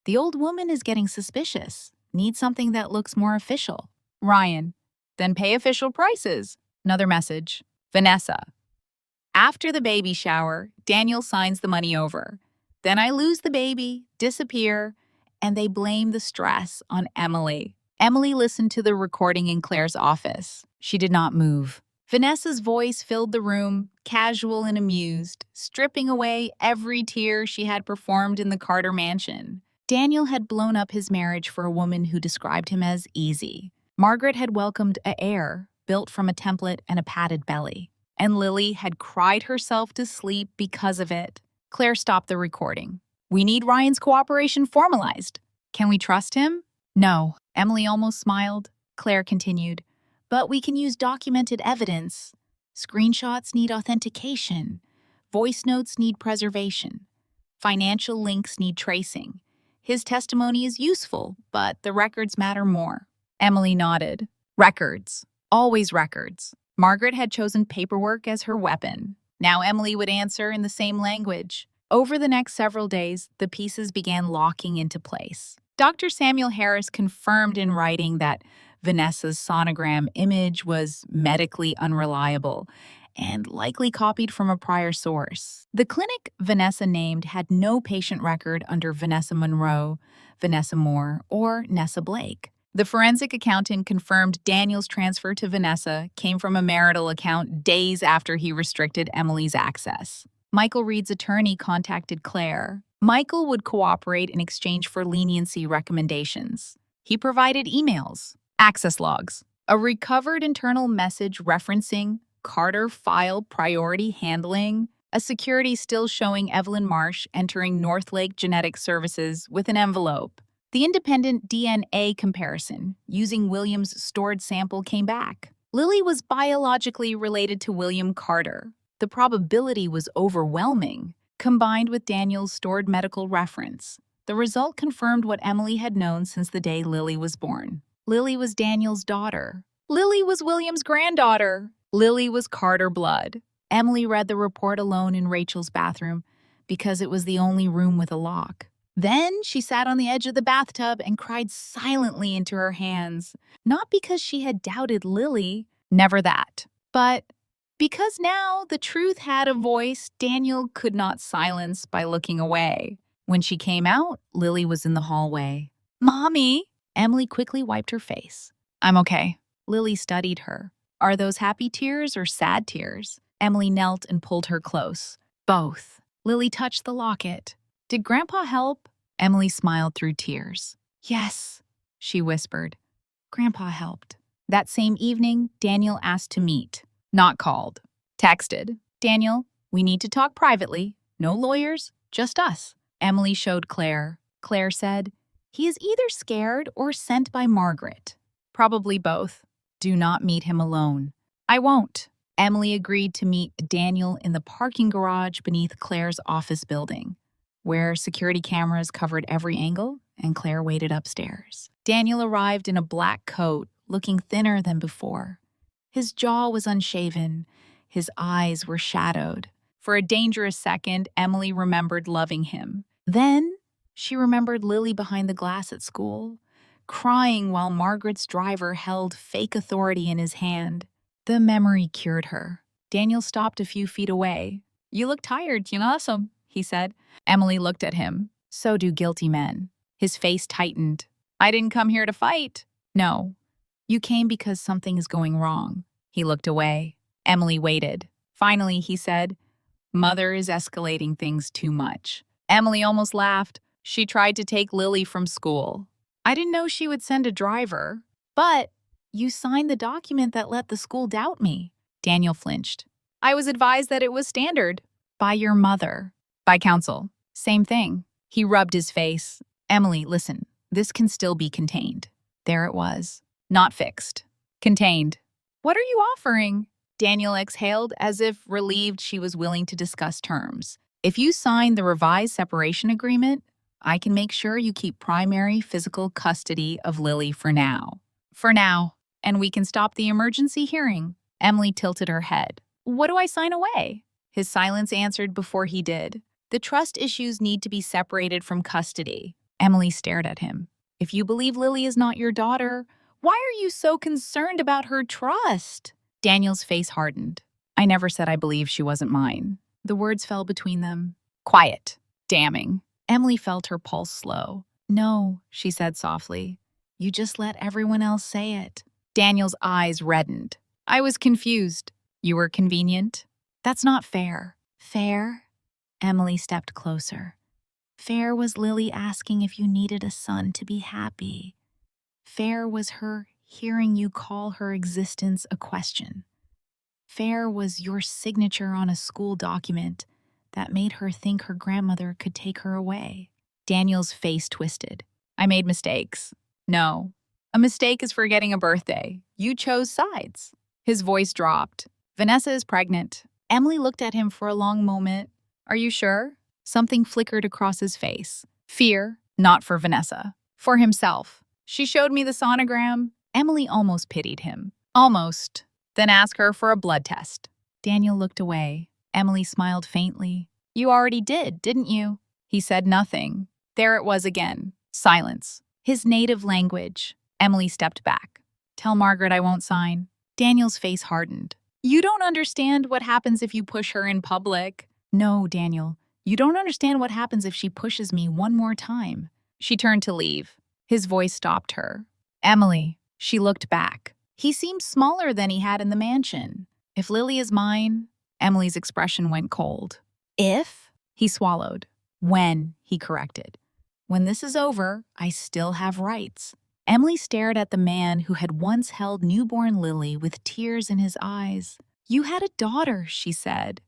The old woman is getting suspicious. Needs something that looks more official. Ryan. Then pay official prices. Another message. Vanessa. After the baby shower, Daniel signs the money over. Then I lose the baby, disappear, and they blame the stress on Emily. Emily listened to the recording in Claire's office. She did not move. Vanessa's voice filled the room, casual and amused, stripping away every tear she had performed in the Carter mansion. Daniel had blown up his marriage for a woman who described him as easy. Margaret had welcomed a heir, built from a template and a padded belly. And Lily had cried herself to sleep because of it. Claire stopped the recording. We need Ryan's cooperation formalized. Can we trust him? No. Emily almost smiled. Claire continued. But we can use documented evidence. Screenshots need authentication. Voice notes need preservation. Financial links need tracing. His testimony is useful, but the records matter more. Emily nodded. Records. Always records. Margaret had chosen paperwork as her weapon. Now Emily would answer in the same language. Over the next several days, the pieces began locking into place. Dr. Samuel Harris confirmed in writing that Vanessa's sonogram image was medically unreliable and likely copied from a prior source. The clinic Vanessa named had no patient record under Vanessa Monroe, Vanessa Moore, or Nessa Blake. The forensic accountant confirmed Daniel's transfer to Vanessa came from a marital account days after he restricted Emily's access. Michael Reed's attorney contacted Claire. Michael would cooperate in exchange for leniency recommendations. He provided emails, access logs, a recovered internal message referencing Carter file priority handling, a security still showing Evelyn Marsh entering Northlake Genetic Services with an envelope. The independent DNA comparison using William's stored sample came back. Lily was biologically related to William Carter. The probability was overwhelming. Combined with Daniel's stored medical reference, the result confirmed what Emily had known since the day Lily was born. Lily was Daniel's daughter. Lily was William's granddaughter. Lily was Carter blood. Emily read the report alone in Rachel's bathroom because it was the only room with a lock. Then she sat on the edge of the bathtub and cried silently into her hands, not because she had doubted Lily, never that, but because now the truth had a voice Daniel could not silence by looking away. When she came out, Lily was in the hallway. Mommy! Emily quickly wiped her face. I'm okay. Lily studied her. Are those happy tears or sad tears? Emily knelt and pulled her close. Both. Lily touched the locket. Did Grandpa help? Emily smiled through tears. Yes, she whispered. Grandpa helped. That same evening, Daniel asked to meet. Not called. Texted. Daniel, we need to talk privately. No lawyers, just us. Emily showed Claire. Claire said, he is either scared or sent by Margaret. Probably both. Do not meet him alone. I won't. Emily agreed to meet Daniel in the parking garage beneath Claire's office building, where security cameras covered every angle and Claire waited upstairs. Daniel arrived in a black coat, looking thinner than before. His jaw was unshaven. His eyes were shadowed. For a dangerous second, Emily remembered loving him. Then she remembered Lily behind the glass at school, crying while Margaret's driver held fake authority in his hand. The memory cured her. Daniel stopped a few feet away. You look tired, you know, he said. Emily looked at him. So do guilty men. His face tightened. I didn't come here to fight. No. You came because something is going wrong. He looked away. Emily waited. Finally, he said, Mother is escalating things too much. Emily almost laughed. She tried to take Lily from school. I didn't know she would send a driver. But you signed the document that let the school doubt me. Daniel flinched. I was advised that it was standard. By your mother. By counsel. Same thing. He rubbed his face. Emily, listen. This can still be contained. There it was. Not fixed. Contained. What are you offering? Daniel exhaled as if relieved she was willing to discuss terms. If you sign the revised separation agreement, I can make sure you keep primary physical custody of Lily for now. For now. And we can stop the emergency hearing. Emily tilted her head. What do I sign away? His silence answered before he did. The trust issues need to be separated from custody. Emily stared at him. If you believe Lily is not your daughter, why are you so concerned about her trust? Daniel's face hardened. I never said I believed she wasn't mine. The words fell between them. Quiet. Damning. Emily felt her pulse slow. No, she said softly. You just let everyone else say it. Daniel's eyes reddened. I was confused. You were convenient? That's not fair. Fair? Emily stepped closer. Fair was Lily asking if you needed a son to be happy. Fair was her hearing you call her existence a question. Fair was your signature on a school document that made her think her grandmother could take her away. Daniel's face twisted. I made mistakes. No. A mistake is forgetting a birthday. You chose sides. His voice dropped. Vanessa is pregnant. Emily looked at him for a long moment. Are you sure? Something flickered across his face. Fear, not for Vanessa. For himself. She showed me the sonogram. Emily almost pitied him. Almost. Then ask her for a blood test. Daniel looked away. Emily smiled faintly. You already did, didn't you? He said nothing. There it was again. Silence. His native language. Emily stepped back. Tell Margaret I won't sign. Daniel's face hardened. You don't understand what happens if you push her in public. No, Daniel. You don't understand what happens if she pushes me one more time. She turned to leave. His voice stopped her. Emily. She looked back. He seemed smaller than he had in the mansion. If Lily is mine, Emily's expression went cold. If? He swallowed. When, he corrected. When this is over, I still have rights. Emily stared at the man who had once held newborn Lily with tears in his eyes. You had a daughter, she said.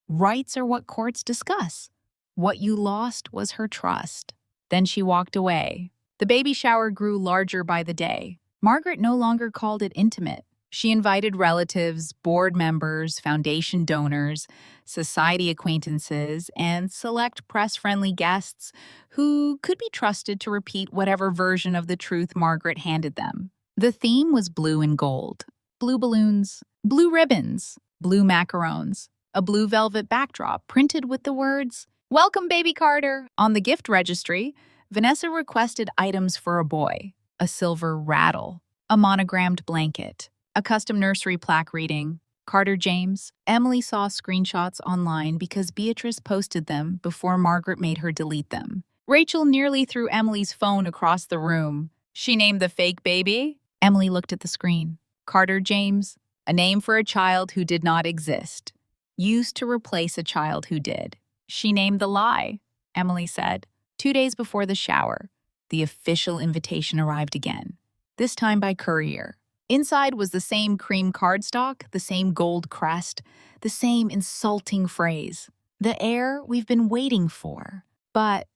Rights are what courts discuss. What you lost was her trust. Then she walked away. The baby shower grew larger by the day. Margaret no longer called it intimate. She invited relatives, board members, foundation donors, society acquaintances, and select press-friendly guests who could be trusted to repeat whatever version of the truth Margaret handed them. The theme was blue and gold. Blue balloons, blue ribbons, blue macarons, a blue velvet backdrop printed with the words, Welcome, Baby Carter. On the gift registry, Vanessa requested items for a boy, a silver rattle, a monogrammed blanket, a custom nursery plaque reading, Carter James. Emily saw screenshots online because Beatrice posted them before Margaret made her delete them. Rachel nearly threw Emily's phone across the room. She named the fake baby. Emily looked at the screen. Carter James, a name for a child who did not exist, used to replace a child who did. She named the lie, Emily said. 2 days before the shower, the official invitation arrived again, this time by courier. Inside was the same cream cardstock, the same gold crest, the same insulting phrase. The heir we've been waiting for. But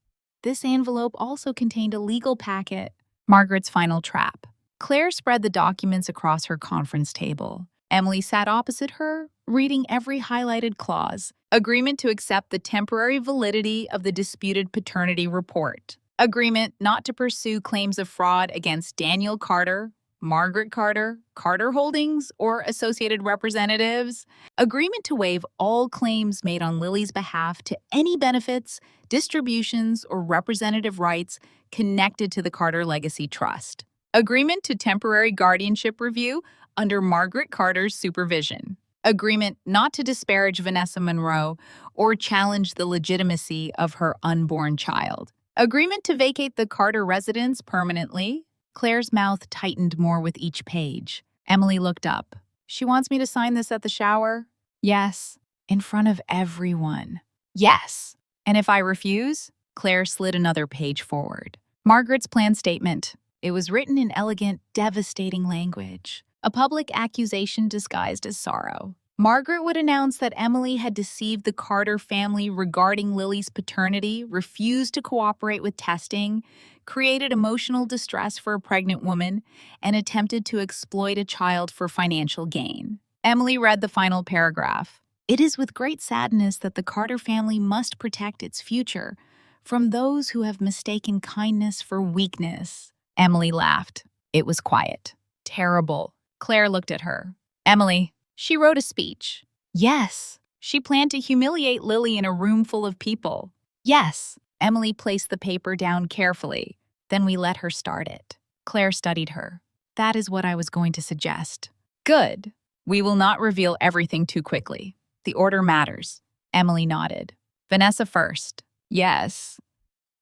this envelope also contained a legal packet, Margaret's final trap. Claire spread the documents across her conference table. Emily sat opposite her, reading every highlighted clause. Agreement to accept the temporary validity of the disputed paternity report. Agreement not to pursue claims of fraud against Daniel Carter, Margaret Carter, Carter Holdings, or associated representatives. Agreement to waive all claims made on Lily's behalf to any benefits, distributions, or representative rights connected to the Carter Legacy Trust. Agreement to temporary guardianship review under Margaret Carter's supervision. Agreement not to disparage Vanessa Monroe or challenge the legitimacy of her unborn child. Agreement to vacate the Carter residence permanently. Claire's mouth tightened more with each page. Emily looked up. She wants me to sign this at the shower? Yes. In front of everyone. Yes. And if I refuse? Claire slid another page forward. Margaret's plan statement. It was written in elegant, devastating language. A public accusation disguised as sorrow. Margaret would announce that Emily had deceived the Carter family regarding Lily's paternity, refused to cooperate with testing, created emotional distress for a pregnant woman, and attempted to exploit a child for financial gain. Emily read the final paragraph. It is with great sadness that the Carter family must protect its future from those who have mistaken kindness for weakness. Emily laughed. It was quiet. Terrible. Claire looked at her. Emily, she wrote a speech. Yes. She planned to humiliate Lily in a room full of people. Yes. Emily placed the paper down carefully. Then we let her start it. Claire studied her. That is what I was going to suggest. Good. We will not reveal everything too quickly. The order matters. Emily nodded. Vanessa first. Yes.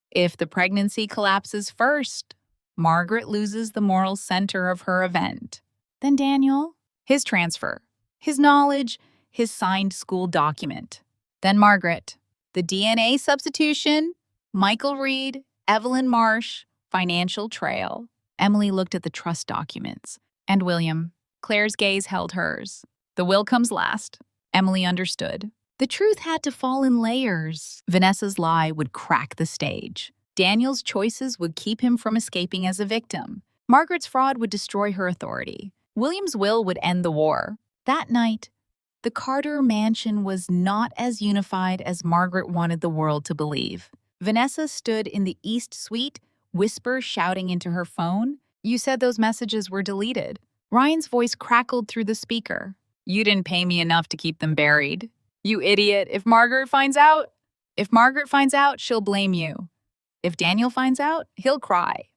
If the pregnancy collapses first, Margaret loses the moral center of her event. Then Daniel? His transfer. his knowledge, his signed school document. Then Margaret. The DNA substitution, Michael Reed, Evelyn Marsh, financial trail. Emily looked at the trust documents. And William. Claire's gaze held hers. The will comes last. Emily understood. The truth had to fall in layers. Vanessa's lie would crack the stage. Daniel's choices would keep him from escaping as a victim. Margaret's fraud would destroy her authority. William's will would end the war. That night, the Carter mansion was not as unified as Margaret wanted the world to believe. Vanessa stood in the East Suite, whisper shouting into her phone. You said those messages were deleted. Ryan's voice crackled through the speaker. You didn't pay me enough to keep them buried. You idiot. If Margaret finds out, she'll blame you. If Daniel finds out, he'll cry.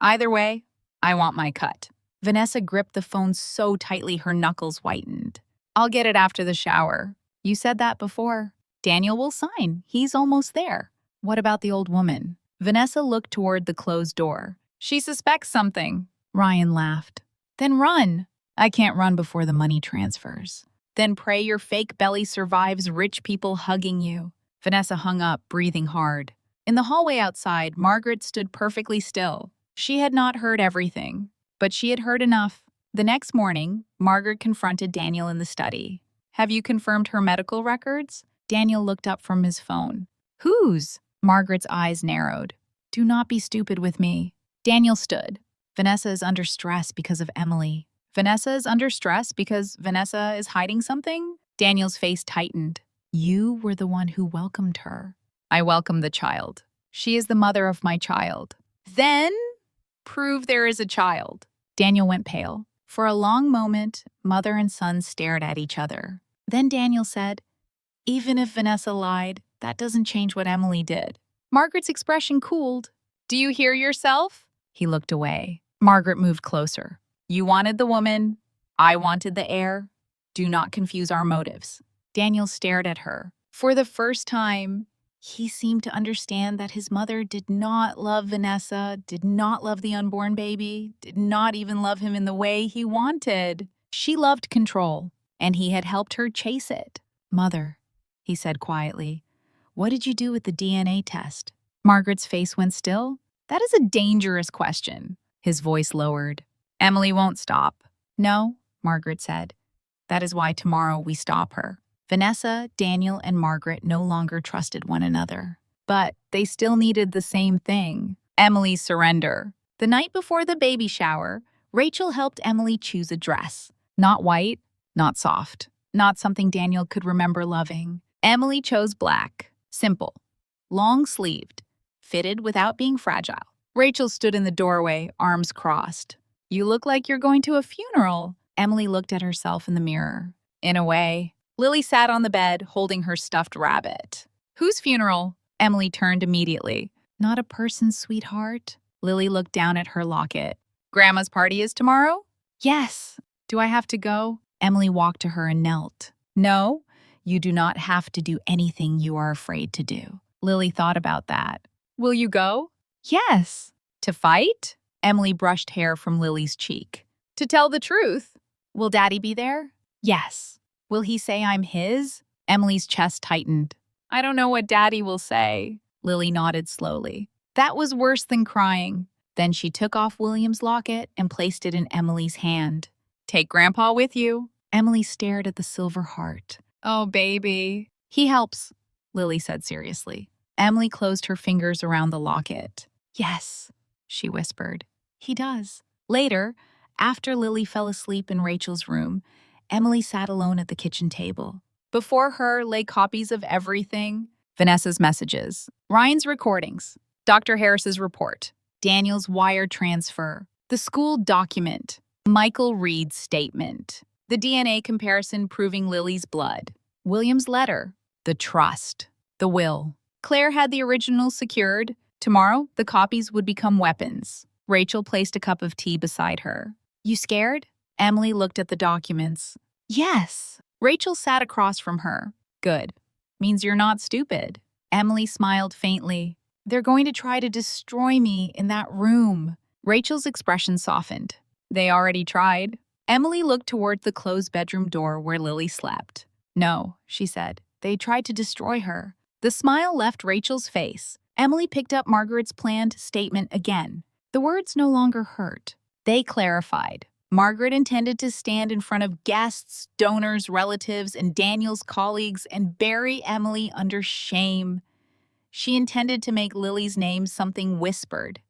Either way, I want my cut. Vanessa gripped the phone so tightly her knuckles whitened. I'll get it after the shower. You said that before. Daniel will sign. He's almost there. What about the old woman? Vanessa looked toward the closed door. She suspects something. Ryan laughed. Then run. I can't run before the money transfers. Then pray your fake belly survives rich people hugging you. Vanessa hung up, breathing hard. In the hallway outside, Margaret stood perfectly still. She had not heard everything, but she had heard enough. The next morning, Margaret confronted Daniel in the study. Have you confirmed her medical records? Daniel looked up from his phone. Whose? Margaret's eyes narrowed. Do not be stupid with me. Daniel stood. Vanessa is under stress because of Emily. Vanessa is under stress because Vanessa is hiding something? Daniel's face tightened. You were the one who welcomed her. I welcomed the child. She is the mother of my child. Then prove there is a child. Daniel went pale. For a long moment, mother and son stared at each other. Then Daniel said, even if Vanessa lied, that doesn't change what Emily did. Margaret's expression cooled. Do you hear yourself? He looked away. Margaret moved closer. You wanted the woman. I wanted the heir. Do not confuse our motives. Daniel stared at her. For the first time, he seemed to understand that his mother did not love Vanessa, did not love the unborn baby, did not even love him in the way he wanted. She loved control, and he had helped her chase it. Mother, he said quietly, what did you do with the DNA test? Margaret's face went still. That is a dangerous question. His voice lowered. Emily won't stop. No, Margaret said. That is why tomorrow we stop her. Vanessa, Daniel, and Margaret no longer trusted one another. But they still needed the same thing, Emily's surrender. The night before the baby shower, Rachel helped Emily choose a dress. Not white, not soft, not something Daniel could remember loving. Emily chose black, simple, long-sleeved, fitted without being fragile. Rachel stood in the doorway, arms crossed. You look like you're going to a funeral. Emily looked at herself in the mirror. In a way. Lily sat on the bed, holding her stuffed rabbit. Whose funeral? Emily turned immediately. Not a person's, sweetheart. Lily looked down at her locket. Grandma's party is tomorrow? Yes. Do I have to go? Emily walked to her and knelt. No, you do not have to do anything you are afraid to do. Lily thought about that. Will you go? Yes. To fight? Emily brushed hair from Lily's cheek. To tell the truth. Will Daddy be there? Yes. Will he say I'm his? Emily's chest tightened. I don't know what Daddy will say. Lily nodded slowly. That was worse than crying. Then she took off William's locket and placed it in Emily's hand. Take Grandpa with you. Emily stared at the silver heart. Oh, baby. He helps, Lily said seriously. Emily closed her fingers around the locket. Yes, she whispered. He does. Later, after Lily fell asleep in Rachel's room, Emily sat alone at the kitchen table. Before her lay copies of everything. Vanessa's messages, Ryan's recordings, Dr. Harris's report, Daniel's wire transfer, the school document, Michael Reed's statement, the DNA comparison proving Lily's blood, William's letter, the trust, the will. Claire had the original secured. Tomorrow, the copies would become weapons. Rachel placed a cup of tea beside her. You scared? Emily looked at the documents. Yes. Rachel sat across from her. Good. Means you're not stupid. Emily smiled faintly. They're going to try to destroy me in that room. Rachel's expression softened. They already tried. Emily looked toward the closed bedroom door where Lily slept. "No," she said. "They tried to destroy her." The smile left Rachel's face. Emily picked up Margaret's planned statement again. The words no longer hurt. They clarified. Margaret intended to stand in front of guests, donors, relatives, and Daniel's colleagues and bury Emily under shame. She intended to make Lily's name something whispered.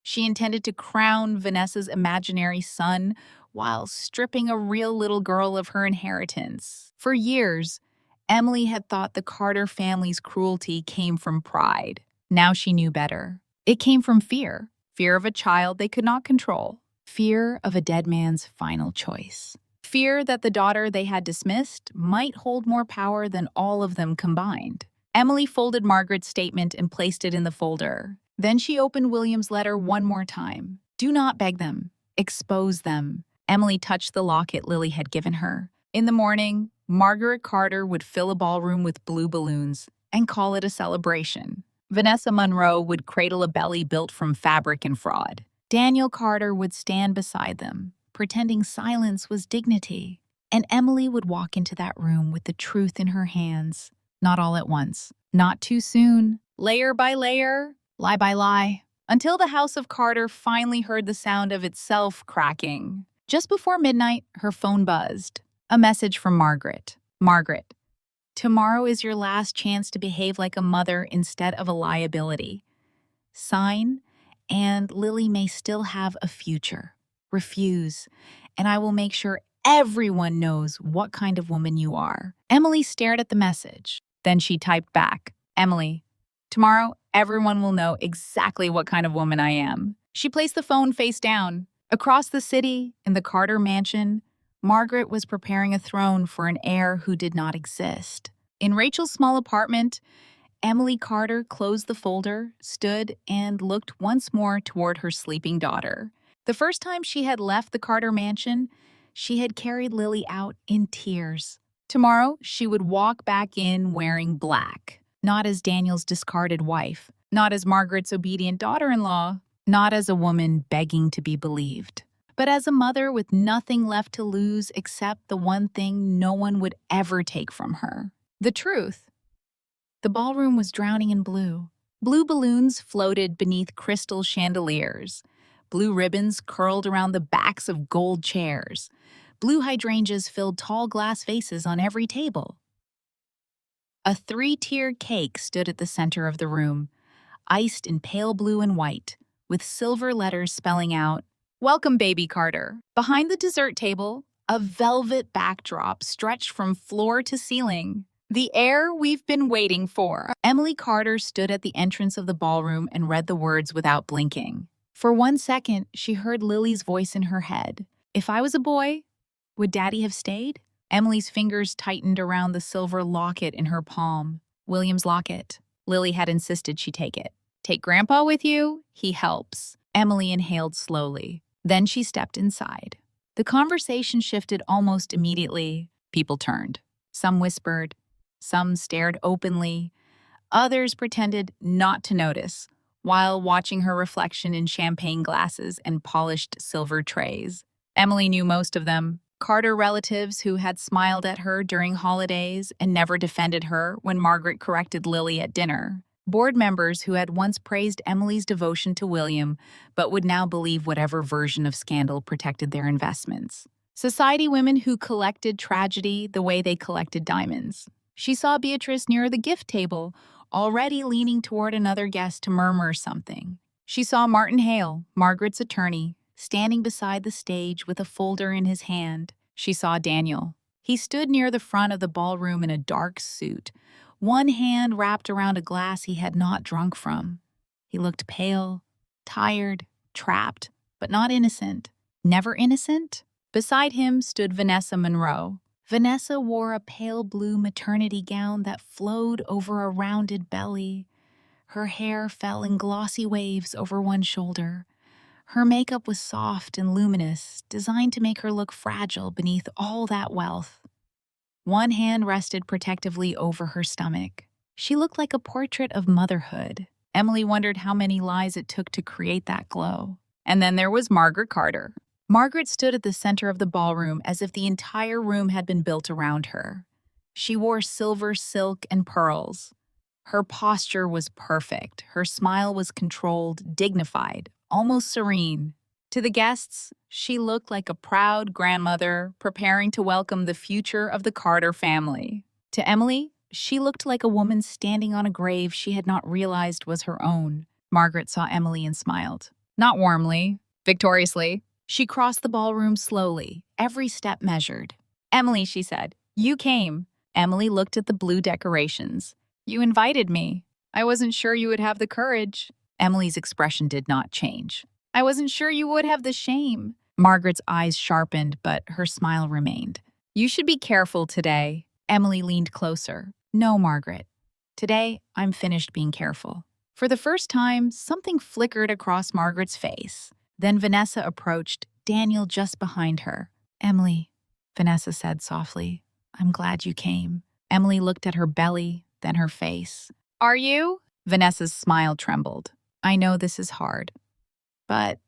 She intended to crown Vanessa's imaginary son while stripping a real little girl of her inheritance. For years, Emily had thought the Carter family's cruelty came from pride. Now she knew better. It came from fear. Fear of a child they could not control. Fear of a dead man's final choice. Fear that the daughter they had dismissed might hold more power than all of them combined. Emily folded Margaret's statement and placed it in the folder. Then she opened William's letter one more time. Do not beg them. Expose them. Emily touched the locket Lily had given her. In the morning, Margaret Carter would fill a ballroom with blue balloons and call it a celebration. Vanessa Monroe would cradle a belly built from fabric and fraud. Daniel Carter would stand beside them, pretending silence was dignity. And Emily would walk into that room with the truth in her hands. Not all at once. Not too soon. Layer by layer. Lie by lie. Until the House of Carter finally heard the sound of itself cracking. Just before midnight, her phone buzzed. A message from Margaret. Margaret, tomorrow is your last chance to behave like a mother instead of a liability. Sign, and Lily may still have a future. Refuse, and I will make sure everyone knows what kind of woman you are. Emily stared at the message. Then she typed back, Emily, tomorrow everyone will know exactly what kind of woman I am. She placed the phone face down. Across the city, in the Carter mansion, Margaret was preparing a throne for an heir who did not exist. In Rachel's small apartment, Emily Carter closed the folder, stood, and looked once more toward her sleeping daughter. The first time she had left the Carter mansion, she had carried Lily out in tears. Tomorrow, she would walk back in wearing black, not as Daniel's discarded wife, not as Margaret's obedient daughter-in-law, not as a woman begging to be believed, but as a mother with nothing left to lose except the one thing no one would ever take from her. The truth. The ballroom was drowning in blue. Blue balloons floated beneath crystal chandeliers. Blue ribbons curled around the backs of gold chairs. Blue hydrangeas filled tall glass vases on every table. A three-tiered cake stood at the center of the room, iced in pale blue and white, with silver letters spelling out, Welcome, baby Carter. Behind the dessert table, a velvet backdrop stretched from floor to ceiling. The heir we've been waiting for. Emily Carter stood at the entrance of the ballroom and read the words without blinking. For 1 second, she heard Lily's voice in her head. If I was a boy, would Daddy have stayed? Emily's fingers tightened around the silver locket in her palm. William's locket. Lily had insisted she take it. Take Grandpa with you? He helps. Emily inhaled slowly. Then she stepped inside. The conversation shifted almost immediately. People turned. Some whispered. Some stared openly. Others pretended not to notice, while watching her reflection in champagne glasses and polished silver trays. Emily knew most of them. Carter relatives who had smiled at her during holidays and never defended her when Margaret corrected Lily at dinner. Board members who had once praised Emily's devotion to William but would now believe whatever version of scandal protected their investments. Society women who collected tragedy the way they collected diamonds. She saw Beatrice near the gift table, already leaning toward another guest to murmur something. She saw Martin Hale, Margaret's attorney, standing beside the stage with a folder in his hand. She saw Daniel. He stood near the front of the ballroom in a dark suit, one hand wrapped around a glass he had not drunk from. He looked pale, tired, trapped, but not innocent. Never innocent? Beside him stood Vanessa Monroe. Vanessa wore a pale blue maternity gown that flowed over a rounded belly. Her hair fell in glossy waves over one shoulder. Her makeup was soft and luminous, designed to make her look fragile beneath all that wealth. One hand rested protectively over her stomach. She looked like a portrait of motherhood. Emily wondered how many lies it took to create that glow. And then there was Margaret Carter. Margaret stood at the center of the ballroom as if the entire room had been built around her. She wore silver silk and pearls. Her posture was perfect. Her smile was controlled, dignified, almost serene. To the guests, she looked like a proud grandmother preparing to welcome the future of the Carter family. To Emily, she looked like a woman standing on a grave she had not realized was her own. Margaret saw Emily and smiled. Not warmly, victoriously. She crossed the ballroom slowly, every step measured. "Emily," she said, "you came." Emily looked at the blue decorations. "You invited me. I wasn't sure you would have the courage." Emily's expression did not change. "I wasn't sure you would have the shame." Margaret's eyes sharpened, but her smile remained. "You should be careful today." Emily leaned closer. "No, Margaret. Today, I'm finished being careful." For the first time, something flickered across Margaret's face. Then Vanessa approached, Daniel just behind her. "Emily," Vanessa said softly, "I'm glad you came." Emily looked at her belly, then her face. "Are you?" Vanessa's smile trembled. "I know this is hard, but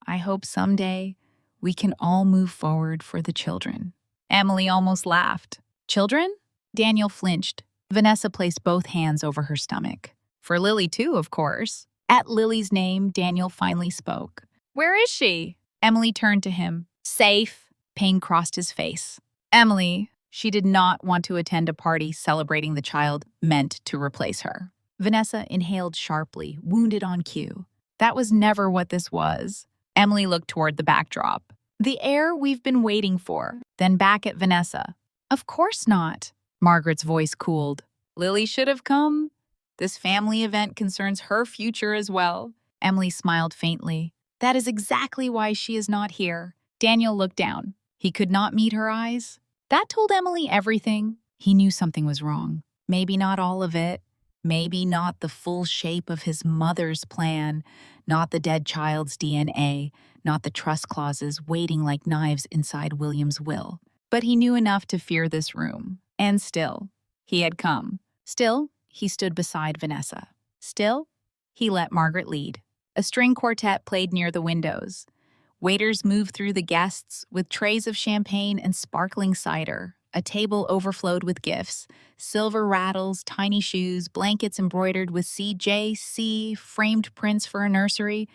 I hope someday we can all move forward for the children." Emily almost laughed. "Children?" Daniel flinched. Vanessa placed both hands over her stomach. "For Lily too, of course." At Lily's name, Daniel finally spoke. "Where is she?" Emily turned to him. "Safe." Pain crossed his face. Emily, she did not want to attend a party celebrating the child meant to replace her. Vanessa inhaled sharply, wounded on cue. That was never what this was. Emily looked toward the backdrop. "The heir we've been waiting for." Then back at Vanessa. "Of course not." Margaret's voice cooled. "Lily should have come. This family event concerns her future as well." Emily smiled faintly. "That is exactly why she is not here." Daniel looked down. He could not meet her eyes. That told Emily everything. He knew something was wrong. Maybe not all of it. Maybe not the full shape of his mother's plan, not the dead child's DNA, not the trust clauses waiting like knives inside William's will. But he knew enough to fear this room. And still, he had come. Still, he stood beside Vanessa. Still, he let Margaret lead. A string quartet played near the windows. Waiters moved through the guests with trays of champagne and sparkling cider. A table overflowed with gifts, silver rattles, tiny shoes, blankets embroidered with CJC, framed prints for a nursery,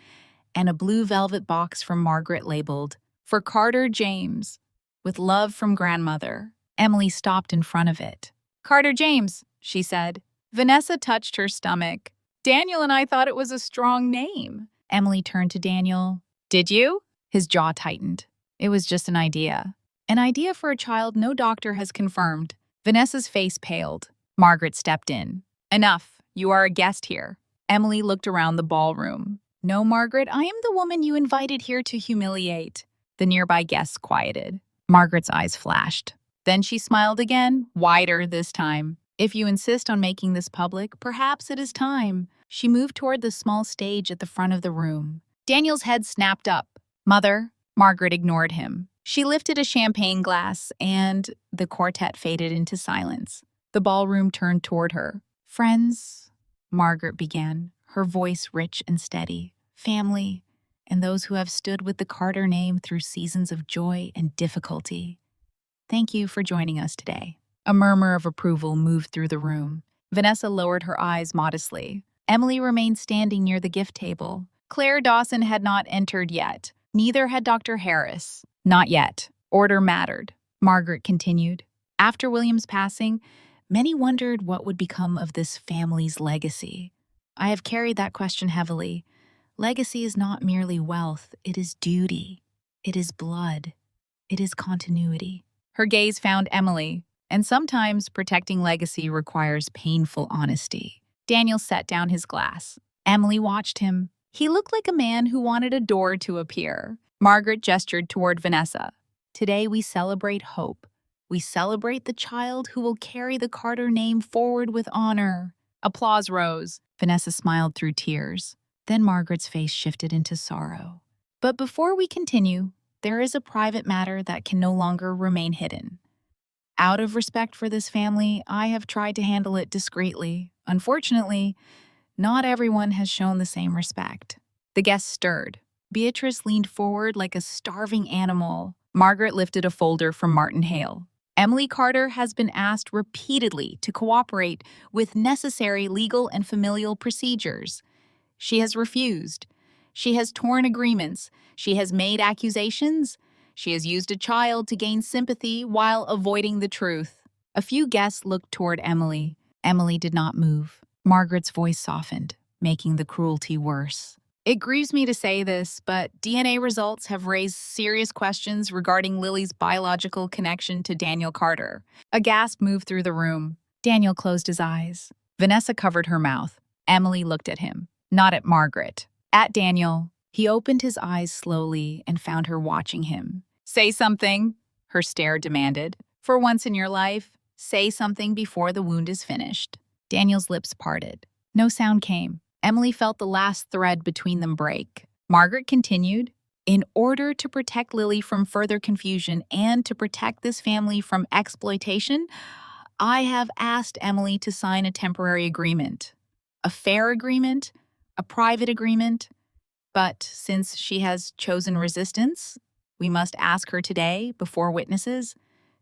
and a blue velvet box from Margaret labeled, "For Carter James, with love from grandmother." Emily stopped in front of it. "Carter James," she said. Vanessa touched her stomach. "Daniel and I thought it was a strong name." Emily turned to Daniel. "Did you?" His jaw tightened. "It was just an idea." An idea for a child no doctor has confirmed. Vanessa's face paled. Margaret stepped in. "Enough. You are a guest here." Emily looked around the ballroom. "No, Margaret, I am the woman you invited here to humiliate." The nearby guests quieted. Margaret's eyes flashed. Then she smiled again, wider this time. "If you insist on making this public, perhaps it is time." She moved toward the small stage at the front of the room. Daniel's head snapped up. "Mother." Margaret ignored him. She lifted a champagne glass, and the quartet faded into silence. The ballroom turned toward her. "Friends," Margaret began, her voice rich and steady. "Family, and those who have stood with the Carter name through seasons of joy and difficulty. Thank you for joining us today." A murmur of approval moved through the room. Vanessa lowered her eyes modestly. Emily remained standing near the gift table. Claire Dawson had not entered yet. Neither had Dr. Harris. Not yet. Order mattered. Margaret continued. "After William's passing, many wondered what would become of this family's legacy. I have carried that question heavily. Legacy is not merely wealth, it is duty. It is blood. It is continuity." Her gaze found Emily, and sometimes protecting legacy requires painful honesty. Daniel set down his glass. Emily watched him. He looked like a man who wanted a door to appear. Margaret gestured toward Vanessa. "Today we celebrate hope. We celebrate the child who will carry the Carter name forward with honor." Applause rose. Vanessa smiled through tears. Then Margaret's face shifted into sorrow. "But before we continue, there is a private matter that can no longer remain hidden. Out of respect for this family, I have tried to handle it discreetly. Unfortunately, not everyone has shown the same respect." The guests stirred. Beatrice leaned forward like a starving animal. Margaret lifted a folder from Martin Hale. Emily Carter has been asked repeatedly to cooperate with necessary legal and familial procedures. She has refused. She has torn agreements. She has made accusations. She has used a child to gain sympathy while avoiding the truth. A few guests looked toward Emily. Emily did not move. Margaret's voice softened, making the cruelty worse. It grieves me to say this, but DNA results have raised serious questions regarding Lily's biological connection to Daniel Carter. A gasp moved through the room. Daniel closed his eyes. Vanessa covered her mouth. Emily looked at him, not at Margaret. At Daniel. He opened his eyes slowly and found her watching him. "Say something," her stare demanded. "For once in your life, say something before the wound is finished." Daniel's lips parted. No sound came. Emily felt the last thread between them break. Margaret continued, "In order to protect Lily from further confusion and to protect this family from exploitation, I have asked Emily to sign a temporary agreement. A fair agreement, a private agreement. But since she has chosen resistance, we must ask her today, before witnesses,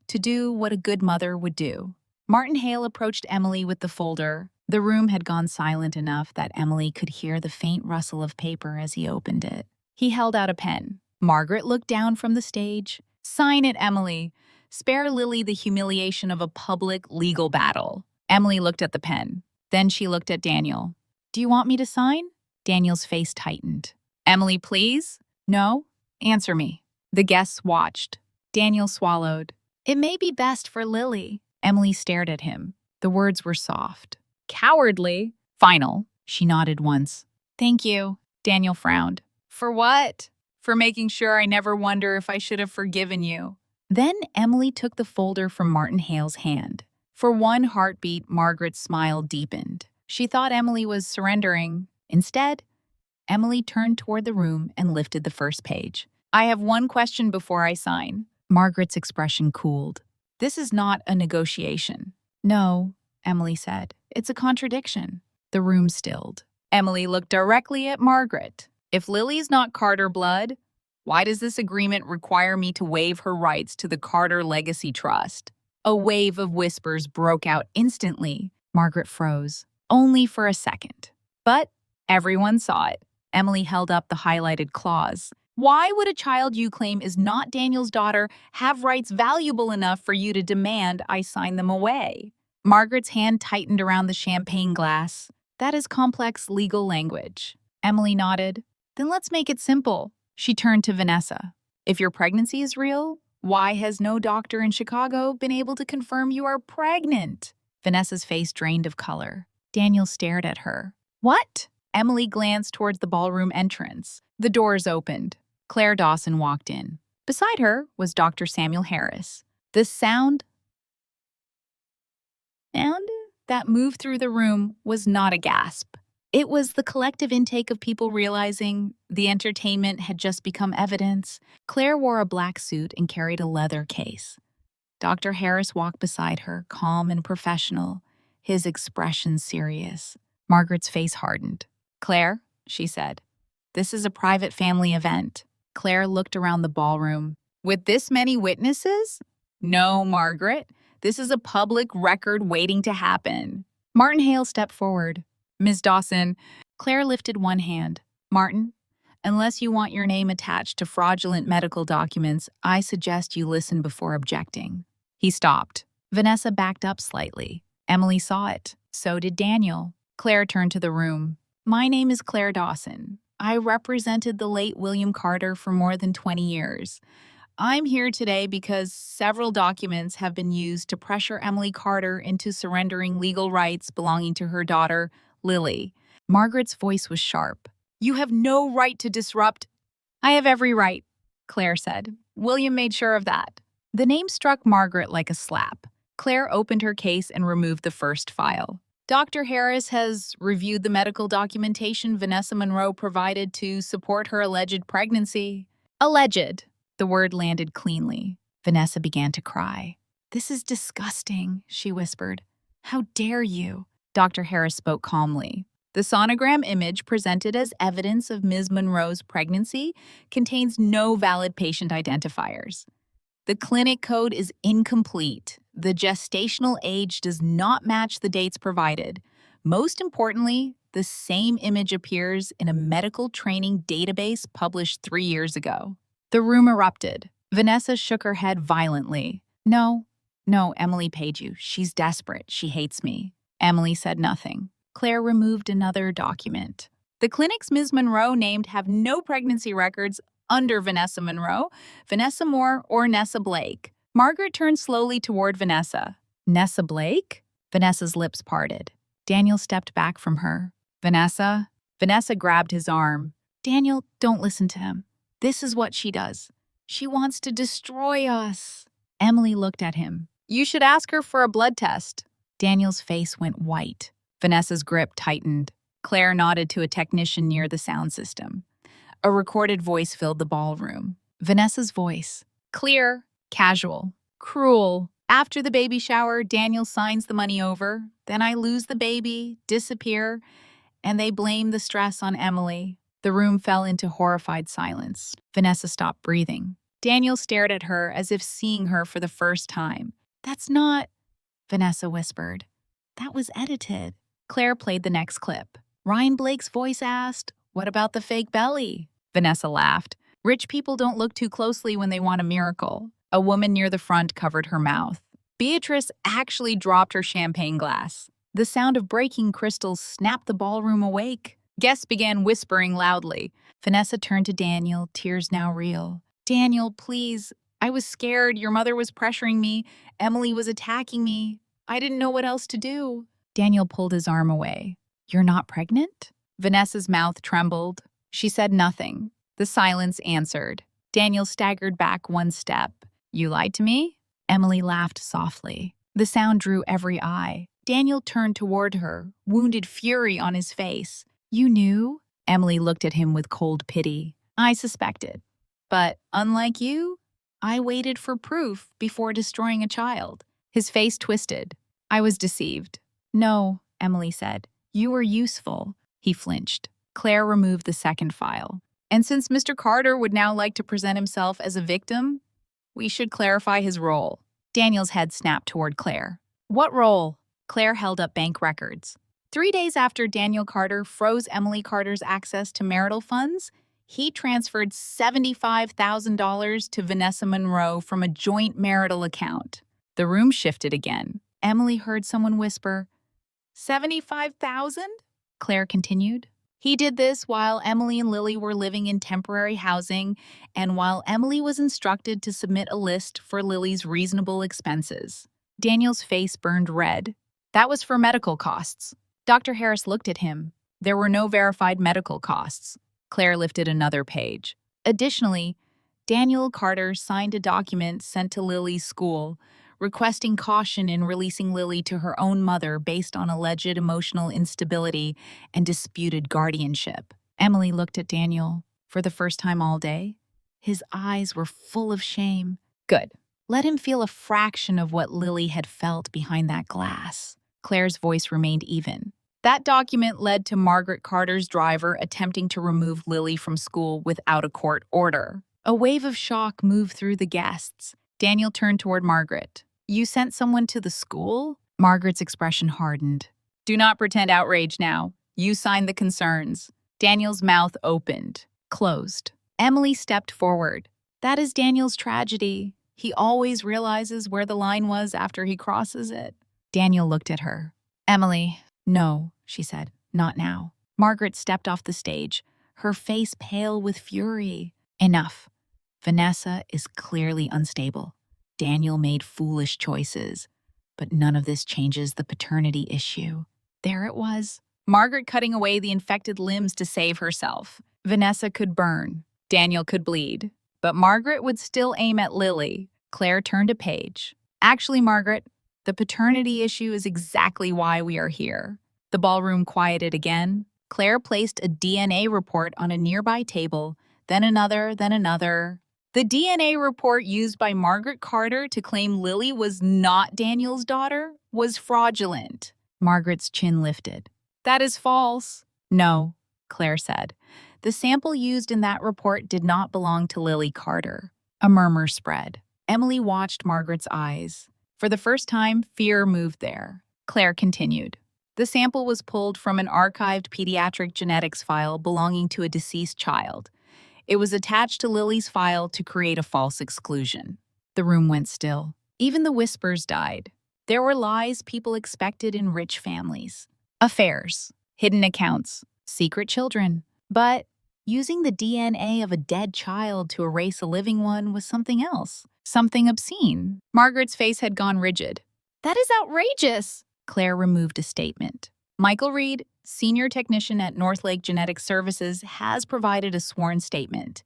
to do what a good mother would do." Martin Hale approached Emily with the folder. The room had gone silent enough that Emily could hear the faint rustle of paper as he opened it. He held out a pen. Margaret looked down from the stage. "Sign it, Emily. Spare Lily the humiliation of a public legal battle." Emily looked at the pen. Then she looked at Daniel. "Do you want me to sign?" Daniel's face tightened. "Emily, please?" "No. Answer me." The guests watched. Daniel swallowed. "It may be best for Lily." Emily stared at him. The words were soft. "Cowardly." "Final." She nodded once. "Thank you." Daniel frowned. "For what?" "For making sure I never wonder if I should have forgiven you." Then Emily took the folder from Martin Hale's hand. For one heartbeat, Margaret's smile deepened. She thought Emily was surrendering. Instead, Emily turned toward the room and lifted the first page. "I have one question before I sign." Margaret's expression cooled. "This is not a negotiation." "No," Emily said. "It's a contradiction." The room stilled. Emily looked directly at Margaret. "If Lily's not Carter blood, why does this agreement require me to waive her rights to the Carter Legacy Trust?" A wave of whispers broke out instantly. Margaret froze, only for a second. But everyone saw it. Emily held up the highlighted clause. "Why would a child you claim is not Daniel's daughter have rights valuable enough for you to demand I sign them away?" Margaret's hand tightened around the champagne glass. "That is complex legal language." Emily nodded. "Then let's make it simple." She turned to Vanessa. "If your pregnancy is real, why has no doctor in Chicago been able to confirm you are pregnant?" Vanessa's face drained of color. Daniel stared at her. "What?" Emily glanced towards the ballroom entrance. The doors opened. Claire Dawson walked in. Beside her was Dr. Samuel Harris. The sound that moved through the room was not a gasp. It was the collective intake of people realizing the entertainment had just become evidence. Claire wore a black suit and carried a leather case. Dr. Harris walked beside her, calm and professional, his expression serious. Margaret's face hardened. "Claire," she said, "this is a private family event." Claire looked around the ballroom. "With this many witnesses?" "No, Margaret. This is a public record waiting to happen." Martin Hale stepped forward. "Ms. Dawson." Claire lifted one hand. "Martin, unless you want your name attached to fraudulent medical documents, I suggest you listen before objecting." He stopped. Vanessa backed up slightly. Emily saw it. So did Daniel. Claire turned to the room. "My name is Claire Dawson. I represented the late William Carter for more than 20 years. I'm here today because several documents have been used to pressure Emily Carter into surrendering legal rights belonging to her daughter, Lily." Margaret's voice was sharp. "You have no right to disrupt." "I have every right," Claire said. "William made sure of that." The name struck Margaret like a slap. Claire opened her case and removed the first file. "Dr. Harris has reviewed the medical documentation Vanessa Monroe provided to support her alleged pregnancy." "Alleged." The word landed cleanly. Vanessa began to cry. "This is disgusting," she whispered. "How dare you?" Dr. Harris spoke calmly. The sonogram image presented as evidence of Ms. Monroe's pregnancy contains no valid patient identifiers. The clinic code is incomplete. The gestational age does not match the dates provided. Most importantly, the same image appears in a medical training database published 3 years ago. The room erupted. Vanessa shook her head violently. No, Emily paid you. She's desperate. She hates me. Emily said nothing. Claire removed another document. The clinics Ms. Monroe named have no pregnancy records under Vanessa Monroe, Vanessa Moore, or Nessa Blake. Margaret turned slowly toward Vanessa. Nessa Blake? Vanessa's lips parted. Daniel stepped back from her. Vanessa grabbed his arm. Daniel, don't listen to him. This is what she does. She wants to destroy us. Emily looked at him. You should ask her for a blood test. Daniel's face went white. Vanessa's grip tightened. Claire nodded to a technician near the sound system. A recorded voice filled the ballroom. Vanessa's voice. Clear, casual, cruel. After the baby shower, Daniel signs the money over. Then I lose the baby, disappear, and they blame the stress on Emily. The room fell into horrified silence. Vanessa stopped breathing. Daniel stared at her as if seeing her for the first time. That's not, Vanessa whispered. That was edited. Claire played the next clip. Ryan Blake's voice asked, what about the fake belly? Vanessa laughed. Rich people don't look too closely when they want a miracle. A woman near the front covered her mouth. Beatrice actually dropped her champagne glass. The sound of breaking crystals snapped the ballroom awake. Guests began whispering loudly. Vanessa turned to Daniel, tears now real. Daniel, please. I was scared. Your mother was pressuring me. Emily was attacking me. I didn't know what else to do. Daniel pulled his arm away. You're not pregnant? Vanessa's mouth trembled. She said nothing. The silence answered. Daniel staggered back one step. You lied to me? Emily laughed softly. The sound drew every eye. Daniel turned toward her, wounded fury on his face. You knew? Emily looked at him with cold pity. I suspected. But unlike you, I waited for proof before destroying a child. His face twisted. I was deceived. No, Emily said. You were useful. He flinched. Claire removed the second file. And since Mr. Carter would now like to present himself as a victim, we should clarify his role. Daniel's head snapped toward Claire. What role? Claire held up bank records. 3 days after Daniel Carter froze Emily Carter's access to marital funds, he transferred $75,000 to Vanessa Monroe from a joint marital account. The room shifted again. Emily heard someone whisper, 75,000? Claire continued. He did this while Emily and Lily were living in temporary housing and while Emily was instructed to submit a list for Lily's reasonable expenses. Daniel's face burned red. That was for medical costs. Dr. Harris looked at him. There were no verified medical costs. Claire lifted another page. Additionally, Daniel Carter signed a document sent to Lily's school requesting caution in releasing Lily to her own mother based on alleged emotional instability and disputed guardianship. Emily looked at Daniel for the first time all day. His eyes were full of shame. Good. Let him feel a fraction of what Lily had felt behind that glass. Claire's voice remained even. That document led to Margaret Carter's driver attempting to remove Lily from school without a court order. A wave of shock moved through the guests. Daniel turned toward Margaret. You sent someone to the school? Margaret's expression hardened. Do not pretend outrage now. You signed the concerns. Daniel's mouth opened, closed. Emily stepped forward. That is Daniel's tragedy. He always realizes where the line was after he crosses it. Daniel looked at her. Emily, no, she said, not now. Margaret stepped off the stage, her face pale with fury. Enough. Vanessa is clearly unstable. Daniel made foolish choices, but none of this changes the paternity issue. There it was. Margaret cutting away the infected limbs to save herself. Vanessa could burn. Daniel could bleed. But Margaret would still aim at Lily. Claire turned a page. Actually, Margaret, the paternity issue is exactly why we are here. The ballroom quieted again. Claire placed a DNA report on a nearby table, then another, then another. The DNA report used by Margaret Carter to claim Lily was not Daniel's daughter was fraudulent. Margaret's chin lifted. That is false. No, Claire said. The sample used in that report did not belong to Lily Carter. A murmur spread. Emily watched Margaret's eyes. For the first time, fear moved there. Claire continued. The sample was pulled from an archived pediatric genetics file belonging to a deceased child. It was attached to Lily's file to create a false exclusion. The room went still. Even the whispers died. There were lies people expected in rich families. Affairs, hidden accounts, secret children. But using the DNA of a dead child to erase a living one was something else. Something obscene. Margaret's face had gone rigid. That is outrageous! Claire removed a statement. Michael Reed, senior technician at Northlake Genetic Services, has provided a sworn statement.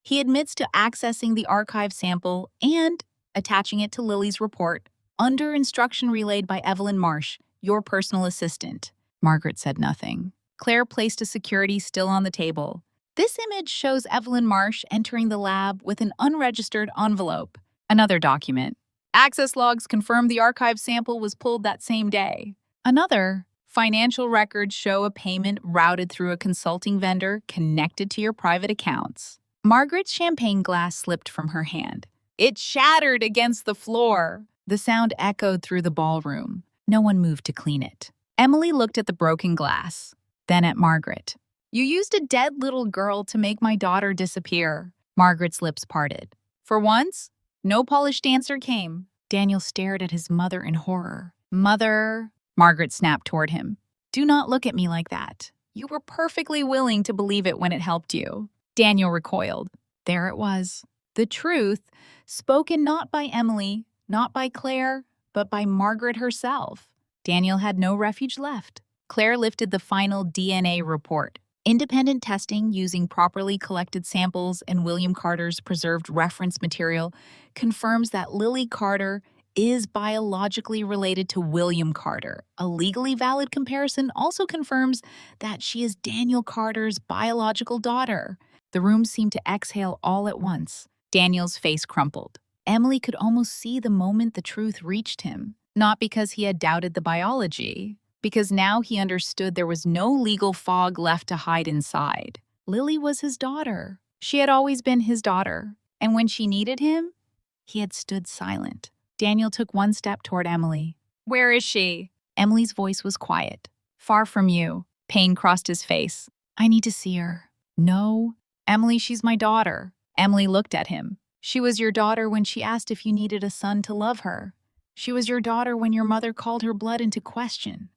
He admits to accessing the archive sample and attaching it to Lily's report under instruction relayed by Evelyn Marsh, your personal assistant. Margaret said nothing. Claire placed a security still on the table. This image shows Evelyn Marsh entering the lab with an unregistered envelope. Another document. Access logs confirm the archive sample was pulled that same day. Another. Financial records show a payment routed through a consulting vendor connected to your private accounts. Margaret's champagne glass slipped from her hand. It shattered against the floor. The sound echoed through the ballroom. No one moved to clean it. Emily looked at the broken glass, then at Margaret. You used a dead little girl to make my daughter disappear. Margaret's lips parted. For once, no polished answer came. Daniel stared at his mother in horror. Mother, Margaret snapped toward him. Do not look at me like that. You were perfectly willing to believe it when it helped you. Daniel recoiled. There it was. The truth, spoken not by Emily, not by Claire, but by Margaret herself. Daniel had no refuge left. Claire lifted the final DNA report. Independent testing using properly collected samples and William Carter's preserved reference material confirms that Lily Carter is biologically related to William Carter. A legally valid comparison also confirms that she is Daniel Carter's biological daughter. The room seemed to exhale all at once. Daniel's face crumpled. Emily could almost see the moment the truth reached him. Not because he had doubted the biology, because now he understood there was no legal fog left to hide inside. Lily was his daughter. She had always been his daughter. And when she needed him, he had stood silent. Daniel took one step toward Emily. Where is she? Emily's voice was quiet. Far from you. Pain crossed his face. I need to see her. No. Emily, she's my daughter. Emily looked at him. She was your daughter when she asked if you needed a son to love her. She was your daughter when your mother called her blood into question.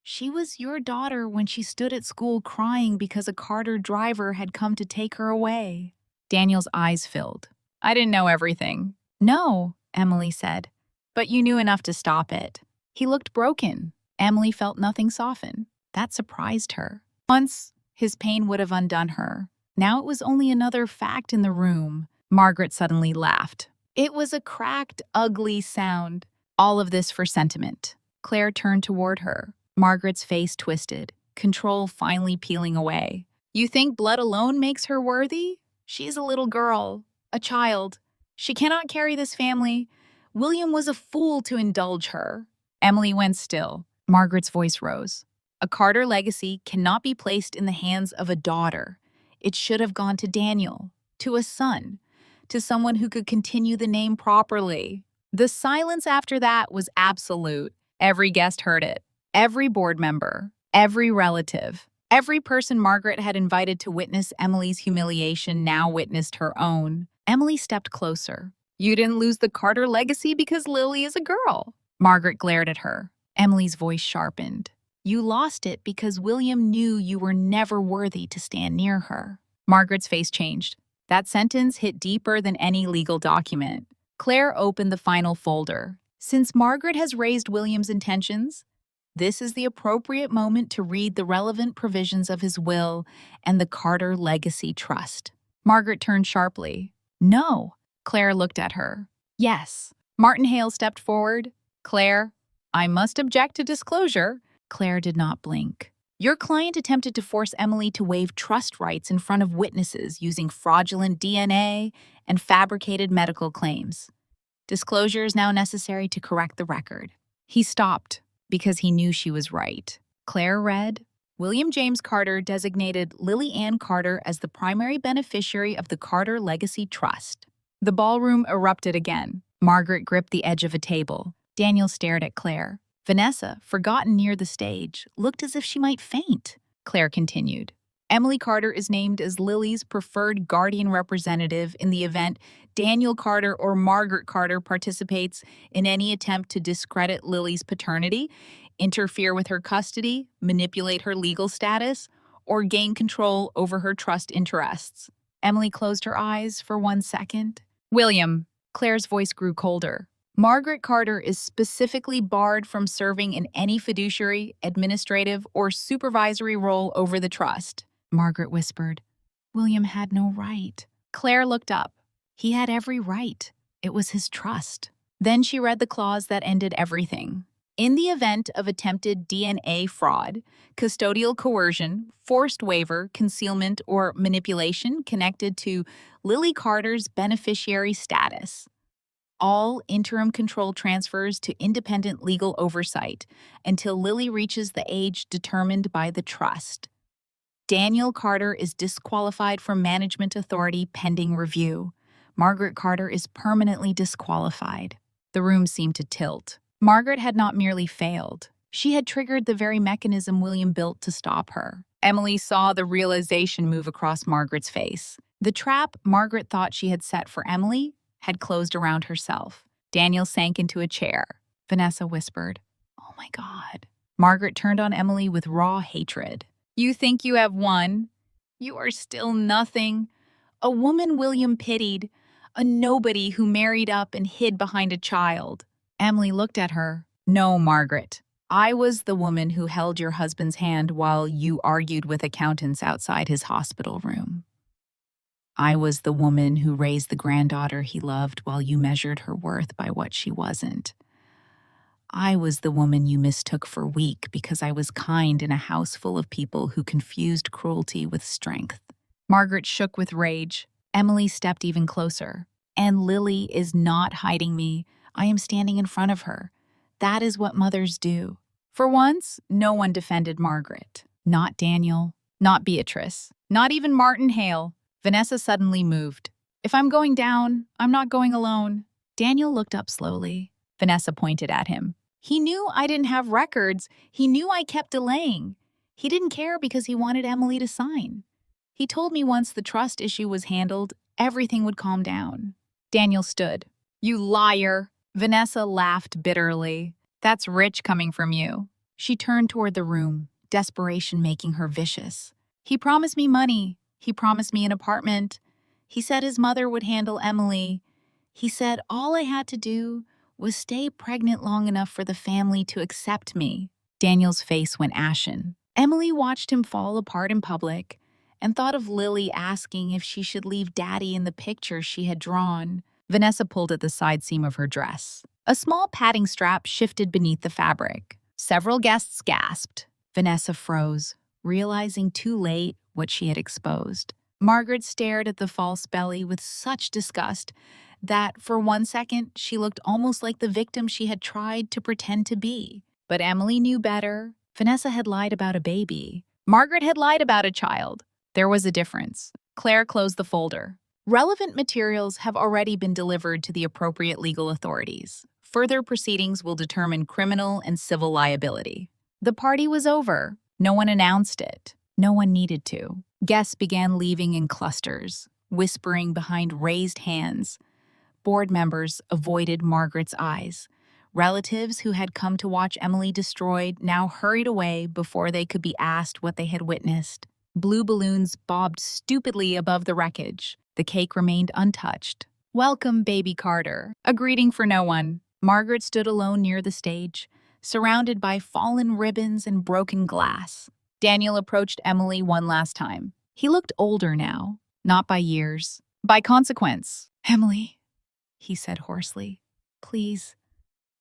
She was your daughter when she stood at school crying because a Carter driver had come to take her away. Daniel's eyes filled. I didn't know everything. No, Emily said. But you knew enough to stop it. He looked broken. Emily felt nothing soften. That surprised her. Once, his pain would have undone her. Now it was only another fact in the room. Margaret suddenly laughed. It was a cracked, ugly sound. All of this for sentiment. Claire turned toward her. Margaret's face twisted, control finally peeling away. You think blood alone makes her worthy? She is a little girl, a child. She cannot carry this family. William was a fool to indulge her. Emily went still. Margaret's voice rose. A Carter legacy cannot be placed in the hands of a daughter. It should have gone to Daniel, to a son, to someone who could continue the name properly. The silence after that was absolute. Every guest heard it. Every board member, every relative, every person Margaret had invited to witness Emily's humiliation now witnessed her own. Emily stepped closer. You didn't lose the Carter legacy because Lily is a girl. Margaret glared at her. Emily's voice sharpened. You lost it because William knew you were never worthy to stand near her. Margaret's face changed. That sentence hit deeper than any legal document. Claire opened the final folder. Since Margaret has raised William's intentions, this is the appropriate moment to read the relevant provisions of his will and the Carter Legacy Trust. Margaret turned sharply. No. Claire looked at her. Yes. Martin Hale stepped forward. Claire, I must object to disclosure. Claire did not blink. Your client attempted to force Emily to waive trust rights in front of witnesses using fraudulent DNA and fabricated medical claims. Disclosure is now necessary to correct the record. He stopped because he knew she was right. Claire read, William James Carter designated Lily Ann Carter as the primary beneficiary of the Carter Legacy Trust. The ballroom erupted again. Margaret gripped the edge of a table. Daniel stared at Claire. Vanessa, forgotten near the stage, looked as if she might faint. Claire continued. Emily Carter is named as Lily's preferred guardian representative in the event Daniel Carter or Margaret Carter participates in any attempt to discredit Lily's paternity, interfere with her custody, manipulate her legal status, or gain control over her trust interests. Emily closed her eyes for 1 second. William, Claire's voice grew colder. Margaret Carter is specifically barred from serving in any fiduciary, administrative, or supervisory role over the trust. Margaret whispered. William had no right. Claire looked up. He had every right. It was his trust. Then she read the clause that ended everything. In the event of attempted DNA fraud, custodial coercion, forced waiver, concealment, or manipulation connected to Lily Carter's beneficiary status, all interim control transfers to independent legal oversight until Lily reaches the age determined by the trust. Daniel Carter is disqualified from management authority pending review. Margaret Carter is permanently disqualified. The room seemed to tilt. Margaret had not merely failed. She had triggered the very mechanism William built to stop her. Emily saw the realization move across Margaret's face. The trap Margaret thought she had set for Emily had closed around herself. Daniel sank into a chair. Vanessa whispered, "Oh my God." Margaret turned on Emily with raw hatred. "You think you have won? You are still nothing. A woman William pitied, a nobody who married up and hid behind a child." Emily looked at her. "No, Margaret. I was the woman who held your husband's hand while you argued with accountants outside his hospital room. I was the woman who raised the granddaughter he loved while you measured her worth by what she wasn't. I was the woman you mistook for weak because I was kind in a house full of people who confused cruelty with strength." Margaret shook with rage. Emily stepped even closer. "And Lily is not hiding me. I am standing in front of her. That is what mothers do." For once, no one defended Margaret. Not Daniel, not Beatrice, not even Martin Hale. Vanessa suddenly moved. "If I'm going down, I'm not going alone." Daniel looked up slowly. Vanessa pointed at him. "He knew I didn't have records. He knew I kept delaying. He didn't care because he wanted Emily to sign. He told me once the trust issue was handled, everything would calm down." Daniel stood. "You liar." Vanessa laughed bitterly. "That's rich coming from you." She turned toward the room, desperation making her vicious. "He promised me money. He promised me an apartment. He said his mother would handle Emily. He said all I had to do was stay pregnant long enough for the family to accept me." Daniel's face went ashen. Emily watched him fall apart in public and thought of Lily asking if she should leave Daddy in the picture she had drawn. Vanessa pulled at the side seam of her dress. A small padding strap shifted beneath the fabric. Several guests gasped. Vanessa froze, realizing too late what she had exposed. Margaret stared at the false belly with such disgust that, for 1 second, she looked almost like the victim she had tried to pretend to be. But Emily knew better. Vanessa had lied about a baby. Margaret had lied about a child. There was a difference. Claire closed the folder. "Relevant materials have already been delivered to the appropriate legal authorities. Further proceedings will determine criminal and civil liability." The party was over. No one announced it. No one needed to. Guests began leaving in clusters, whispering behind raised hands. Board members avoided Margaret's eyes. Relatives who had come to watch Emily destroyed now hurried away before they could be asked what they had witnessed. Blue balloons bobbed stupidly above the wreckage. The cake remained untouched. "Welcome, baby Carter." A greeting for no one. Margaret stood alone near the stage, surrounded by fallen ribbons and broken glass. Daniel approached Emily one last time. He looked older now, not by years, by consequence. "Emily," he said hoarsely, "please,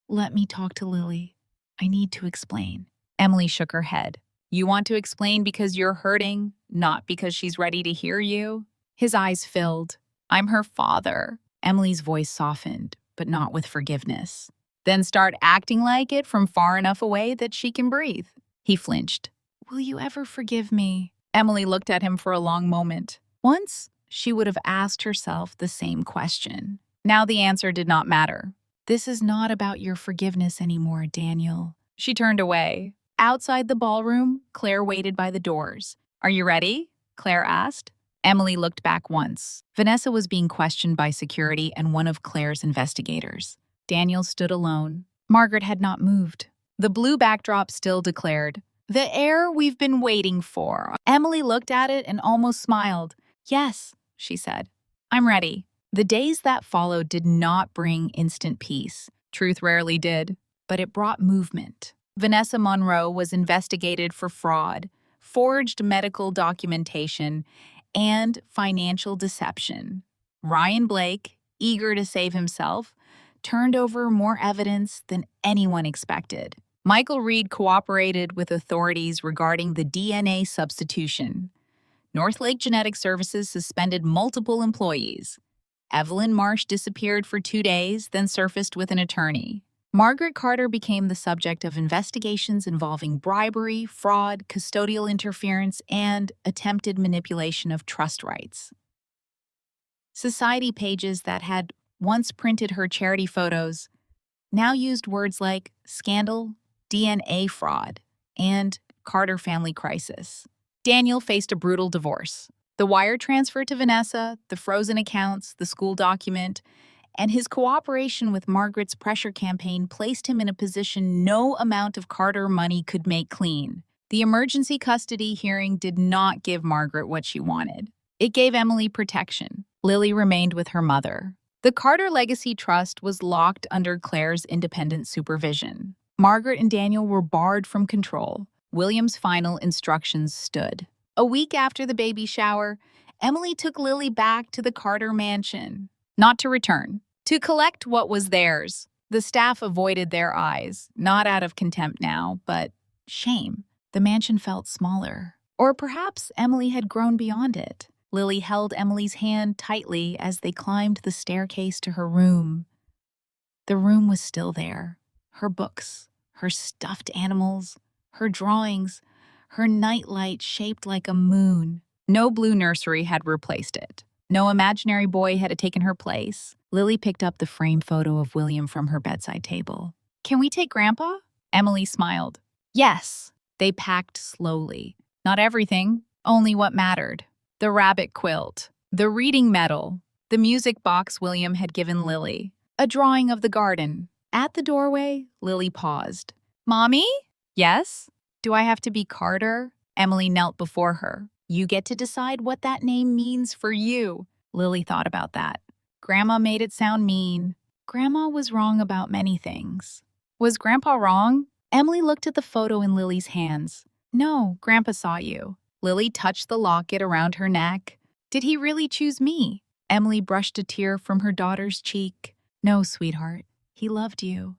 let me talk to Lily. I need to explain." Emily shook her head. "You want to explain because you're hurting, not because she's ready to hear you?" His eyes filled. "I'm her father." Emily's voice softened, but not with forgiveness. "Then start acting like it from far enough away that she can breathe." He flinched. Will you ever forgive me? Emily looked at him for a long moment. Once, she would have asked herself the same question. Now the answer did not matter. This is not about your forgiveness anymore, Daniel. She turned away. Outside the ballroom, Claire waited by the doors. Are you ready? Claire asked. Emily looked back once. Vanessa was being questioned by security and one of Claire's investigators. Daniel stood alone. Margaret had not moved. The blue backdrop still declared, "The heir we've been waiting for." Emily looked at it and almost smiled. Yes, she said. I'm ready. The days that followed did not bring instant peace. Truth rarely did, but it brought movement. Vanessa Monroe was investigated for fraud, forged medical documentation, and financial deception. Ryan Blake, eager to save himself, turned over more evidence than anyone expected. Michael Reed cooperated with authorities regarding the DNA substitution. Northlake Genetic Services suspended multiple employees. Evelyn Marsh disappeared for 2 days, then surfaced with an attorney. Margaret Carter became the subject of investigations involving bribery, fraud, custodial interference, and attempted manipulation of trust rights. Society pages that had once printed her charity photos now used words like scandal, DNA fraud, and Carter family crisis. Daniel faced a brutal divorce. The wire transfer to Vanessa, the frozen accounts, the school document, and his cooperation with Margaret's pressure campaign placed him in a position no amount of Carter money could make clean. The emergency custody hearing did not give Margaret what she wanted. It gave Emily protection. Lily remained with her mother. The Carter Legacy Trust was locked under Claire's independent supervision. Margaret and Daniel were barred from control. William's final instructions stood. A week after the baby shower, Emily took Lily back to the Carter mansion. Not to return, to collect what was theirs. The staff avoided their eyes, not out of contempt now, but shame. The mansion felt smaller. Or perhaps Emily had grown beyond it. Lily held Emily's hand tightly as they climbed the staircase to her room. The room was still there. Her books, her stuffed animals, her drawings, her nightlight shaped like a moon. No blue nursery had replaced it. No imaginary boy had taken her place. Lily picked up the frame photo of William from her bedside table. Can we take Grandpa? Emily smiled. Yes. They packed slowly. Not everything, only what mattered. The rabbit quilt, the reading medal, the music box William had given Lily, a drawing of the garden. At the doorway, Lily paused. Mommy? Yes? Do I have to be Carter? Emily knelt before her. You get to decide what that name means for you. Lily thought about that. Grandma made it sound mean. Grandma was wrong about many things. Was Grandpa wrong? Emily looked at the photo in Lily's hands. No, Grandpa saw you. Lily touched the locket around her neck. Did he really choose me? Emily brushed a tear from her daughter's cheek. No, sweetheart. He loved you.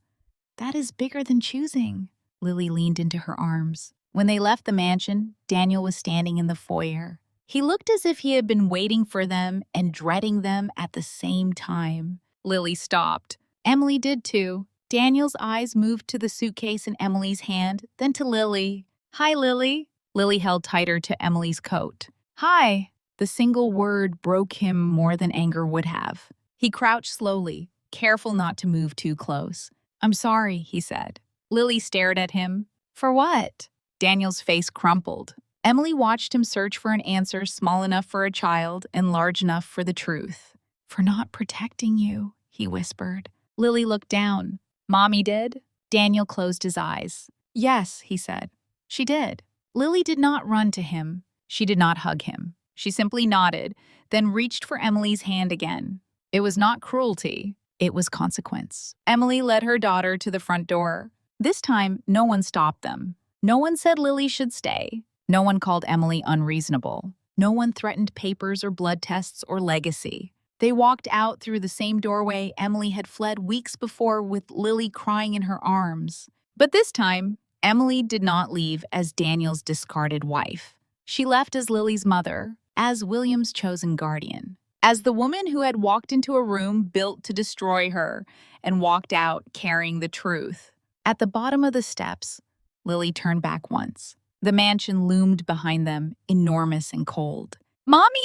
That is bigger than choosing. Lily leaned into her arms. When they left the mansion, Daniel was standing in the foyer. He looked as if he had been waiting for them and dreading them at the same time. Lily stopped. Emily did too. Daniel's eyes moved to the suitcase in Emily's hand, then to Lily. Hi, Lily. Lily held tighter to Emily's coat. Hi. The single word broke him more than anger would have. He crouched slowly, careful not to move too close. I'm sorry, he said. Lily stared at him. For what? Daniel's face crumpled. Emily watched him search for an answer small enough for a child and large enough for the truth. For not protecting you, he whispered. Lily looked down. Mommy did? Daniel closed his eyes. Yes, he said. She did. Lily did not run to him. She did not hug him. She simply nodded, then reached for Emily's hand again. It was not cruelty. It was consequence. Emily led her daughter to the front door. This time, no one stopped them. No one said Lily should stay. No one called Emily unreasonable. No one threatened papers or blood tests or legacy. They walked out through the same doorway Emily had fled weeks before with Lily crying in her arms. But this time, Emily did not leave as Daniel's discarded wife. She left as Lily's mother, as William's chosen guardian, as the woman who had walked into a room built to destroy her and walked out carrying the truth. At the bottom of the steps, Lily turned back once. The mansion loomed behind them, enormous and cold. Mommy!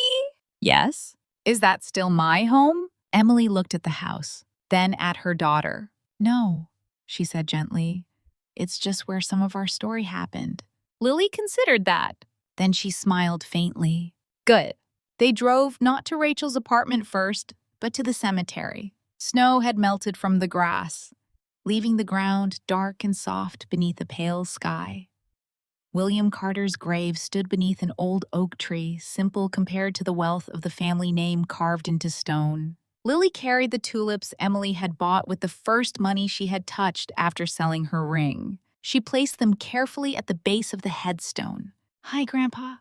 Yes? Is that still my home? Emily looked at the house, then at her daughter. No, she said gently. It's just where some of our story happened. Lily considered that. Then she smiled faintly. Good. They drove not to Rachel's apartment first, but to the cemetery. Snow had melted from the grass, leaving the ground dark and soft beneath a pale sky. William Carter's grave stood beneath an old oak tree, simple compared to the wealth of the family name carved into stone. Lily carried the tulips Emily had bought with the first money she had touched after selling her ring. She placed them carefully at the base of the headstone. Hi, Grandpa,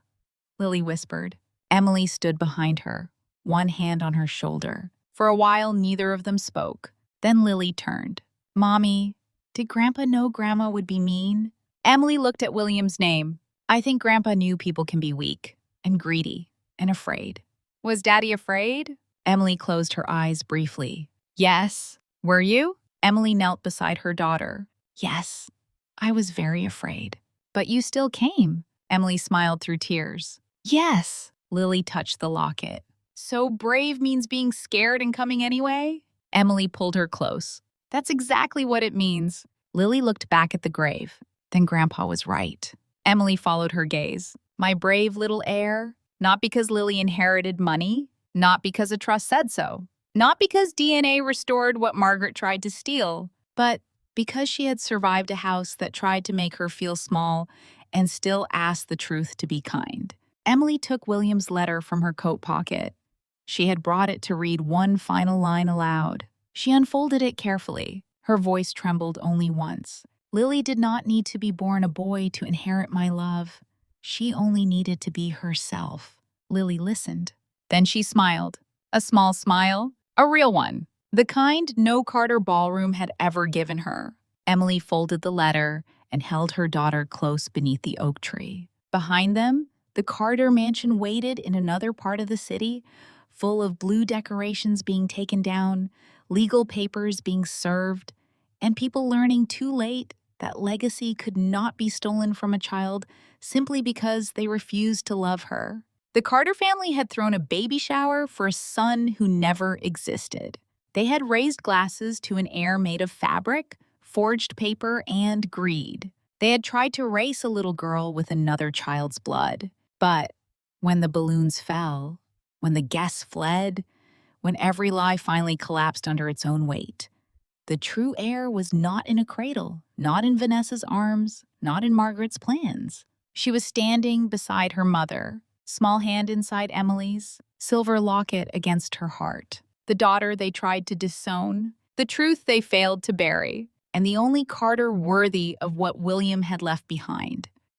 Lily whispered. Emily stood behind her, one hand on her shoulder. For a while, neither of them spoke. Then Lily turned. Mommy, did Grandpa know Grandma would be mean? Emily looked at William's name. I think Grandpa knew people can be weak and greedy and afraid. Was Daddy afraid? Emily closed her eyes briefly. Yes. Were you? Emily knelt beside her daughter. Yes, I was very afraid. But you still came. Emily smiled through tears. Yes. Lily touched the locket. So brave means being scared and coming anyway? Emily pulled her close. That's exactly what it means. Lily looked back at the grave. Then Grandpa was right. Emily followed her gaze. My brave little heir? Not because Lily inherited money. Not because a trust said so. Not because DNA restored what Margaret tried to steal. But because she had survived a house that tried to make her feel small and still asked the truth to be kind. Emily took William's letter from her coat pocket. She had brought it to read one final line aloud. She unfolded it carefully. Her voice trembled only once. Lily did not need to be born a boy to inherit my love. She only needed to be herself. Lily listened. Then she smiled. A small smile. A real one. The kind no Carter ballroom had ever given her. Emily folded the letter and held her daughter close beneath the oak tree. Behind them, the Carter mansion waited in another part of the city, full of blue decorations being taken down, legal papers being served, and people learning too late that legacy could not be stolen from a child simply because they refused to love her. The Carter family had thrown a baby shower for a son who never existed. They had raised glasses to an heir made of fabric, forged paper, and greed. They had tried to race a little girl with another child's blood. But when the balloons fell, when the guests fled, when every lie finally collapsed under its own weight, the true heir was not in a cradle, not in Vanessa's arms, not in Margaret's plans. She was standing beside her mother, small hand inside Emily's, silver locket against her heart. The daughter they tried to disown, the truth they failed to bury, and the only Carter worthy of what William had left behind.